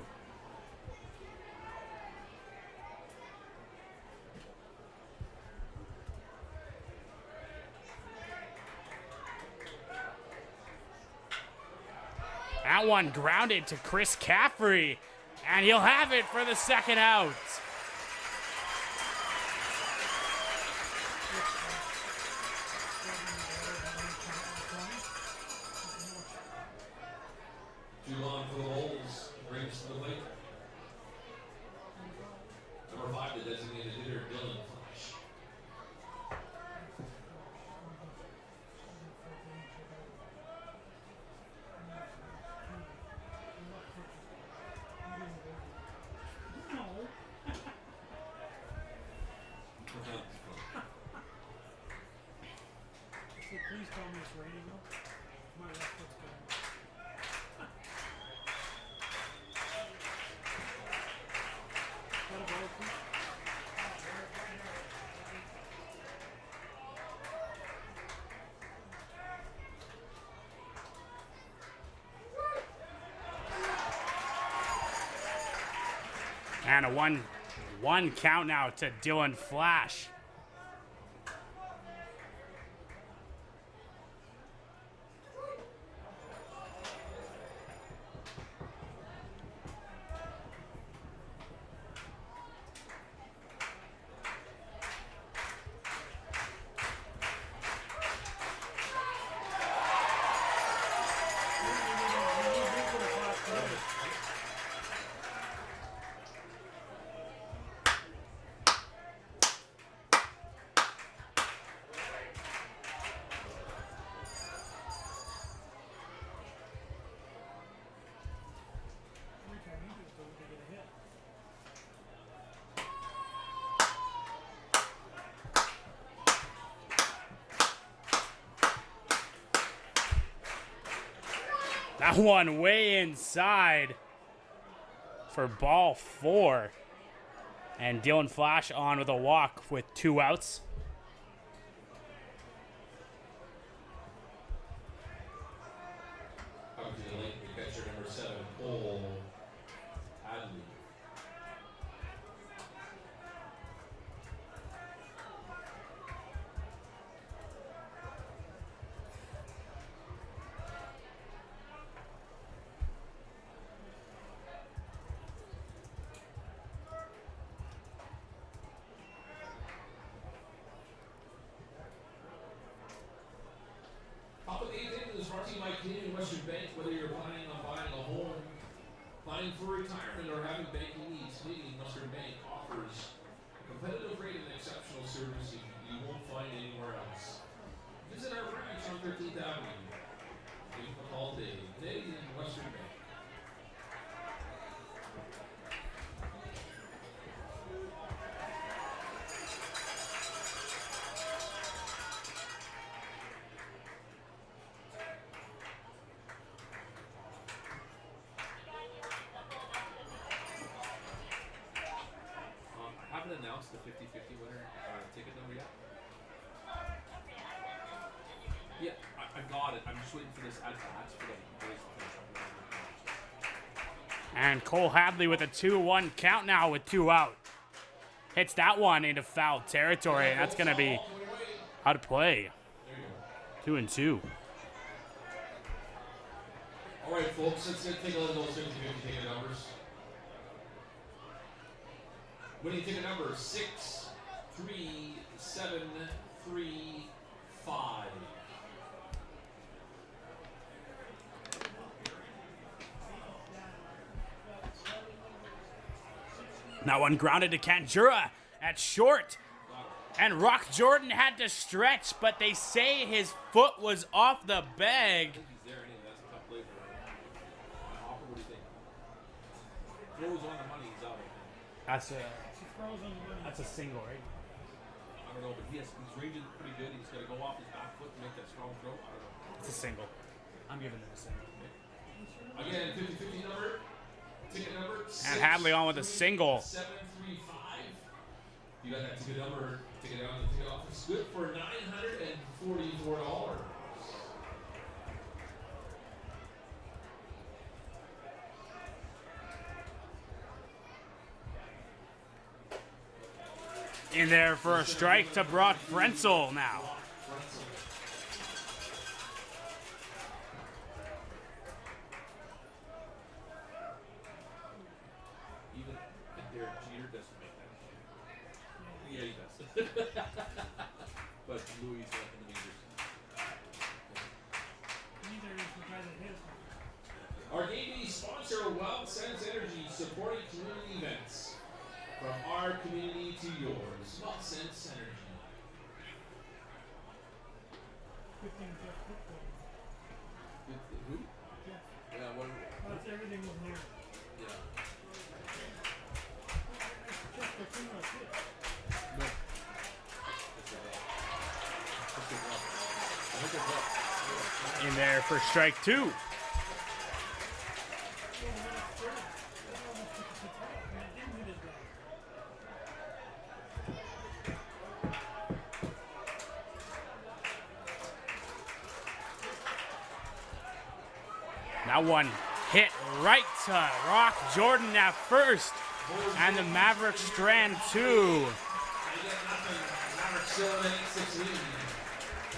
That one grounded to Chris Caffrey, and he'll have it for the second out. Too long for the Bulls. Brings to the plate. Number 5, the designated hitter, Dylan Flash. So please tell me it's raining though. My left foot's going. Is that a ball, please? And a 1-1 count now to Dylan Flash. Every time he does it, they get a hit. That one way inside for ball 4. And Dylan Flash on with a walk with 2 outs. brought to you by Canadian Western Bank. Whether you're planning on buying a home, planning for retirement, or having banking needs, Canadian Western Bank offers a competitive rate and exceptional service you won't find anywhere else. Visit our branch on 13th Avenue. Give them a call today. Canadian Western Bank. I haven't announced the 50-50 winner ticket number yet. Yeah, I got it. I'm just waiting for this at-bats for the boys to finish up. And Cole Hadley with a 2-1 count now with 2 out. Hits that one into foul territory, and that's going to be out of play. 2-2. All right, folks, let's take a look at those 50-50 ticket numbers. Winning ticket number 63735. That one grounded to Kanjura at short. And Rock Jordan had to stretch, but they say his foot was off the bag. I think he's there anyway. That's a tough play for him. Hopper, what do you think? Throws on the money, he's out. That's That's a single, right? I don't know, but he's ranging pretty good. He's got to go off his back foot to make that strong throw. I don't know. It's a single. I'm giving it a single. Again, 50-50 number. Ticket number. And Hadley on with a single. 735. You got that ticket number. Ticket out in the ticket office. Good for $944. In there for a strike to Brock Frenzel now. Even Derek Jeter doesn't make that. Yeah, he does. But Louis is not in the majors. Neither is the guy that hits him. Our game day sponsor, Wild Sense Energy, supporting community events. From our community to yours. Wild Sense Energy. 15 Jeff Pitbull. Who? Jeff. Yeah, what? That's everything was there. Yeah. Jeff Pitbull was it. No. That's a drop. I think it's up. In there for strike 2. That one hit right to Rock Jordan at first. And the Mavericks strand 2.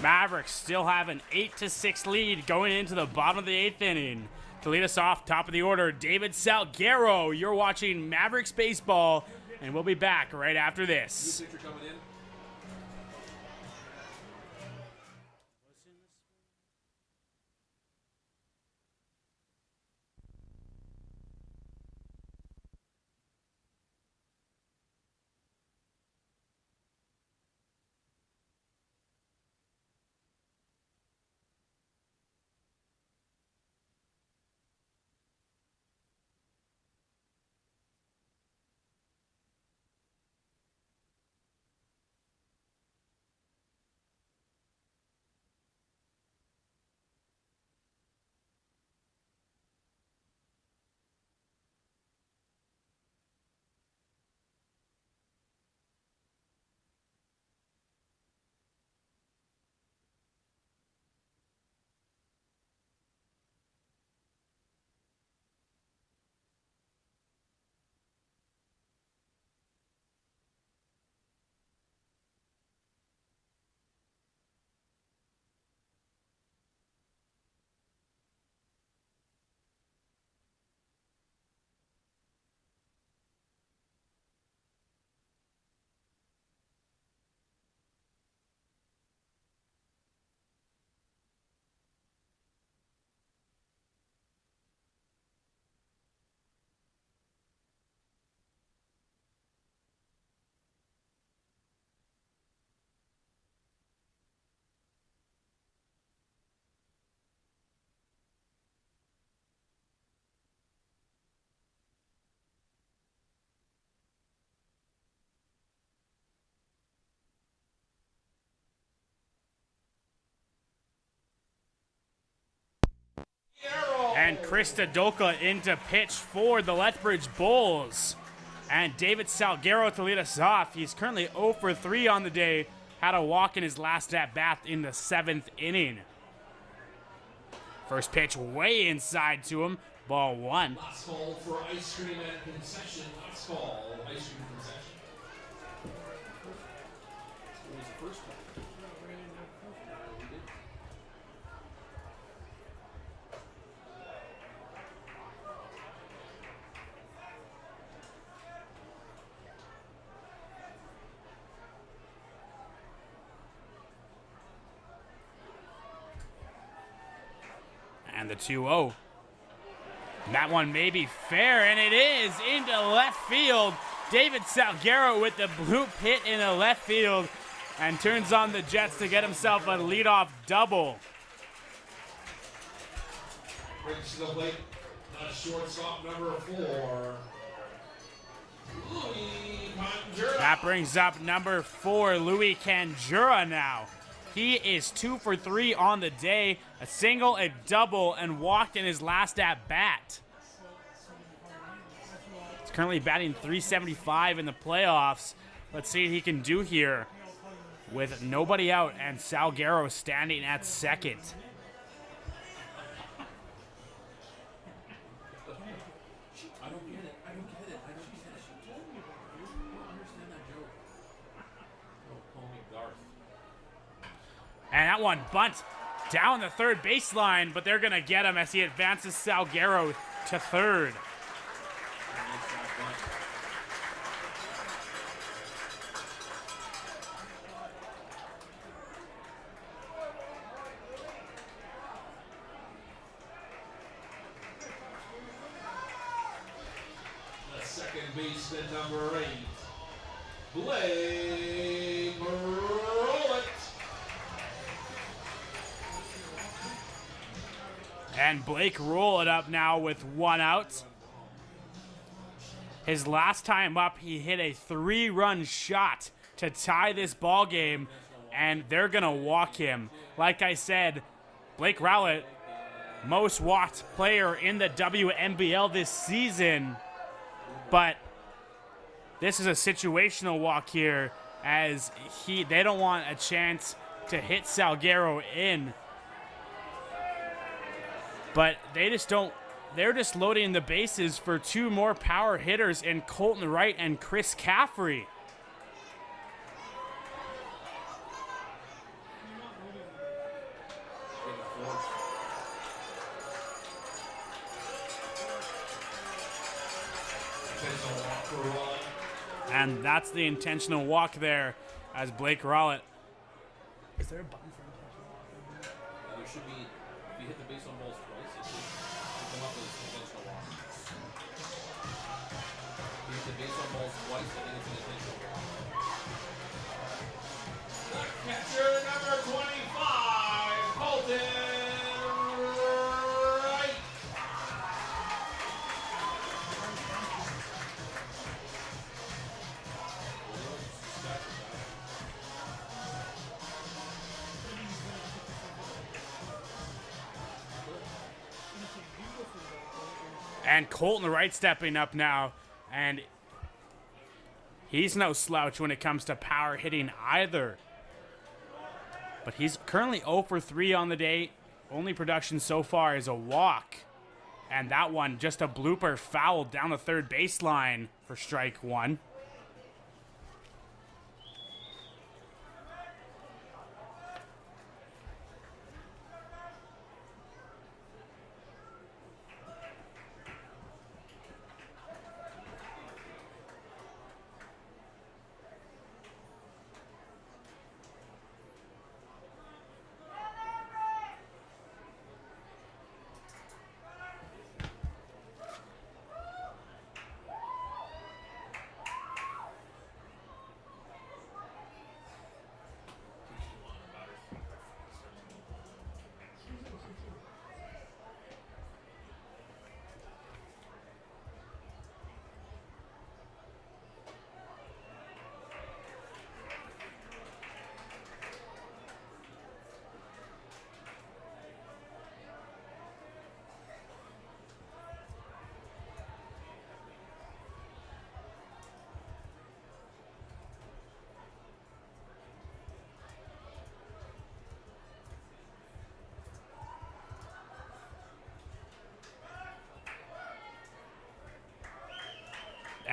Mavericks still have an 8-6 lead going into the bottom of the 8th inning. To lead us off, top of the order, David Salguero. You're watching Mavericks baseball, and we'll be back right after this. Picture coming in. And Chris Doka into pitch for the Lethbridge Bulls. And David Salguero to lead us off. He's currently 0 for 3 on the day. Had a walk in his last at-bat in the 7th inning. First pitch way inside to him. Ball 1. Last call for ice cream and concession. Last call, ice cream concession. What was the first call? We did. And the 2-0. That one may be fair, and it is into left field. David Salguero with the bloop hit into left field and turns on the Jets to get himself a leadoff double. Brings to the plate, shortstop number 4. Louis Conjura. That brings up number 4, Louis Conjura now. He is 2 for 3 on the day, a single, a double, and walked in his last at-bat. He's currently batting .375 in the playoffs. Let's see what he can do here with nobody out and Salguero standing at second. I don't get it. I don't get it. I don't get it. I don't understand that joke. Don't call me Garth. And that one bunt down the third baseline, but they're going to get him as he advances Salguero to third. The second baseman, number 8, Blake Rowlett. And Blake roll it up now with 1 out. His last time up, he hit a 3-run shot to tie this ball game, and they're going to walk him. Like I said, Blake Rowlett, most walked player in the WNBL this season, but this is a situational walk here as they don't want a chance to hit Salguero in. But they just don't, they're just loading the bases for 2 more power hitters in Colton Wright and Chris Caffrey. And that's the intentional walk there as Blake Rowlett. Is there a button for intentional walk? There should be, if you hit the base on balls twice, it should come up as intentional walk. If you hit the base on balls twice, I think it's an intentional walk. The catcher, number 25, Colton Wright. And Colton Wright stepping up now, and he's no slouch when it comes to power hitting either. But he's currently 0 for 3 on the day. Only production so far is a walk. And that one, just a blooper foul down the third baseline for strike 1.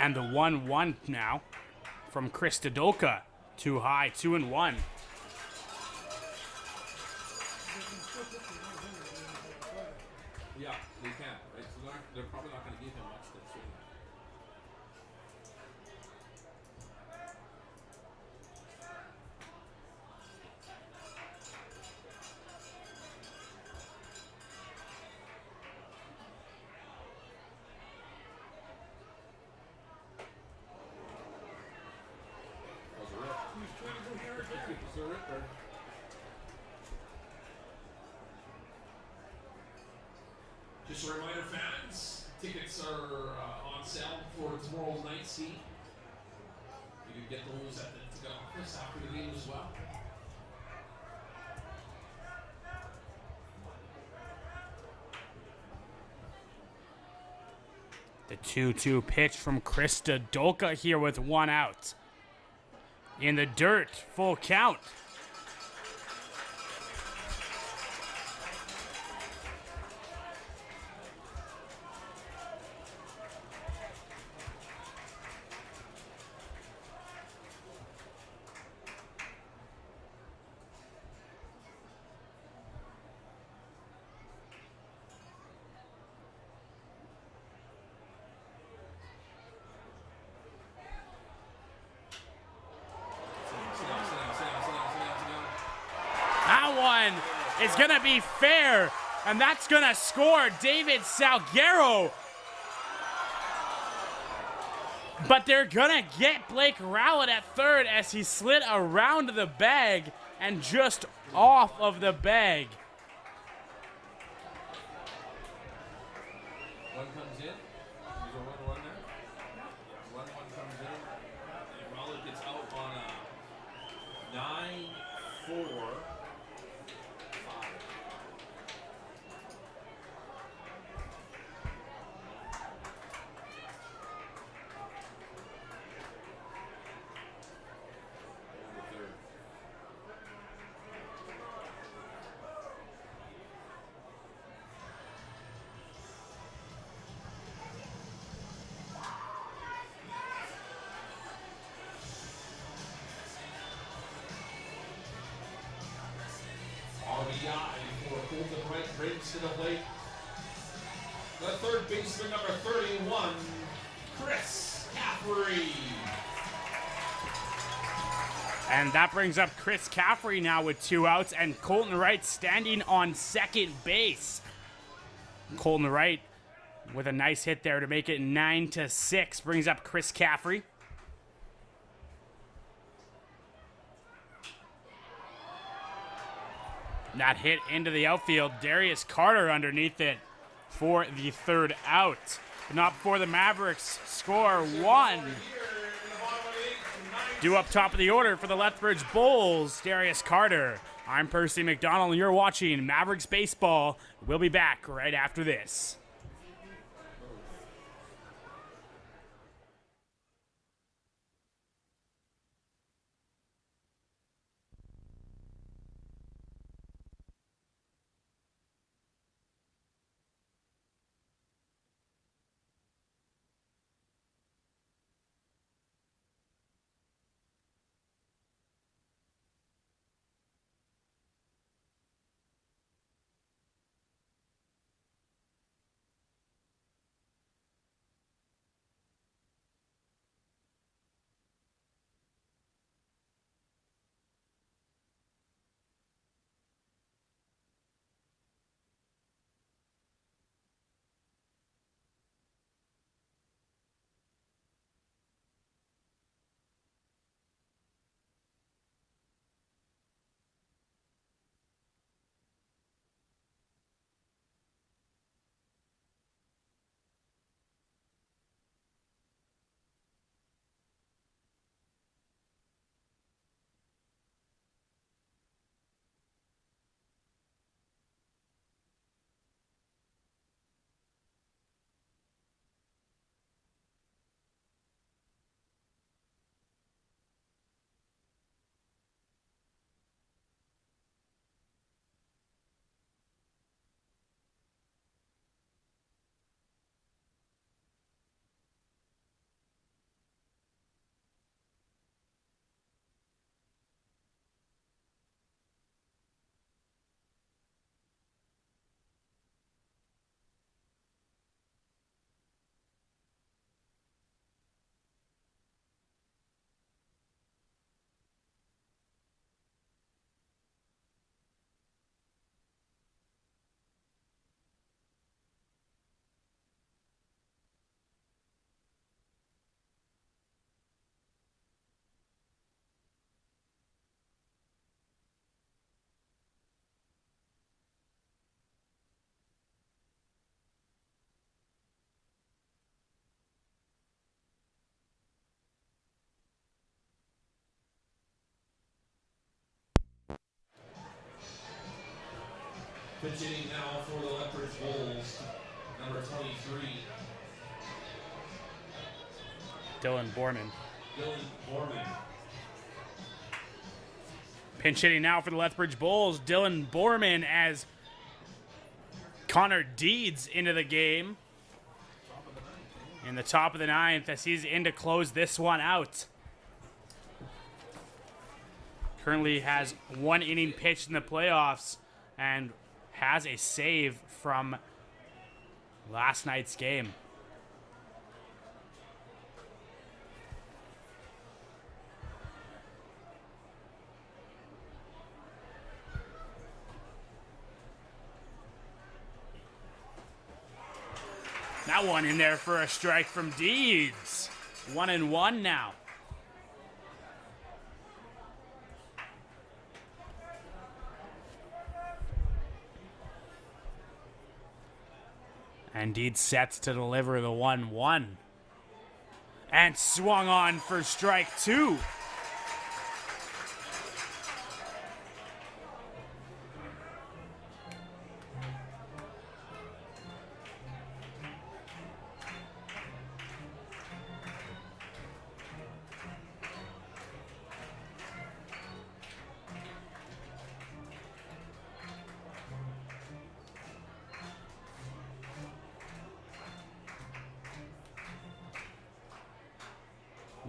And the 1-1 now from Chris Dolka. Too high, 2-1. Yeah, they can, right? So they're probably not going to give him much to swing at. That was a ripper. Just a reminder, fans, tickets are on sale for tomorrow's night's game. You can get those at the ticket office after the game as well. The 2-2 pitch from Chris Dolka here with 1 out. In the dirt, full count. That one is going to be fair, and that's going to score David Salguero. But they're going to get Blake Rowlett at third as he slid around the bag and just off of the bag. One comes in. There's a 1-1 there. 1-1 comes in. And Rowlett gets out on a 9-4. RBI for Colton Wright brings to the plate. The third baseman, number 31, Chris Caffrey. And that brings up Chris Caffrey now with 2 outs, and Colton Wright standing on second base. Colton Wright with a nice hit there to make it 9-6 brings up Chris Caffrey. That hit into the outfield. Darius Carter underneath it for the 3rd out. But not before the Mavericks score 1. Due up top of the order for the Lethbridge Bulls, Darius Carter. I'm Percy McDonald, and you're watching Mavericks Baseball. We'll be back right after this. Pitch hitting now for the Lethbridge Bulls, number 23. Dylan Borman. Dylan Borman. Pinch hitting now for the Lethbridge Bulls. Dylan Borman as Connor Deeds into the game. In the top of the ninth as he's in to close this one out. Currently has 1 inning pitched in the playoffs and has a save from last night's game. That one in there for a strike from Deeds. 1-1 now. And Deeds sets to deliver the 1-1. And swung on for strike 2.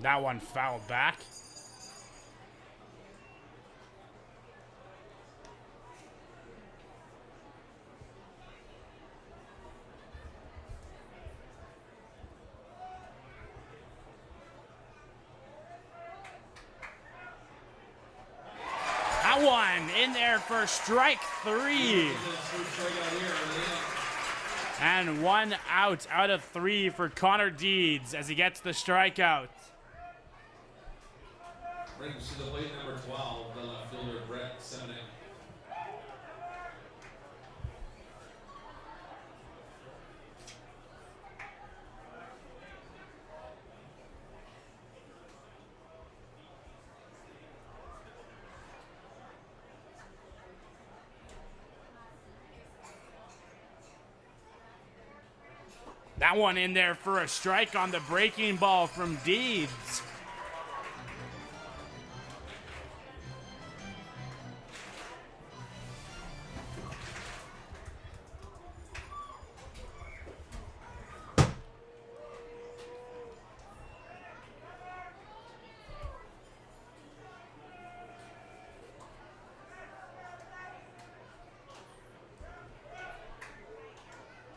That one fouled back. That one in there for strike 3. And 1 out of 3 for Connor Deeds as he gets the strikeout. Brings to the plate number 12, the left fielder Brett Semenek. That one in there for a strike on the breaking ball from Deeds.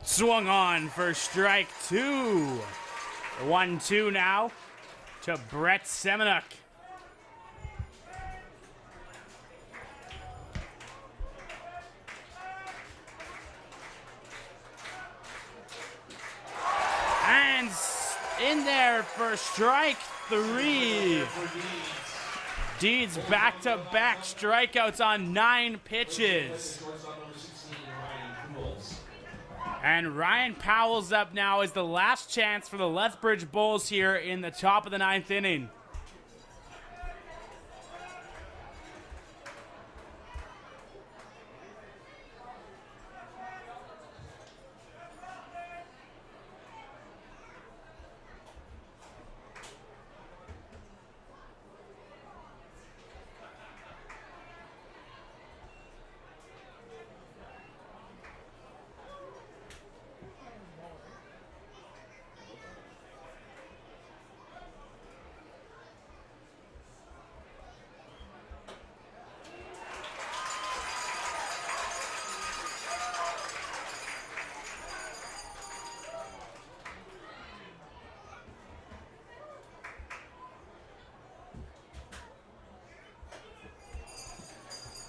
Swung on for strike 2. 1-2 now to Brett Semenuk. And in there for strike 3. Deeds back-to-back strikeouts on 9 pitches. And Ryan Powell's up now as the last chance for the Lethbridge Bulls here in the top of the 9th inning.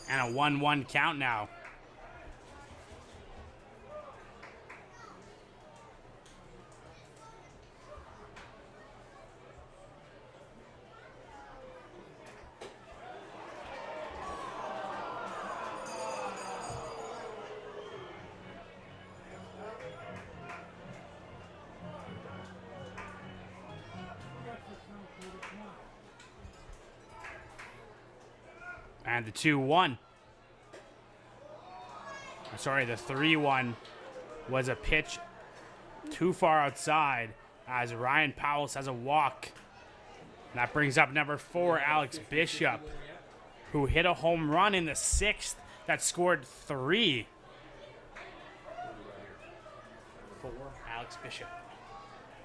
And a 1-1 count now. And the 2-1. A sorry, the 3-1 was a pitch too far outside as Ryan Powell has a walk. And that brings up number 4, Alex Bishop, who hit a home run in the 6th that scored 3. 4, Alex Bishop.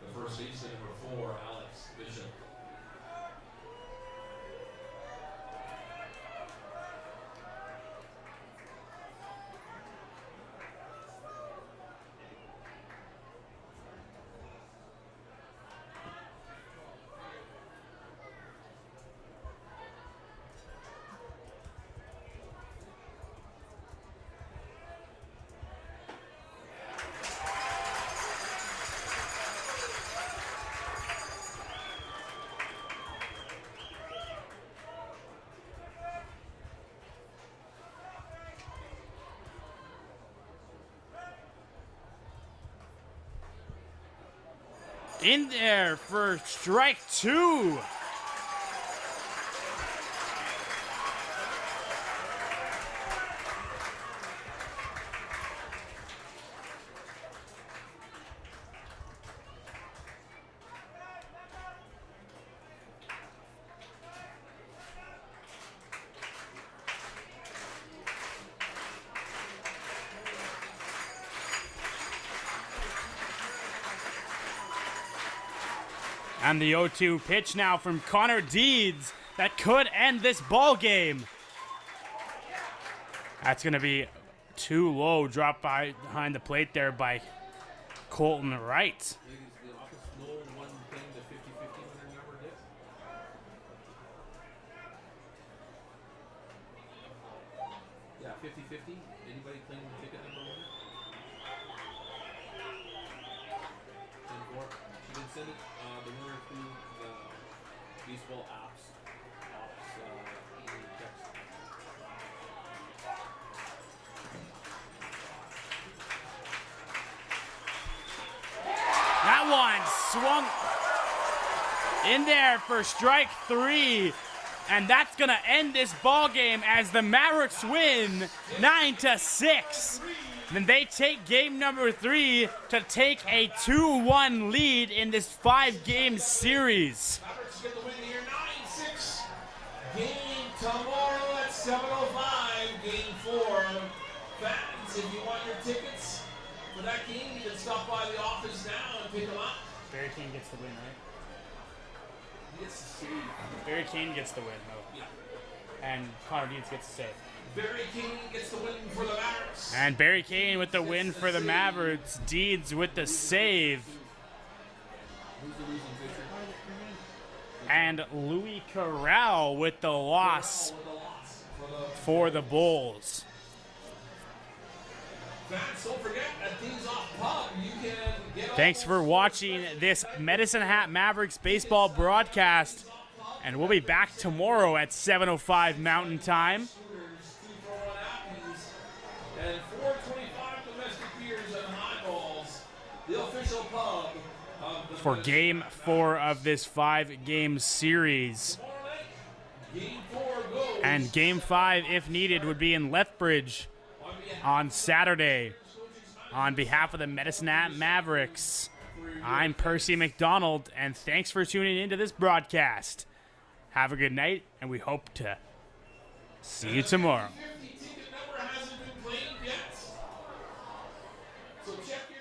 The first baseman, number 4, Alex Bishop. In there for strike 2. And the 0-2 pitch now from Connor Deeds that could end this ball game. That's going to be too low, dropped behind the plate there by Colton Wright. I think it's the office no one thing the 50-50 winner never did. Yeah, 50-50. Anybody claim the ticket number 1? 10-4. She didn't send it. The winner through the baseball apps. Text. That one swung in there for strike 3. And that's going to end this ball game as the Mavericks win 9-6. Then they take game number 3 to take a 2-1 lead in this 5-game series. Mavericks get the win here, 9-6. Game tomorrow at 7:05. Game 4. Fans, if you want your tickets for that game, you can stop by the office now and pick them up. Barry Kane gets the win, right? He gets to see. Barry Kane gets the win, though. Yeah. And Connor Deeds gets the save. Barry King gets the win for the Mavericks. And Barry Kane with the win for the Mavericks. Deeds with the save. Who's the losing pitcher? And Louis Corral with the loss for the Bulls. Fans, don't forget at Things Off Pub, you can get Thanks for watching this Medicine Hat Mavericks baseball broadcast. And we'll be back tomorrow at 7:05 Mountain Time and 425 domestic beers and highballs, the official pub of the for Game 4 of this 5-game series. Game 4 goes And Game 5, if needed, would be in Lethbridge on Saturday. On behalf of the Medicine Hat Mavericks, I'm Percy McDonald, and thanks for tuning into this broadcast. Have a good night, and we hope to see you tomorrow. 50 ticket number hasn't been claimed yet. So check your